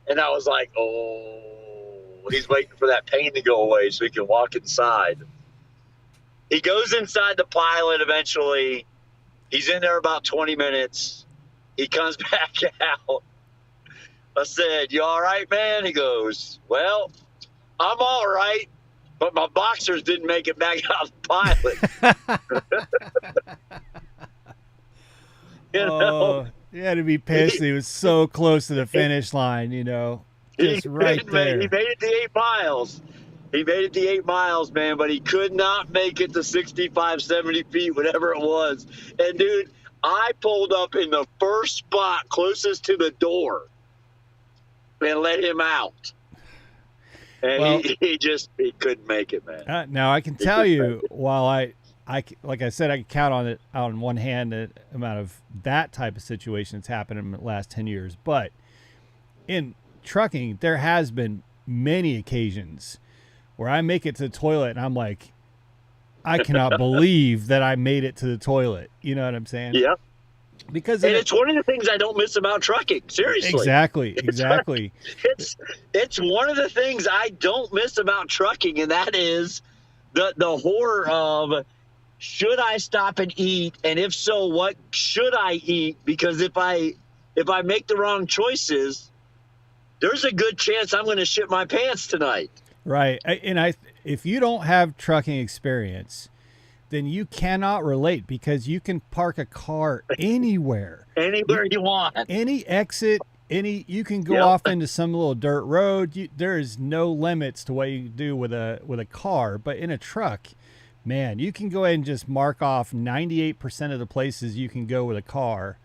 And I was like, oh, he's waiting for that pain to go away so he can walk inside. He goes inside the pilot eventually. He's in there about 20 minutes. He comes back out. I said, you all right, man? He goes, well, I'm all right, but my boxers didn't make it back out of the pilot. You had to be pissed. He was so close to the finish line, just right there. He made it the 8 miles. He made it the 8 miles, man, but he could not make it to 65, 70 feet, whatever it was. And, dude, I pulled up in the first spot closest to the door and let him out. And he couldn't make it, man. Now, I can tell you, while I like I said, I can count on it on one hand the amount of that type of situation that's happened in the last 10 years. But in trucking, there has been many occasions where I make it to the toilet and I'm like, I cannot believe that I made it to the toilet. You know what I'm saying? Yeah. Because it's one of the things I don't miss about trucking. Seriously. Exactly. It's one of the things I don't miss about trucking, and that is the horror of, should I stop and eat? And if so, what should I eat? Because if I make the wrong choices, there's a good chance I'm going to shit my pants tonight. Right. And if you don't have trucking experience, then you cannot relate, because you can park a car anywhere. Anywhere you want. Any exit, you can go Yep. off into some little dirt road. There is no limits to what you can do with a car. But in a truck, man, you can go ahead and just mark off 98% of the places you can go with a car,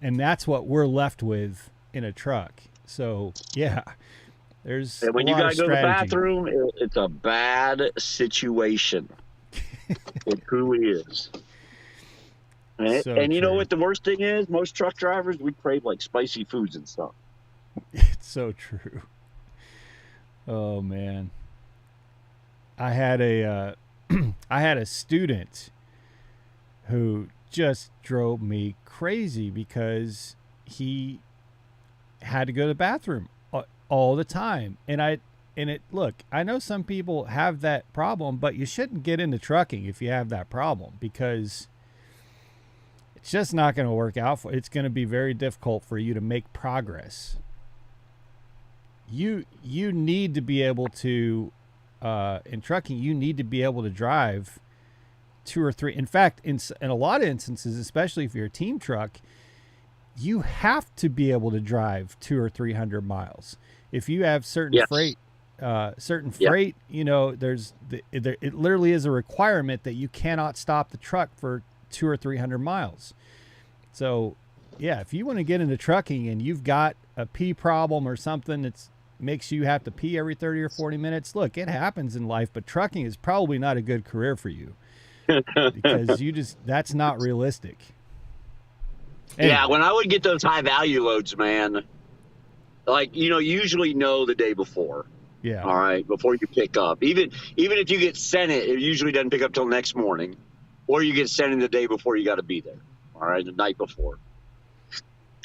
and that's what we're left with in a truck. So yeah, there's And when a you lot gotta of go to the strategy. bathroom, it's a bad situation. It truly is. And you know True. what the worst thing is? Most truck drivers, we crave like spicy foods and stuff. It's so true. Oh man, I had a I had a student who just drove me crazy because he had to go to the bathroom all the time. Look, I know some people have that problem, but you shouldn't get into trucking if you have that problem, because it's just not going to work out it's going to be very difficult for you to make progress. You need to be able to in trucking, you need to be able to drive 2 or 3. In fact, in a lot of instances, especially if you're a team truck, you have to be able to drive 200 or 300 miles. If you have certain Yes. freight, Yep. it literally is a requirement that you cannot stop the truck for 200 or 300 miles. So, yeah, if you want to get into trucking and you've got a pee problem or something that makes you have to pee every 30 or 40 minutes, look, it happens in life, but trucking is probably not a good career for you, because that's not realistic. Anyway. Yeah, when I would get those high value loads, man, like, usually know the day before. Yeah. All right, before you pick up. Even if you get sent it usually doesn't pick up till next morning, or you get sent in the day before you got to be there. All right, the night before.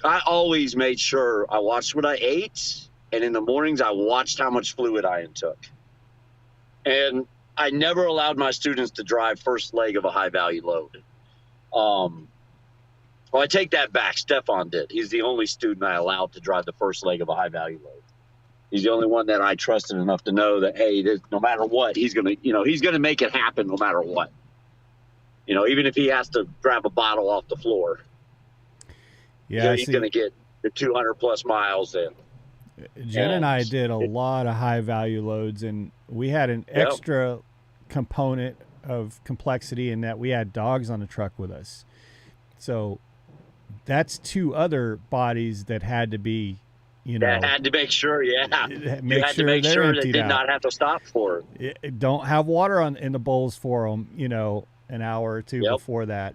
I always made sure I watched what I ate, and in the mornings I watched how much fluid I intook. And I never allowed my students to drive first leg of a high value load. Well, I take that back. Stefan did. He's the only student I allowed to drive the first leg of a high value load. He's the only one that I trusted enough to know that, hey, no matter what, he's gonna make it happen no matter what. Even if he has to grab a bottle off the floor. Yeah, he's gonna get the 200 plus miles in. Jen and I did a lot of high value loads, and we had an extra component of complexity in that we had dogs on the truck with us. So that's 2 other bodies that had to be, that had to make sure, you had sure to make they're sure they emptied did out. not have to stop for it. Don't have water in the bowls for them, an hour or 2 before that.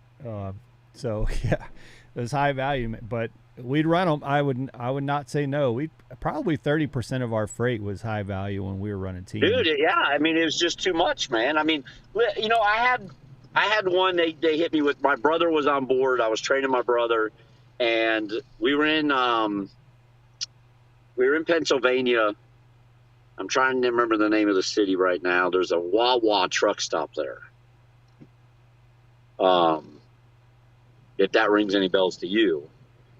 So yeah, it was high value, but we'd run them. I would not say no. We probably 30% of our freight was high value when we were running team. Dude, yeah, I mean, it was just too much, man. I mean, I had one. They hit me with. My brother was on board. I was training my brother, and we were in Pennsylvania. I'm trying to remember the name of the city right now. There's a Wawa truck stop there. If that rings any bells to you.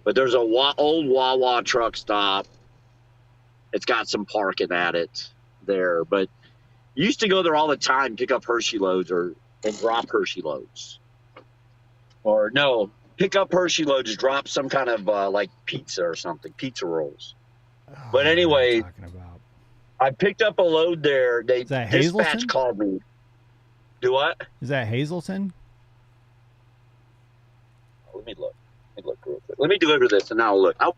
But there's a old Wawa truck stop. It's got some parking at it there. But you used to go there all the time, pick up Hershey loads and drop Hershey loads. Or no, pick up Hershey loads, drop some kind of like pizza or something, pizza rolls. But anyway, I picked up a load there. Dispatch called me. Do what? Is that Hazleton? Let me look real quick. Let me deliver this, and now I'll look. I'll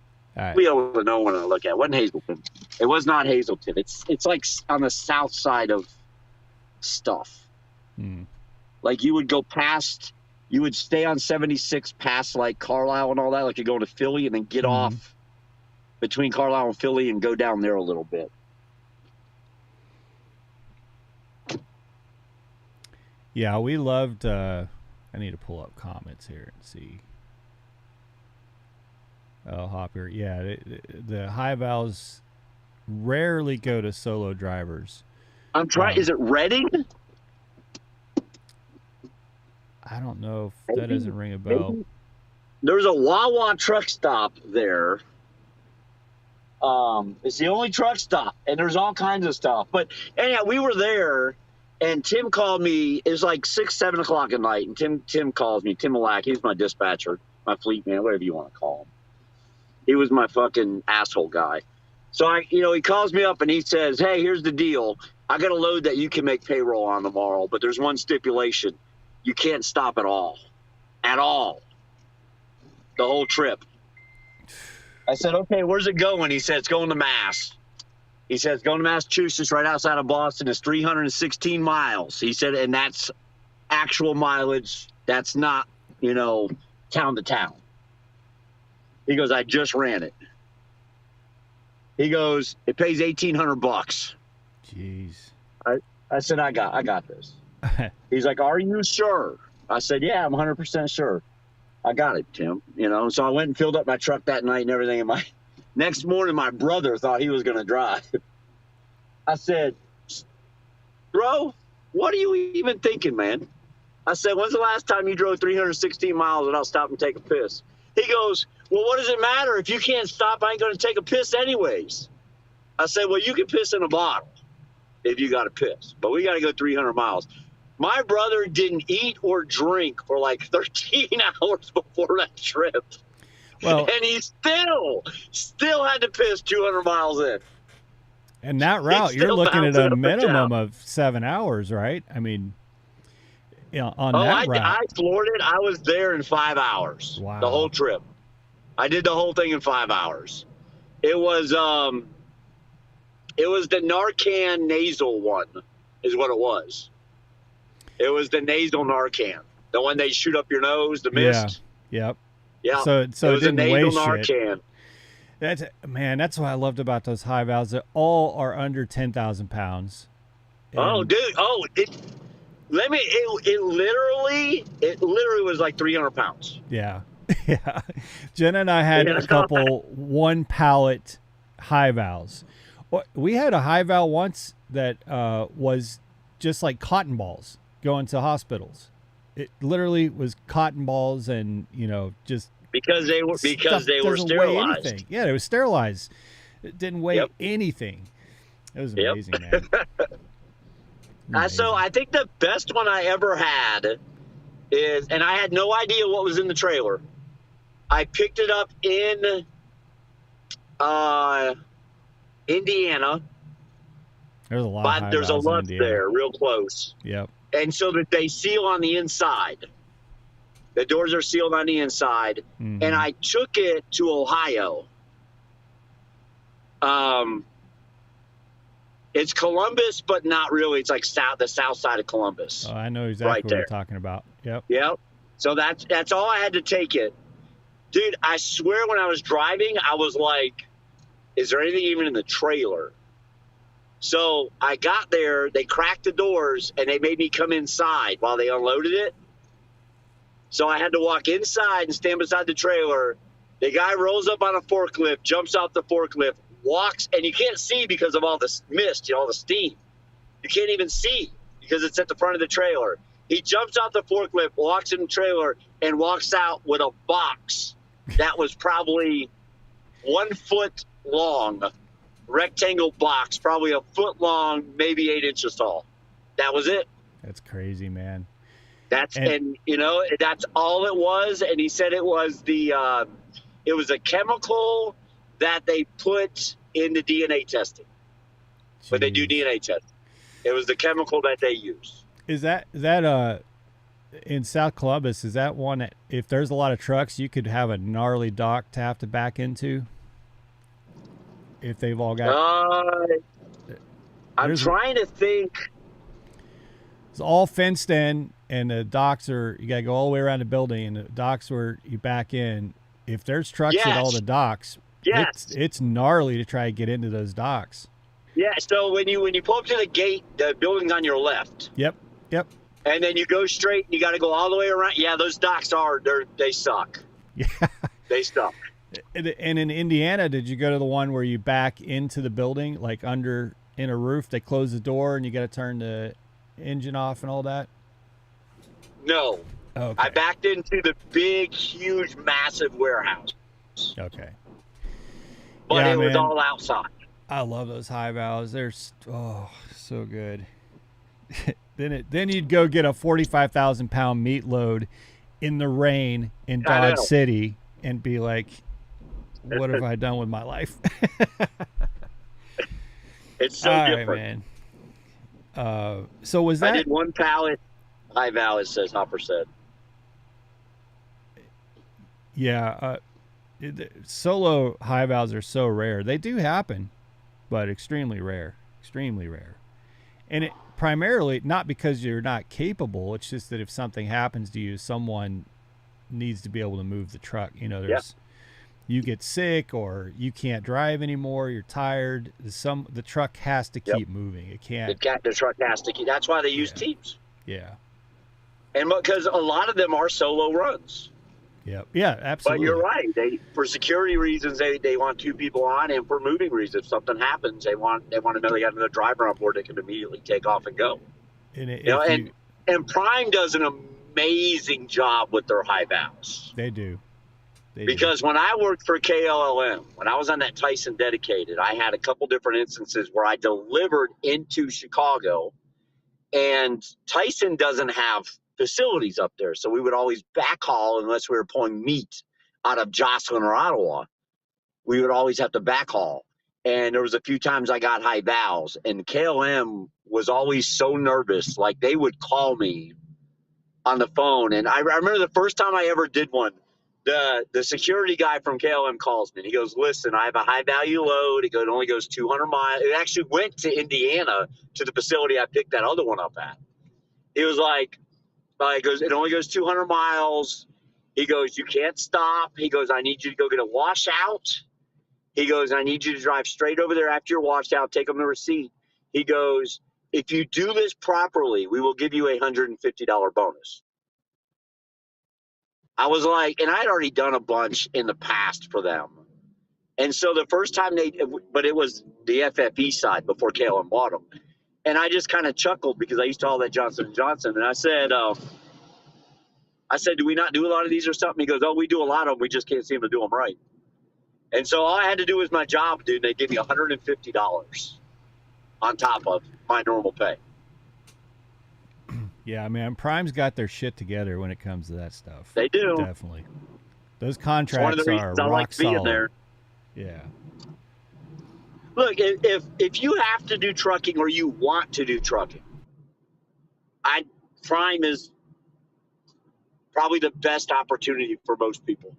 be able to know when I look at it. It wasn't Hazleton. It was not Hazleton. It's like on the south side of stuff. Like you would go past, you would stay on 76 past like Carlisle and all that, like you're going to Philly, and then get off between Carlisle and Philly and go down there a little bit. Yeah, we loved. I need to pull up comments here and see. Oh, Hopper. Yeah, the high vals rarely go to solo drivers. I'm trying. Is it Reading? I don't know if that doesn't ring a bell. Maybe. There's a Wawa truck stop there. It's the only truck stop, and there's all kinds of stuff. But anyhow, we were there, And Tim called me. It was like 6, 7 o'clock at night, and Tim calls me. Tim Malak, he's my dispatcher, my fleet man, whatever you want to call him. He was my fucking asshole guy. So he calls me up and he says, "Hey, here's the deal. I got a load that you can make payroll on tomorrow, but there's one stipulation: you can't stop at all, the whole trip." I said, "Okay, where's it going?" He said, "It's going to Mass." He said, "It's going to Massachusetts, right outside of Boston. It's 316 miles." He said, "And that's actual mileage. That's not, town to town." He goes, "I just ran it." He goes, "It pays $1,800. Jeez. I said, I got this." He's like, "Are you sure?" I said, "Yeah, I'm 100% sure. I got it, Tim." So I went and filled up my truck that night and everything. And next morning, my brother thought he was going to drive. I said, "Bro, what are you even thinking, man?" I said, "When's the last time you drove 316 miles without stopping to take a piss?" He goes, "Well, what does it matter? If you can't stop, I ain't going to take a piss anyways." I said, "Well, you can piss in a bottle if you got to piss, but we got to go 300 miles. My brother didn't eat or drink for like 13 hours before that trip. Well, and he still had to piss 200 miles in. And that route, you're looking at a minimum of 7 hours, right? I mean, on that route. I floored it. I was there in 5 hours. Wow. The whole trip. I did the whole thing in 5 hours. It was the Narcan nasal one is what it was. It was the nasal Narcan. The one they shoot up your nose, the mist. Yeah. Yep. Yeah. So it didn't weigh Narcan. Shit. That's what I loved about those high valves. That all are under 10,000 pounds. Oh, dude. Oh, it literally was like 300 pounds. Yeah. Yeah. Jenna and I had a couple 1 pallet high valves. We had a high valve once that was just like cotton balls going to hospitals. It literally was cotton balls and, just because they were sterilized. Yeah, it was sterilized. It didn't weigh anything. It was amazing, man. Amazing. So I think the best one I ever had is, and I had no idea what was in the trailer. I picked it up in Indiana. There's a lot. But there's a Lutz there, real close. Yep. And so that they seal on the inside. The doors are sealed on the inside. Mm-hmm. And I took it to Ohio. It's Columbus, but not really. It's like the south side of Columbus. Oh, I know exactly what you're talking about. Yep. Yep. So that's all I had to take it. Dude, I swear when I was driving, I was like, is there anything even in the trailer? So I got there, they cracked the doors, and they made me come inside while they unloaded it. So I had to walk inside and stand beside the trailer. The guy rolls up on a forklift, jumps out the forklift, walks, and you can't see because of all the mist, all the steam. You can't even see because it's at the front of the trailer. He jumps out the forklift, walks in the trailer, and walks out with a box that was probably 1 foot long, rectangle box, probably a foot long, maybe 8 inches tall. That was it. That's crazy, man. That's all it was. And he said it was it was a chemical that they put in the DNA testing. When they do DNA testing, it was the chemical that they use. Is that in South Columbus? Is that one that if there's a lot of trucks, you could have a gnarly dock to have to back into? If they've all got, I'm trying to think. It's all fenced in, and the docks you got to go all the way around the building, and the docks where you back in. If there's trucks at all the docks, it's gnarly to try to get into those docks. Yeah. So when you pull up to the gate, the building's on your left. Yep. And then you go straight, and you got to go all the way around. Yeah, those docks they suck. Yeah. They suck. And in Indiana, did you go to the one where you back into the building, like in a roof? They close the door and you got to turn the engine off and all that? No. Okay. I backed into the big, huge, massive warehouse. Okay. But it was all outside. I love those high valves. They're so good. Then you'd go get a 45,000-pound meat load in the rain in I Dodge know. City and be like, what have I done with my life? It's All so right, different. man. So was I that? did one pallet. High Val, it says Hopper said. Yeah. Solo high valves are so rare. They do happen, but extremely rare. Extremely rare. And it primarily not because you're not capable. It's just that if something happens to you, someone needs to be able to move the truck. Yeah. There's you get sick or you can't drive anymore. You're tired. The truck has to Yep. keep moving. It can't. The truck has to keep. That's why they use Yeah. teams. Yeah. And because a lot of them are solo runs. Yep. Yeah. But you're Absolutely. right. For security reasons, they want two people on, and for moving reasons, if something happens, they want to know they got another driver on board that can immediately take off and go. And You know, if you, and Prime does an amazing job with their high valves. they do. They do. Because when I worked for KLLM, when I was on that Tyson dedicated, I had a couple different instances where I delivered into Chicago, and Tyson doesn't have facilities up there. So we would always backhaul unless we were pulling meat out of Jocelyn or Ottawa. We would always have to backhaul. And there was a few times I got high valves, and KLM was always so nervous. Like they would call me on the phone. And I remember the first time I ever did one, the security guy from KLM calls me and he goes, "Listen, I have a high value load. It only goes 200 miles. It actually went to Indiana to the facility I picked that other one up at. He was like, it only goes 200 miles. He goes, you can't stop. He goes, I need you to go get a washout. He goes, I need you to drive straight over there after you're washed out, take them the receipt. He goes, if you do this properly, we will give you a $150 bonus. I was like, and I'd already done a bunch in the past for them. And so the first time but it was the FFE side before KLM bought them. And I just kind of chuckled because I used to all that Johnson & Johnson. And I said, do we not do a lot of these or something? He goes, oh, we do a lot of them. We just can't seem to do them right. And so all I had to do was my job, dude. They gave me $150 on top of my normal pay. Yeah, man. Prime's got their shit together when it comes to that stuff. They do. Definitely. Those It's one of contracts the are reasons I like rock being solid. there. Yeah. Look, if you have to do trucking or you want to do trucking, Prime is probably the best opportunity for most people,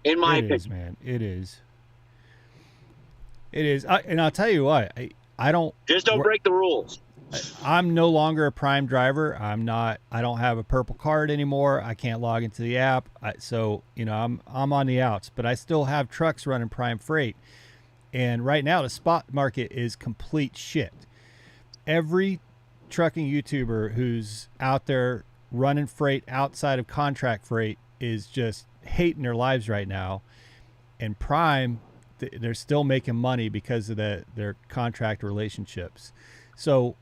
in my It opinion. is, man. It is. It is. And I'll tell you what. I don't. Just don't break the rules. I'm no longer a Prime driver. I'm not. I don't have a purple card anymore. I can't log into the app. So I'm on the outs, but I still have trucks running Prime Freight. And right now, the spot market is complete shit. Every trucking YouTuber who's out there running freight outside of contract freight is just hating their lives right now. And Prime, they're still making money because of their contract relationships. So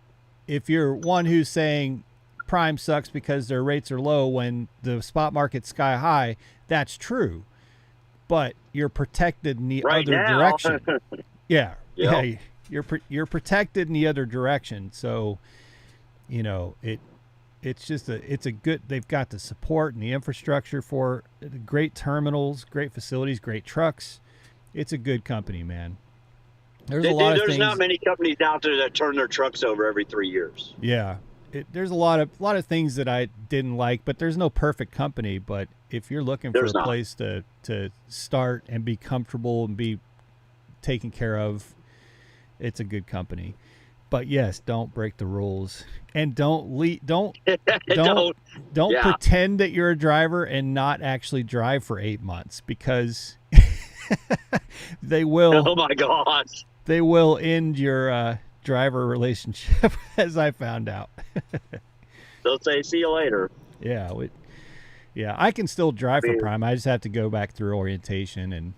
if you're one who's saying Prime sucks because their rates are low when the spot market's sky high, that's true. But you're protected in the Right other now. direction. Yeah. Yep. Yeah. You're protected in the other direction. So, it's just it's a good, they've got the support and the infrastructure for great terminals, great facilities, great trucks. It's a good company, man. There's a lot of There's things. not many companies out there that turn their trucks over every 3 years. Yeah. There's a lot of things that I didn't like, but there's no perfect company. But if you're looking for There's a not. place to start and be comfortable and be taken care of, it's a good company. But yes, don't break the rules and don't Yeah. pretend that you're a driver and not actually drive for 8 months, because they will Oh my gosh. they will end your driver relationship, as I found out. They'll say, see you later. Yeah, I can still drive for Man. Prime. I just have to go back through orientation, and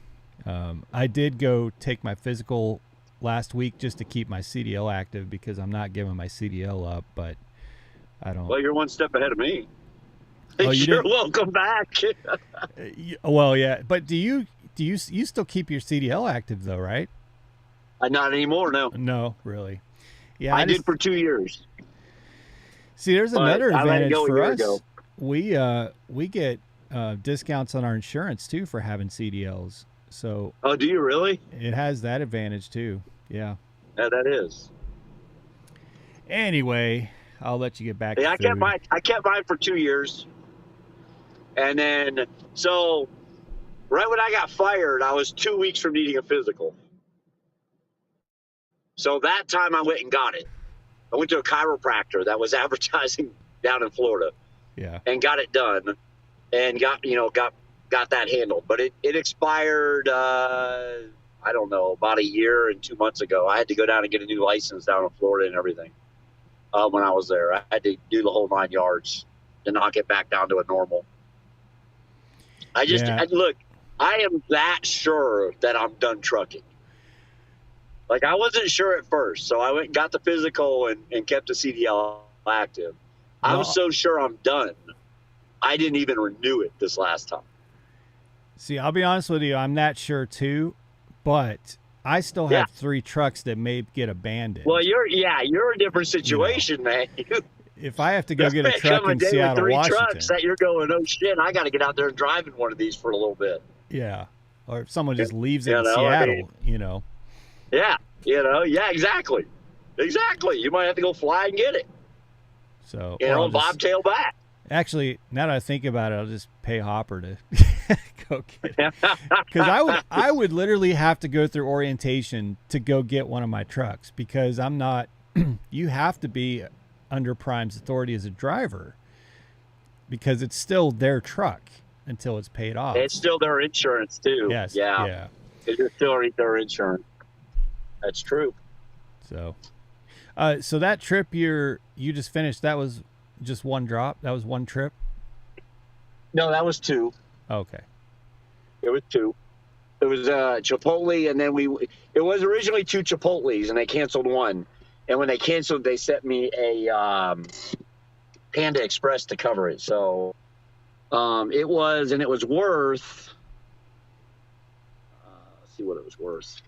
I did go take my physical last week just to keep my CDL active, because I'm not giving my CDL up. But I don't. Well, you're one step ahead of me. Oh, you You're didn't? welcome back. Well, yeah, but do you still keep your CDL active though, right? Not anymore, no. No, really. Yeah, I did for 2 years, see. There's but another I let it advantage go a for year us. ago. We get discounts on our insurance too for having CDLs. So Oh, do you really? it has that advantage too. Yeah. Yeah, that is. Anyway, I'll let you get back to Yeah, food. I kept mine for 2 years, and then so right when I got fired, I was 2 weeks from needing a physical. So that time I went and got it. I went to a chiropractor that was advertising down in Florida Yeah. and got it done and got that handled. But it expired. I don't know, about a year and 2 months ago. I had to go down and get a new license down in Florida and everything. When I was there, I had to do the whole 9 yards to knock it back down to a normal. Yeah. Look, I am that sure that I'm done trucking. Like, I wasn't sure at first, so I went and got the physical and kept the CDL active. I'm Well, so sure I'm done. I didn't even renew it this last time. see, I'll be honest with you. I'm not sure too, but I still Yeah. have 3 trucks that may get abandoned. Well, you're a different You know, situation, man. if I have to go There get a may truck come a in day with Seattle, 3 trucks Washington, that you're going, oh shit, I got to get out there and drive in one of these for a little bit. yeah, or if someone just leaves it You in know, I mean, Seattle, you know. yeah, yeah, exactly. You might have to go fly and get it, So, and bobtail back. Actually, now that I think about it, I'll just pay Hopper to go get it. Because I would literally have to go through orientation to go get one of my trucks because I'm not. You have to be under Prime's authority as a driver because it's still their truck until it's paid off. It's still their insurance too. Yes. Yeah. Yeah. It's still their insurance. That's true. So, so that trip you just finished, that was just one drop. That was one trip. No, that was 2. Okay. It was 2. It was Chipotle, and then it was originally 2 Chipotles, and they canceled one. And when they canceled, they sent me a Panda Express to cover it. So it was worth. Let's see what it was worth.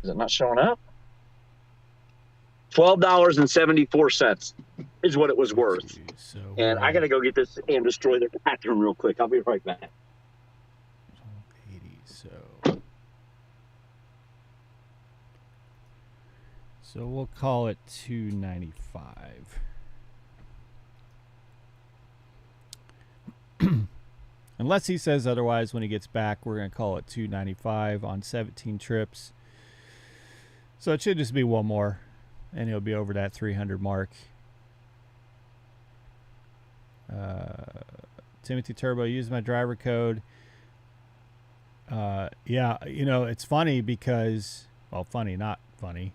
Is it not showing up? $12.74 is what it was worth. So And I got to go get this and destroy the bathroom real quick. I'll be right back. 80. So we'll call it 295. Unless he says otherwise when he gets back, we're going to call it 295 on 17 trips. So it should just be one more, and he'll be over that 300 mark. Timothy Turbo, use my driver code. Yeah, you know, it's funny because, well, funny, not funny,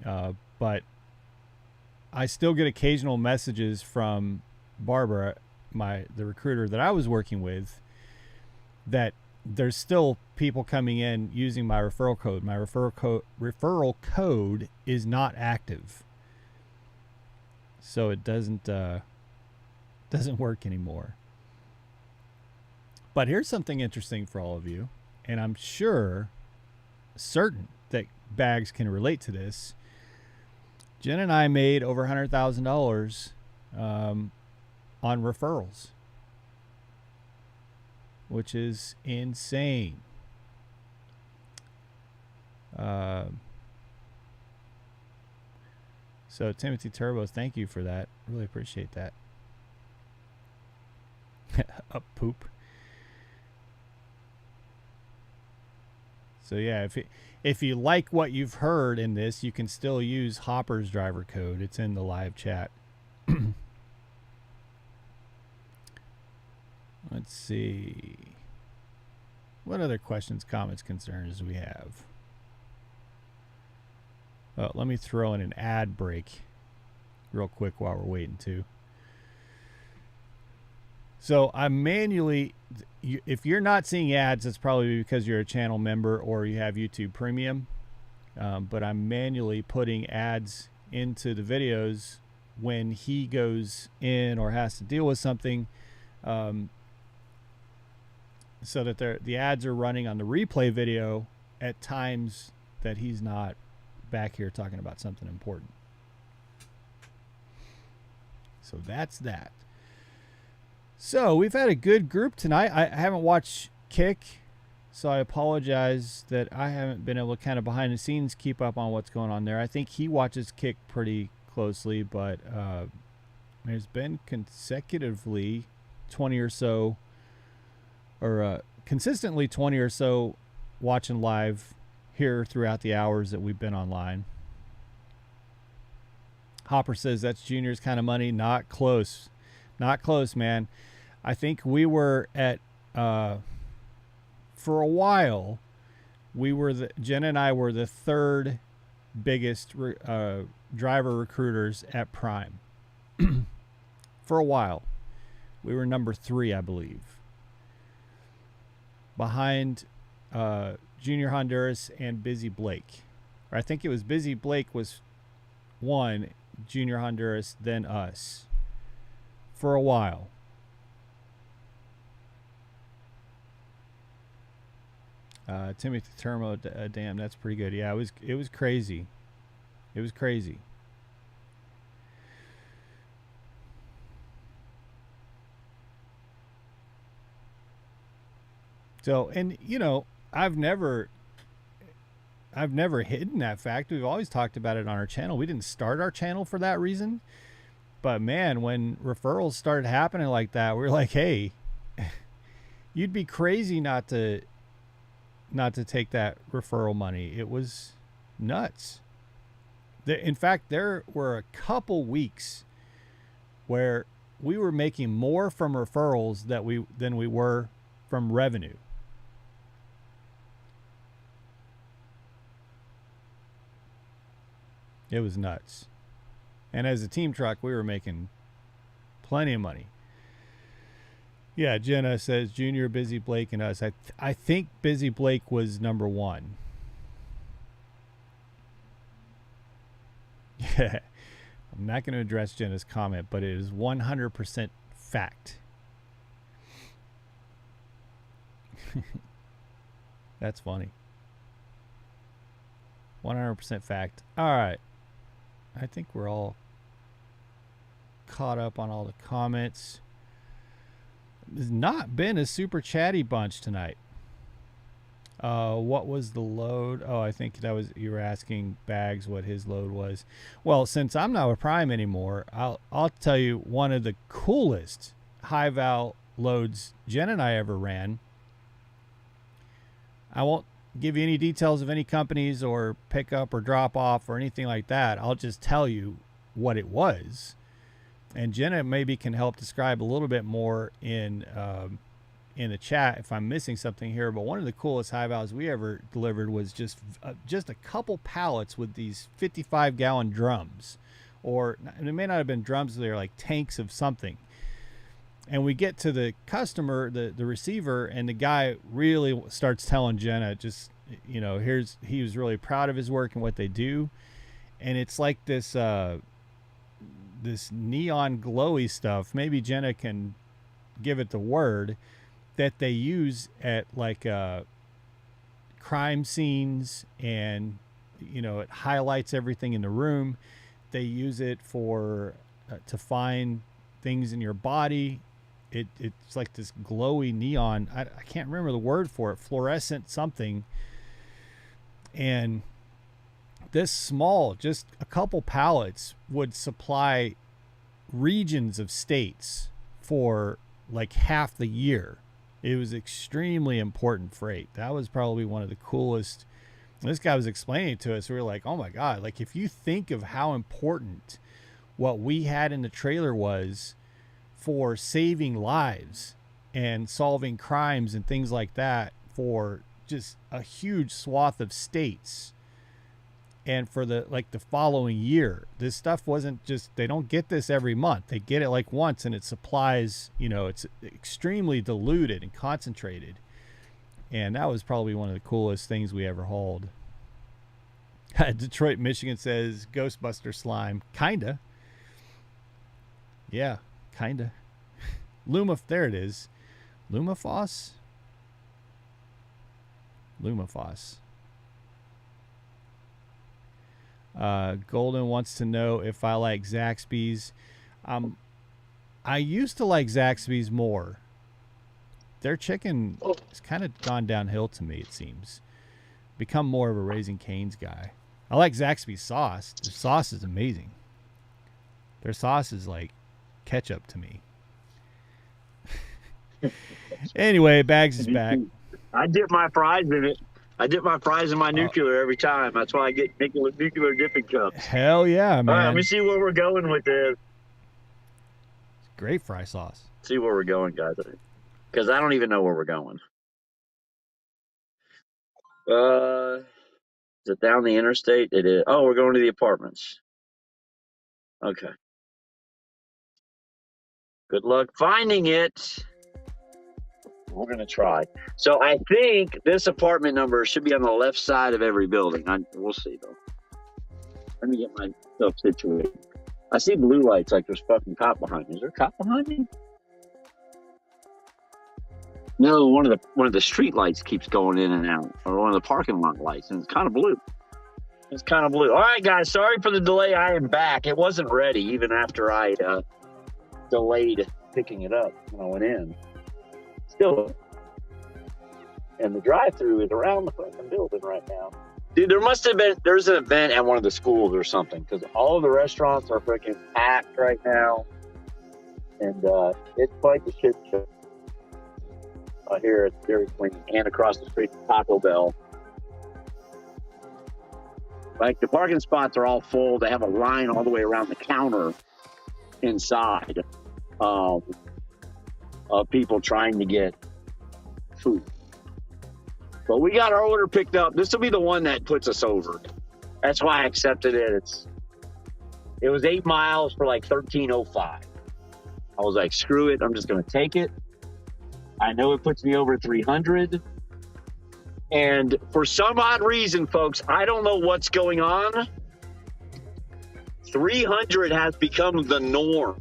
but I still get occasional messages from Barbara, the recruiter that I was working with, that there's still people coming in using my referral code. My referral code is not active, so it doesn't work anymore. But here's something interesting for all of you, and I'm certain that Bags can relate to this. Jen and I made over $100,000 on referrals, which is insane. So Timothy Turbo, thank you for that. Really appreciate that. Up poop. So yeah, if you like what you've heard in this, you can still use Hopper's driver code. It's in the live chat. Let's see. What other questions, comments, concerns do we have? Oh, let me throw in an ad break real quick while we're waiting too. So I'm manually, if you're not seeing ads, it's probably because you're a channel member or you have YouTube Premium. But I'm manually putting ads into the videos when he goes in or has to deal with something, so that the ads are running on the replay video at times that he's not back here talking about something important. So that's that. So we've had a good group tonight. I haven't watched Kick, so I apologize that I haven't been able to kind of behind the scenes keep up on what's going on there. I think he watches Kick pretty closely, but there's been consecutively 20 or so, or consistently 20 or so watching live here throughout the hours that we've been online. Hopper says that's Junior's kind of money. Not close. Not close, man. I think we were at, for a while, Jen and I were the third biggest driver recruiters at Prime. For a while. We were number 3, I believe. Behind Junior Honduras and Busy Blake. Or I think it was Busy Blake was 1, Junior Honduras, then us. For a while. Timothy Termo, damn, that's pretty good. Yeah, it was crazy. It was crazy. So, and you know, I've never hidden that fact. We've always talked about it on our channel. We didn't start our channel for that reason. But man, when referrals started happening like that, we were like, hey, you'd be crazy not to take that referral money. It was nuts. In fact, there were a couple weeks where we were making more from referrals than we were from revenue. It was nuts. And as a team truck, we were making plenty of money. Yeah, Jenna says Junior, Busy Blake, and us. I think Busy Blake was number 1. Yeah. I'm not going to address Jenna's comment, but it is 100% fact. That's funny. 100% fact. All right. I think we're all caught up on all the comments. There's not been a super chatty bunch tonight. What was the load? Oh, I think that was, you were asking Bags what his load was. Well, since I'm not with Prime anymore, I'll tell you one of the coolest high val loads Jen and I ever ran. I won't give you any details of any companies or pickup or drop off or anything like that. I'll just tell you what it was. And Jenna maybe can help describe a little bit more in the chat if I'm missing something here. But one of the coolest high values we ever delivered was just a couple pallets with these 55-gallon drums, or it may not have been drums; they're like tanks of something. And we get to the customer, the receiver, and the guy really starts telling Jenna, just, you know, he was really proud of his work and what they do, and it's like this neon glowy stuff. Maybe Jenna can give it the word that they use at like crime scenes, and you know, it highlights everything in the room. They use it for to find things in your body. It's like this glowy neon. I can't remember the word for it. Fluorescent something. And this small, just a couple pallets would supply regions of states for like half the year. It was extremely important freight. That was probably one of the coolest. This guy was explaining it to us. We were like, oh my God, like if you think of how important what we had in the trailer was for saving lives and solving crimes and things like that for just a huge swath of states. And for the following year, this stuff wasn't just, they don't get this every month. They get it like once, and it supplies, you know, it's extremely diluted and concentrated. And that was probably one of the coolest things we ever hauled. Detroit, Michigan says Ghostbuster slime. Kinda. Yeah, kinda. There it is. Lumafos. Golden wants to know if I like Zaxby's. I used to like Zaxby's more. Their chicken has kind of gone downhill to me, it seems. Become more of a Raising Cane's guy. I like Zaxby's sauce. Their sauce is amazing. Their sauce is like ketchup to me. Anyway, Bags is back. I dip my fries in it. I dip my fries in my nuclear every time. That's why I get nuclear dipping cups. Hell yeah, man. All right, let me see where we're going with this. Great fry sauce. See where we're going, guys. Because I don't even know where we're going. Is it down the interstate? It is. Oh, we're going to the apartments. Okay. Good luck finding it. We're going to try. So I think this apartment number should be on the left side of every building. We'll see, though. Let me get myself situated. I see blue lights like there's fucking cop behind me. Is there a cop behind me? No, one of the street lights keeps going in and out, or one of the parking lot lights, and it's kind of blue. It's kind of blue. All right, guys, sorry for the delay. I am back. It wasn't ready even after I delayed picking it up when I went in. Still, and the drive-through is around the fucking building right now. Dude, there's an event at one of the schools or something, because all of the restaurants are freaking packed right now, and it's quite the shit show. Here at Dairy Queen and across the street at Taco Bell. Like, the parking spots are all full. They have a line all the way around the counter inside of people trying to get food. But we got our order picked up. This will be the one that puts us over. That's why I accepted it. It was 8 miles for like $13.05. I was like, screw it. I'm just going to take it. I know it puts me over 300. And for some odd reason, folks, I don't know what's going on. 300 has become the norm.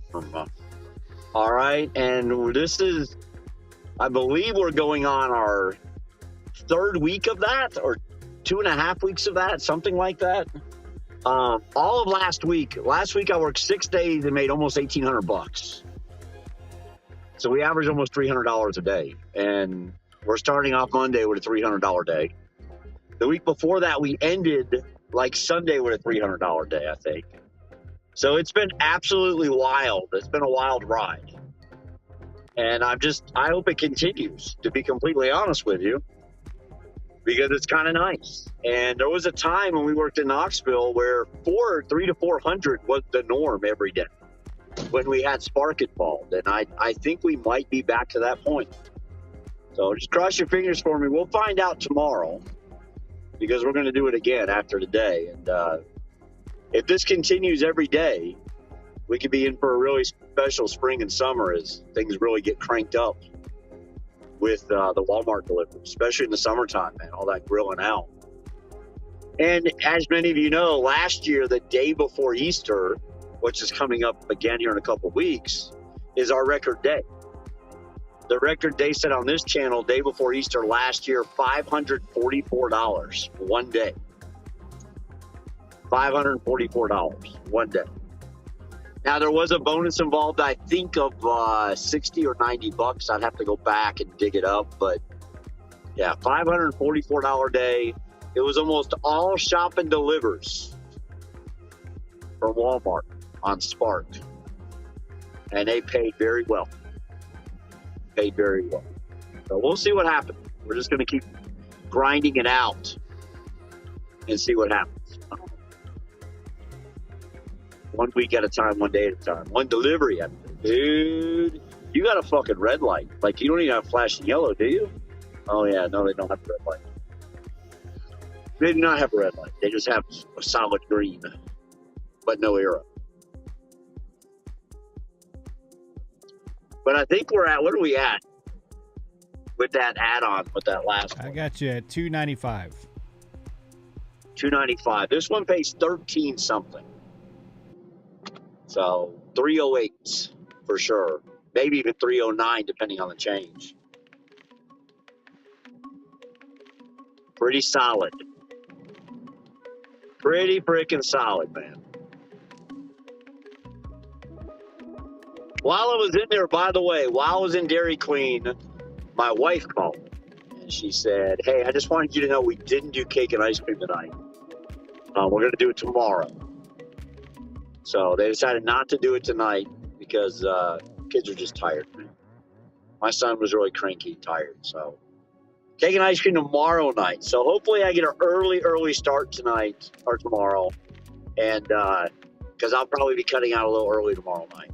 All right. And this is, I believe we're going on our 3rd week of that, or 2.5 weeks of that, something like that. All of last week I worked 6 days and made almost $1,800. So we average almost $300 a day, and we're starting off Monday with a $300 day. The week before that, we ended like Sunday with a $300 day, I think. So it's been absolutely wild. It's been a wild ride. And I hope it continues, to be completely honest with you, because it's kind of nice. And there was a time when we worked in Knoxville where 300 to 400 was the norm every day when we had Spark involved. And I think we might be back to that point. So just cross your fingers for me. We'll find out tomorrow, because we're going to do it again after today. And if this continues every day, we could be in for a really special spring and summer as things really get cranked up with the Walmart delivery, especially in the summertime, man, all that grilling out. And as many of you know, last year, the day before Easter, which is coming up again here in a couple of weeks, is our record day. The record day set on this channel, day before Easter last year, $544 one day. $544 one day. Now, there was a bonus involved, I think, of 60 or 90 bucks. I'd have to go back and dig it up. But, yeah, $544 day. It was almost all shop and delivers from Walmart on Spark. And they paid very well. Paid very well. So we'll see what happens. We're just going to keep grinding it out and see what happens. One week at a time, one day at a time, one delivery at a time. Dude, you got a fucking red light. Like, you don't even have flashing yellow, do you? Oh, yeah, no, they don't have a red light. They do not have a red light. They just have a solid green, but no arrow. But I think we're at, what are we at with that add-on, with that last one? I got you at $2.95. $2.95. This one pays 13 something. So 308 for sure. Maybe even 309 depending on the change. Pretty solid. Pretty freaking solid, man. While I was in there, by the way, while I was in Dairy Queen, my wife called me. And she said, hey, I just wanted you to know we didn't do cake and ice cream tonight. We're going to do it tomorrow. So they decided not to do it tonight because kids are just tired. My son was really cranky, tired. So cake and ice cream tomorrow night. So hopefully I get an early start tonight or tomorrow. And because I'll probably be cutting out a little early tomorrow night.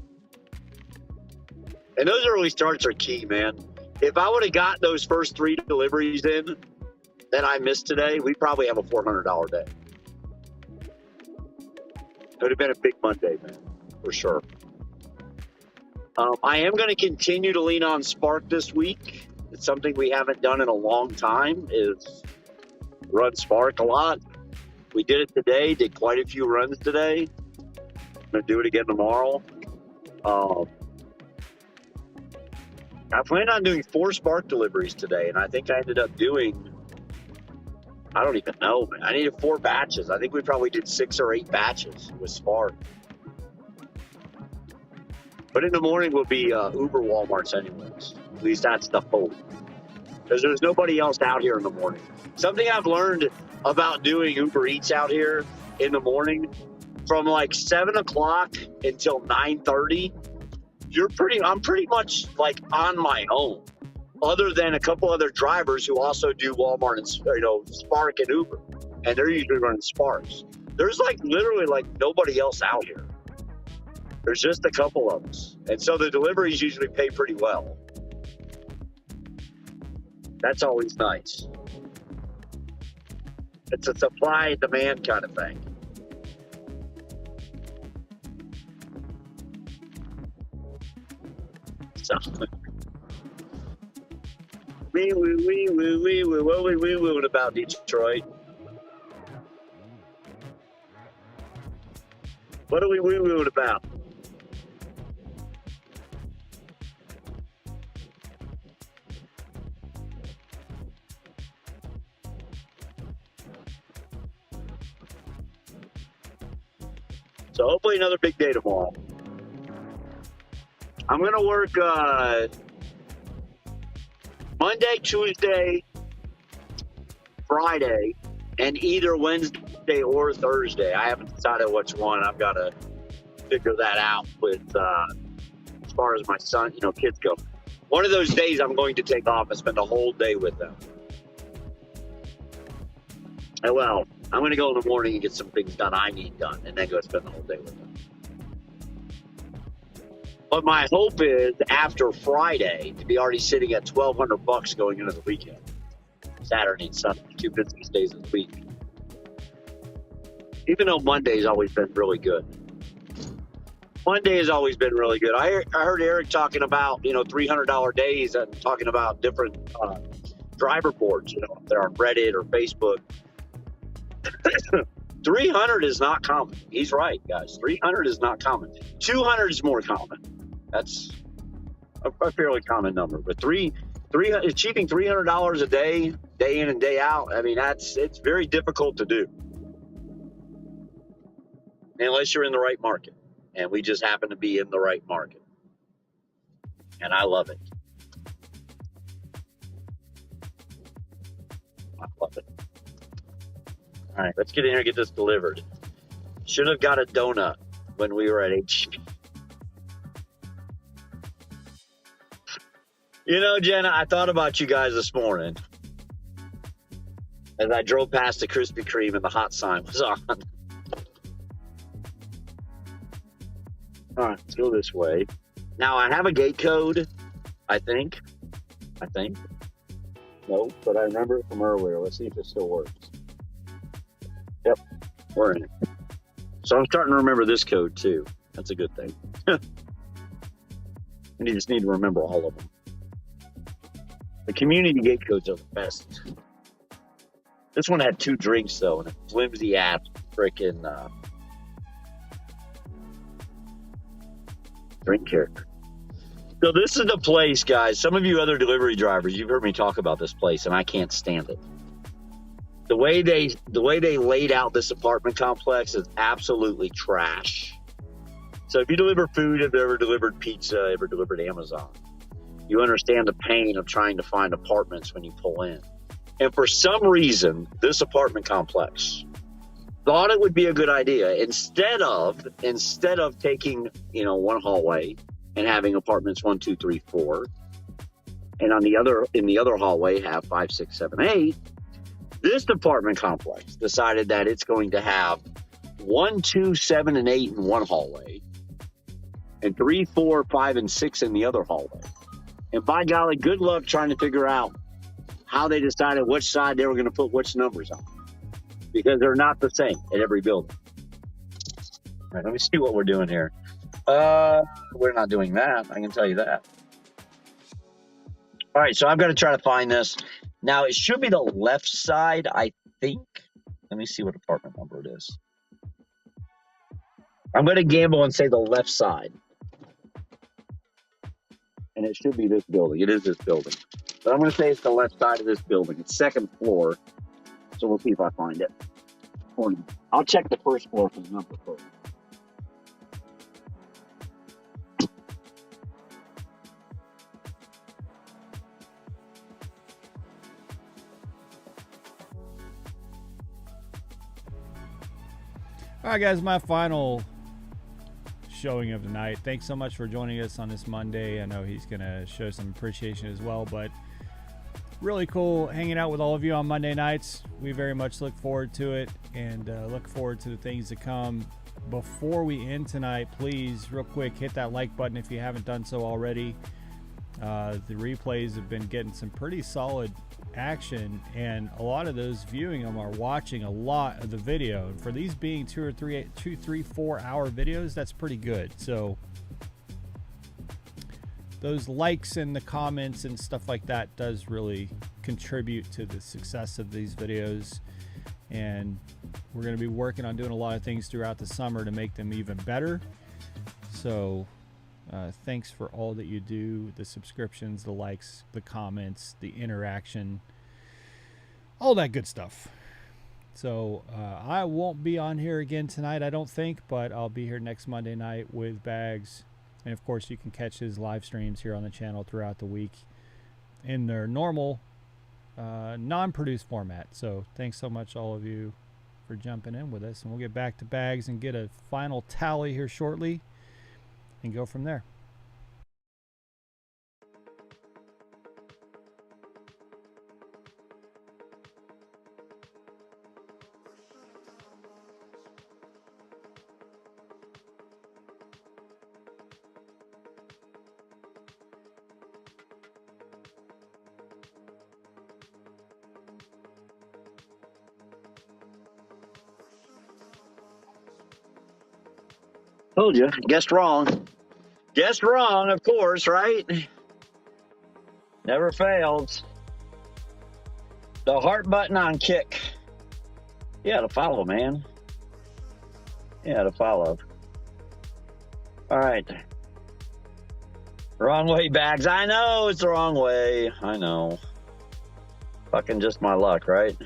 And those early starts are key, man. If I would have got those first 3 deliveries in that I missed today, we'd probably have a $400 day. It would have been a big Monday, man, for sure. I am going to continue to lean on Spark this week. It's something we haven't done in a long time, is run Spark a lot. We did it today, did quite a few runs today. I'm going to do it again tomorrow. I planned on doing 4 Spark deliveries today, and I think I ended up doing, I don't even know, man. I needed 4 batches. I think we probably did 6 or 8 batches with Spark. But in the morning will be Uber Walmarts anyways. At least that's the hope. Because there's nobody else out here in the morning. Something I've learned about doing Uber Eats out here in the morning, from like 7 o'clock until 9:30, I'm pretty much like on my own, other than a couple other drivers who also do Walmart and Spark and Uber, and they're usually running Sparks. There's like literally like nobody else out here. There's just a couple of us, and so the deliveries usually pay pretty well. That's always nice. It's a supply and demand kind of thing. So, wee woo, what we wee wooing about Detroit? What are we wee wooing about? So hopefully another big day tomorrow. I'm going to work Monday, Tuesday, Friday, and either Wednesday or Thursday. I haven't decided which one. I've got to figure that out with as far as my son, kids go. One of those days I'm going to take off and spend a whole day with them. And well, I'm going to go in the morning and get some things done I need done, and then go spend the whole day with them. But my hope is after Friday to be already sitting at $1,200 going into the weekend. Saturday and Sunday, 2 business days of the week. Even though Monday's always been really good. Monday has always been really good. I heard Eric talking about, $300 days and talking about different driver boards, if they're on Reddit or Facebook. 300 is not common. He's right, guys. 300 is not common. 200 is more common. That's a fairly common number. But achieving $300 a day, day in and day out, I mean, it's very difficult to do. Unless you're in the right market. And we just happen to be in the right market. And I love it. I love it. All right, let's get in here and get this delivered. Should have got a donut when we were at HEB. Jenna, I thought about you guys this morning as I drove past the Krispy Kreme and the hot sign was on. All right, let's go this way. Now, I have a gate code, I think. No, but I remember it from earlier. Let's see if it still works. Yep, we're in it. So I'm starting to remember this code, too. That's a good thing. And you just need to remember all of them. The community gate codes are the best. This one had 2 drinks, though, and a flimsy-ass freaking drink character. So this is the place, guys. Some of you other delivery drivers, you've heard me talk about this place, and I can't stand it. The way they laid out this apartment complex is absolutely trash. So if you deliver food, if you ever delivered pizza, ever delivered Amazon, you understand the pain of trying to find apartments when you pull in. And for some reason, this apartment complex thought it would be a good idea instead of taking, one hallway and having apartments 1, 2, 3, 4, and in the other hallway have 5, 6, 7, 8. This apartment complex decided that it's going to have 1, 2, 7, and 8 in one hallway, and 3, 4, 5, and 6 in the other hallway. And by golly, good luck trying to figure out how they decided which side they were going to put which numbers on, because they're not the same at every building. All right, let me see what we're doing here. We're not doing that. I can tell you that. All right, so I've got to try to find this. Now, it should be the left side, I think. Let me see what apartment number it is. I'm going to gamble and say the left side. And it should be this building. It is this building. But I'm going to say it's the left side of this building. It's second floor. So we'll see if I find it. I'll check the first floor for the number first. All right, guys, my final showing of the night. Thanks so much for joining us on this Monday. I know he's going to show some appreciation as well, but really cool hanging out with all of you on Monday nights. We very much look forward to it and look forward to the things to come. Before we end tonight, please, real quick, hit that like button if you haven't done so already. The replays have been getting some pretty solid action, and a lot of those viewing them are watching a lot of the video. And for these being 2, 3, 4 hour videos, that's pretty good. So those likes and the comments and stuff like that does really contribute to the success of these videos. And we're going to be working on doing a lot of things throughout the summer to make them even better. So thanks for all that you do, the subscriptions, the likes, the comments, the interaction, all that good stuff. So I won't be on here again tonight, I don't think, but I'll be here next Monday night with Bags. And of course, you can catch his live streams here on the channel throughout the week in their normal non-produced format. So thanks so much, all of you, for jumping in with us. And we'll get back to Bags and get a final tally here shortly and go from there. Told you, guessed wrong. Guessed wrong, of course, right? Never fails. The heart button on kick. Yeah, to follow, man. Yeah, to follow. All right. Wrong way, Bags. I know it's the wrong way. I know. Fucking just my luck, right?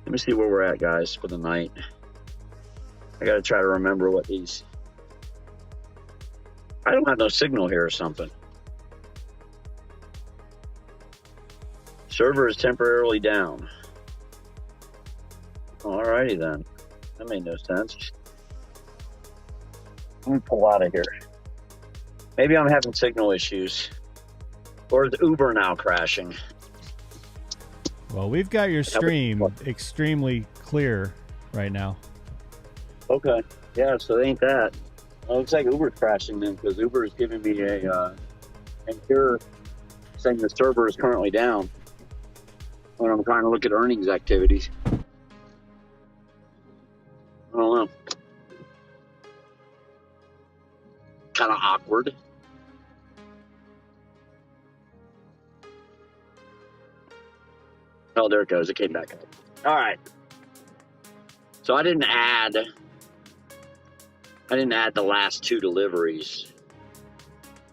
Let me see where we're at, guys, for the night. I gotta try to remember what these... I don't have no signal here or something. Server is temporarily down. Alrighty then. That made no sense. Let me pull out of here. Maybe I'm having signal issues. Or is Uber now crashing? Well, we've got your stream extremely clear right now. Okay. Yeah, so it ain't that. Well, it looks like Uber's crashing then, because Uber is giving me an error saying the server is currently down when I'm trying to look at earnings activities. I don't know. Kind of awkward. Oh, there it goes. It came back up. All right. So I didn't add the last 2 deliveries.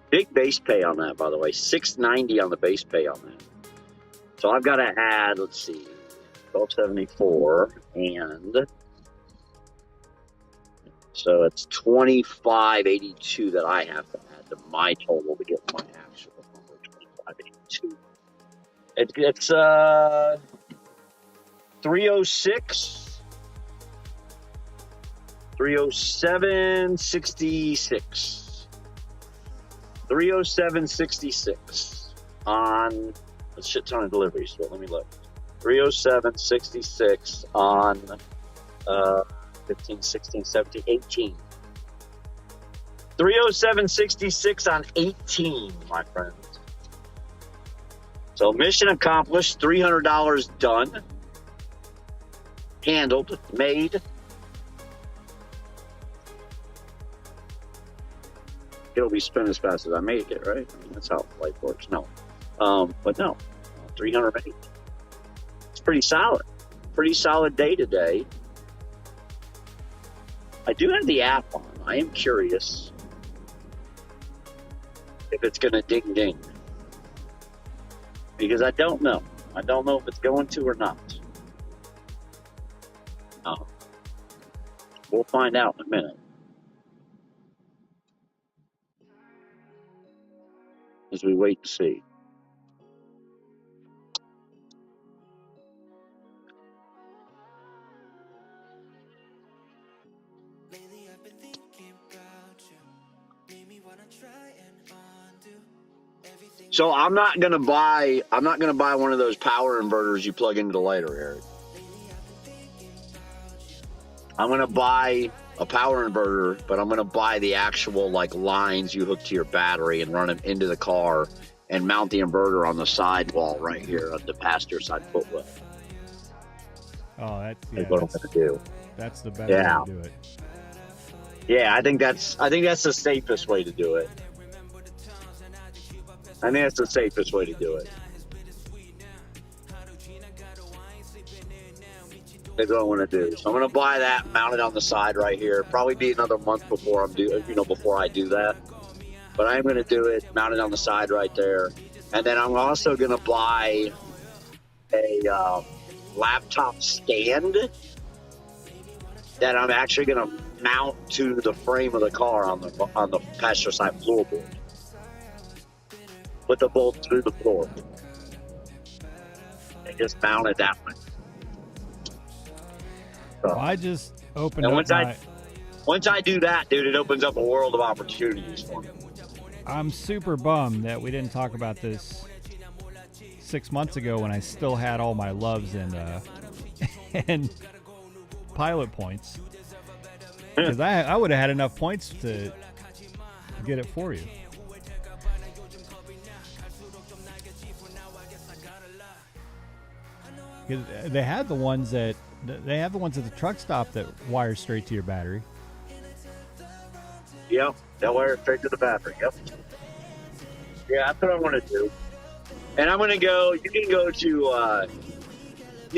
Big base pay on that, by the way. $6.90 on the base pay on that. So I've got to add, let's see. 1274, and so it's 2582 that I have to add to my total to get my actual number. 2582. It's 306, 307.66, 307.66 on a shit ton of deliveries. So let me look. 307.66 on 15, 16, 17, 18. 307.66 on 18, my friends. So mission accomplished, $300 done, handled, made. It'll be spent as fast as I made it, right? I mean, that's how life works. No, but no, 300 made. It's pretty solid. Pretty solid day today. I do have the app on. I am curious if it's going to ding ding. Because I don't know. I don't know if it's going to or not. We'll find out in a minute. As we wait to see. So I'm not gonna buy one of those power inverters you plug into the lighter, Eric. I'm gonna buy a power inverter, but I'm gonna buy the actual like lines you hook to your battery and run them into the car and mount the inverter on the sidewall right here on the passenger side footwell. Oh, that's what I'm gonna do. That's the better way to do it. Yeah, I think that's the safest way to do it. I think that's the safest way to do it. That's what I want to do. So I'm going to buy that, mount it on the side right here. Probably be another month before before I do that. But I'm going to do it, mount it on the side right there, and then I'm also going to buy a laptop stand that I'm actually going to mount to the frame of the car on the passenger side floorboard. Put the bolt through the floor and just mount it that way. So, I just opened up once I do that, dude, it opens up a world of opportunities for me. I'm super bummed that we didn't talk about this 6 months ago when I still had all my loves and pilot points. Because I would have had enough points to get it for you. They have the ones at the truck stop that wire straight to your battery. Yep, they'll wire straight to the battery. Yep. Yeah, that's what I want to do. And I'm going to go. You can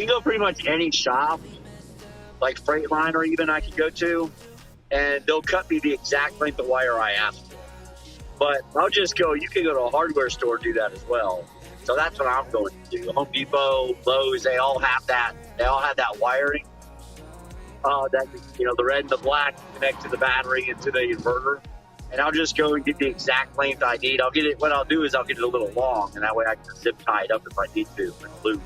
go pretty much any shop, like Freightliner, even I can go to, and they'll cut me the exact length of wire I asked for. But I'll just go. You can go to a hardware store and do that as well. So that's what I'm going to do. Home Depot, Lowe's, they all have that. They all have that wiring. That the red and the black connect to the battery and to the inverter. And I'll just go and get the exact length I need. What I'll do is I'll get it a little long, and that way I can zip tie it up if I need to with glue.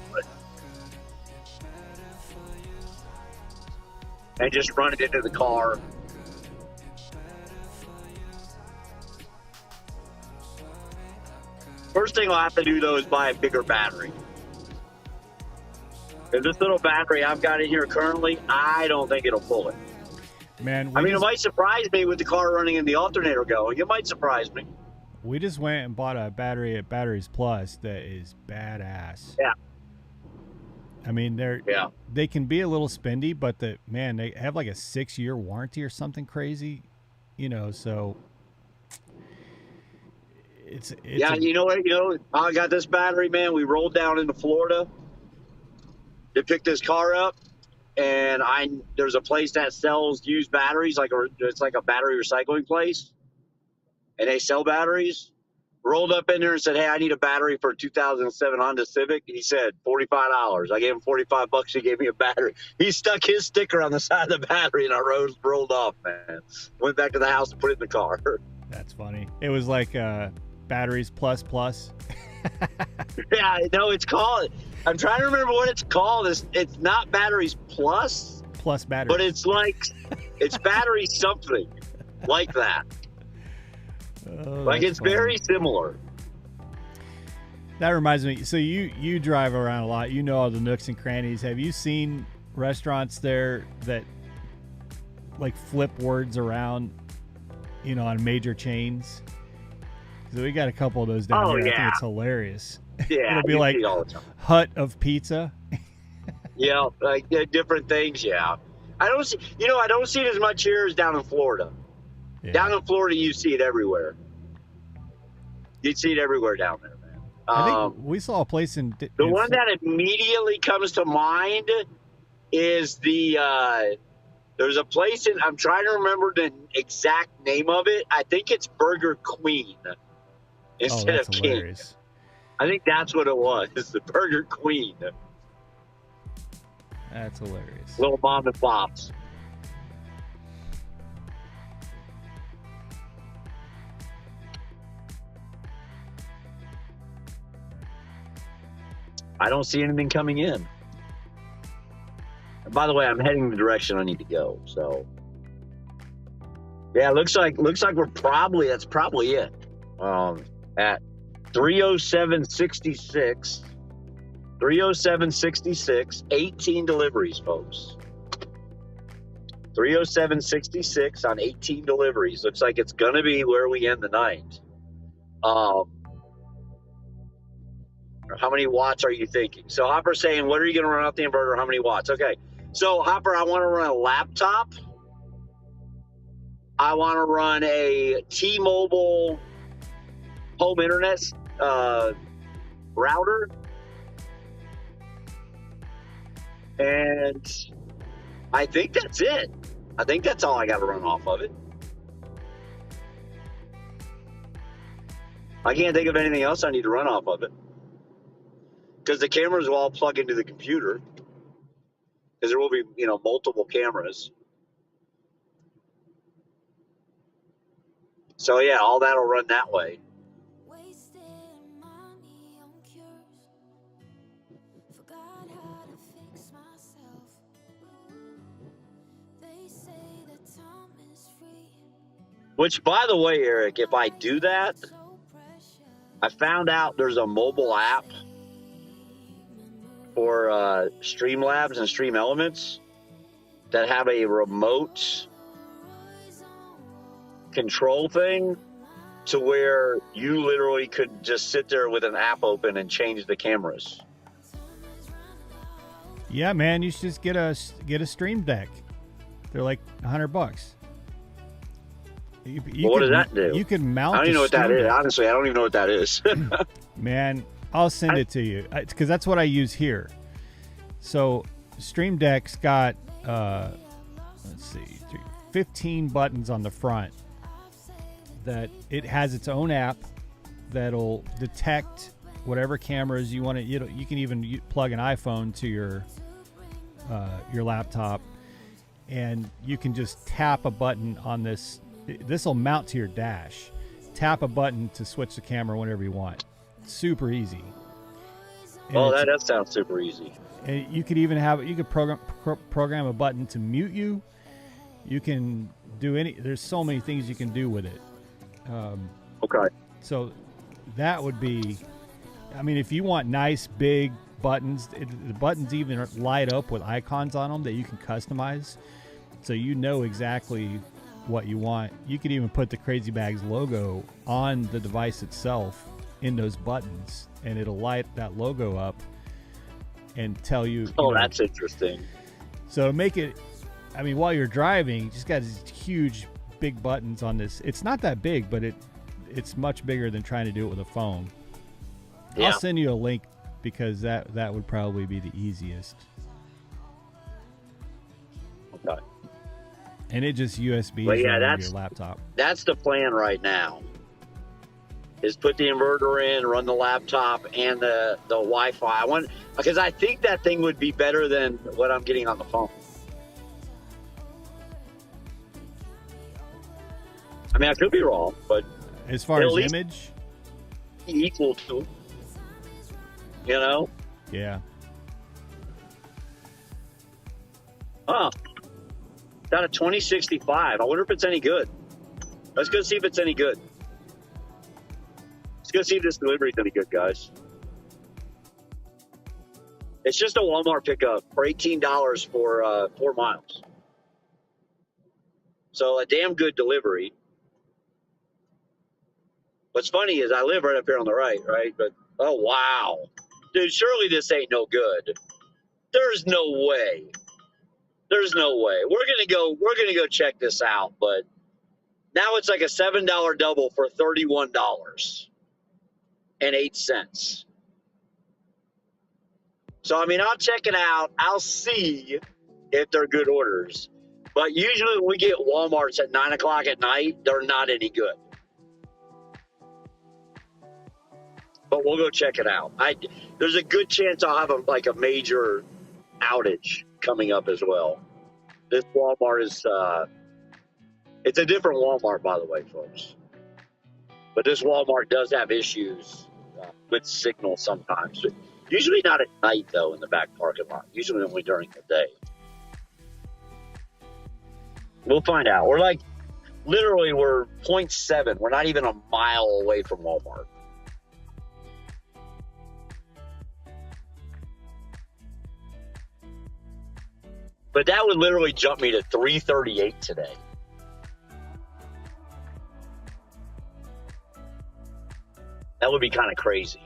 And just run it into the car. First thing I'll have to do, though, is buy a bigger battery. Because this little battery I've got in here currently, I don't think it'll pull it. Man, it might surprise me with the car running and the alternator going. It might surprise me. We just went and bought a battery at Batteries Plus that is badass. Yeah. I mean, they can be a little spendy, but they have like a 6-year warranty or something crazy, so it's I got this battery, man. We rolled down into Florida to pick this car up, and there's a place that sells used batteries, it's like a battery recycling place, and they sell batteries. Rolled up in there and said, "Hey, I need a battery for a 2007 Honda Civic." He said $45. I gave him $45. He gave me a battery. He stuck his sticker on the side of the battery, and I rolled off, man. Went back to the house and put it in the car. That's funny. It was like batteries plus. Yeah, no, it's called. I'm trying to remember what it's called. It's not batteries plus batteries, but it's like it's battery something like that. Oh, like it's funny. very similar. That reminds me. So you drive around a lot. You know all the nooks and crannies. Have you seen restaurants there that like flip words around? You know, on major chains. So we got a couple of those down here. Yeah. I think it's hilarious. Yeah, It'll be like all the time. hut of pizza. Yeah, like different things. Yeah, I don't see it as much here as down in Florida. Yeah. Down in Florida, you see it everywhere. You see it everywhere down there, man. I think we saw a place in the one that immediately comes to mind is there's a place I'm trying to remember the exact name of it. I think it's Burger Queen instead of hilarious. King. I think that's what it was. It's the Burger Queen. That's hilarious. Little mom and pops. I don't see anything coming in. And by the way, I'm heading the direction I need to go. So, yeah, looks like that's probably it. At 307.66, 307.66, 18 deliveries, folks. 307.66 on 18 deliveries. Looks like it's gonna be where we end the night. How many watts are you thinking? So Hopper's saying, what are you going to run off the inverter? How many watts? Okay. So Hopper, I want to run a laptop. I want to run a T-Mobile home internet router. And I think that's it. I think that's all I got to run off of it. I can't think of anything else I need to run off of it. Because the cameras will all plug into the computer. Because there will be, multiple cameras. So yeah, all that'll run that way. Which, by the way, Eric, if I do that, I found out there's a mobile app for Streamlabs and Stream Elements that have a remote control thing to where you literally could just sit there with an app open and change the cameras. Yeah, man, you should just get a Stream Deck. They're like $100. What does that do? You can mount. I don't even know what that is. Honestly, I don't even know what that is. Man, I'll send it to you because that's what I use here. So Stream Deck's got 15 buttons on the front. That it has its own app that'll detect whatever cameras you want to. You can even plug an iPhone to your laptop, and you can just tap a button on this. This will mount to your dash. Tap a button to switch the camera whenever you want. Super easy. Oh, that does sound super easy. And you could even program a button to mute you. You can do there's so many things you can do with it. Okay. So that would be, if you want nice big buttons, the buttons even light up with icons on them that you can customize. So you know exactly what you want. You could even put the Crazy Bags logo on the device itself in those buttons, and it'll light that logo up and tell you. That's interesting. So to make it, while you're driving, you just got these huge, big buttons on this. It's not that big, but it's much bigger than trying to do it with a phone. Yeah. I'll send you a link because that would probably be the easiest. Okay. And it just USB your laptop. That's the plan right now. is put the inverter in, run the laptop and the Wi-Fi. Because I think that thing would be better than what I'm getting on the phone. I mean, I could be wrong, but as far as image, equal to, you know? Yeah. Huh. Got a 2065. I wonder if it's any good. Let's go see if it's any good. Let's go see if this delivery is any good, guys. It's just a Walmart pickup for $18 for 4 miles. So a damn good delivery. What's funny is I live right up here on the right? But, oh, wow. Dude, surely this ain't no good. There's no way. There's no way. We're gonna go check this out, but now it's like a $7 double for $31.08. So I mean, I'll check it out. I'll see if they're good orders. But usually when we get Walmarts at 9 o'clock at night, they're not any good. But we'll go check it out. There's a good chance I'll have a major outage coming up as well. This Walmart is it's a different Walmart, by the way, folks. But this Walmart does have issues with signal sometimes. Usually not at night, though, in the back parking lot. Usually only during the day. We'll find out. We're literally, we're 0.7. We're not even a mile away from Walmart. But that would literally jump me to 338 today. That would be kind of crazy.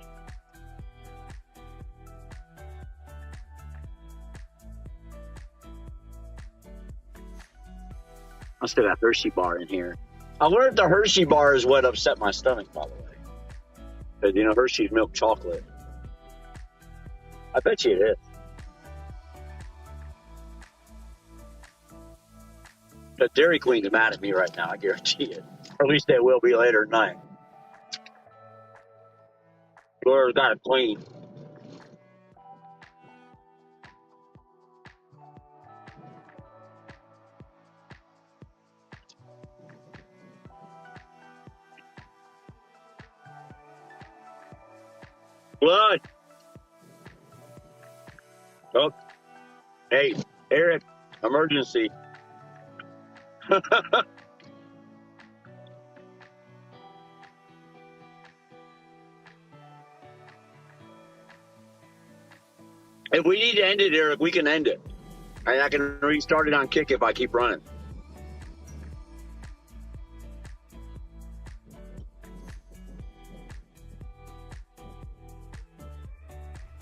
I still got Hershey bar in here. I wonder if the Hershey bar is what upset my stomach, by the way. Because, you know, Hershey's milk chocolate. I bet you it is. The Dairy Queen's mad at me right now, I guarantee it. Or at least they will be later tonight. Laura's got it clean. Blood. Oh. Hey, Eric, emergency. If we need to end it, Eric, we can end it. And I can restart it on Kick if I keep running.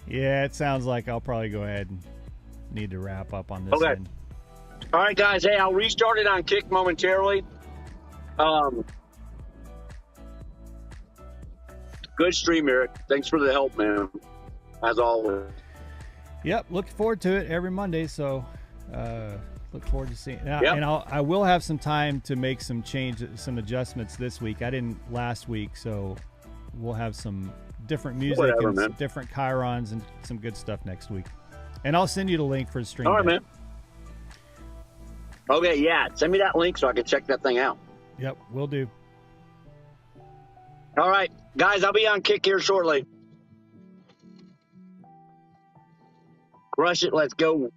Yeah, it sounds like I'll probably go ahead and need to wrap up on this end. All right, guys. Hey, I'll restart it on Kick momentarily. Good stream, Eric. Thanks for the help, man. As always. Yep, looking forward to it every Monday. So, look forward to seeing. Yep. And I will have some time to make some adjustments this week. I didn't last week, so we'll have some different music and some different chyrons and some good stuff next week. And I'll send you the link for the stream. All right, man. Okay, yeah. Send me that link so I can check that thing out. Yep, will do. All right, guys, I'll be on Kick here shortly. Crush it. Let's go.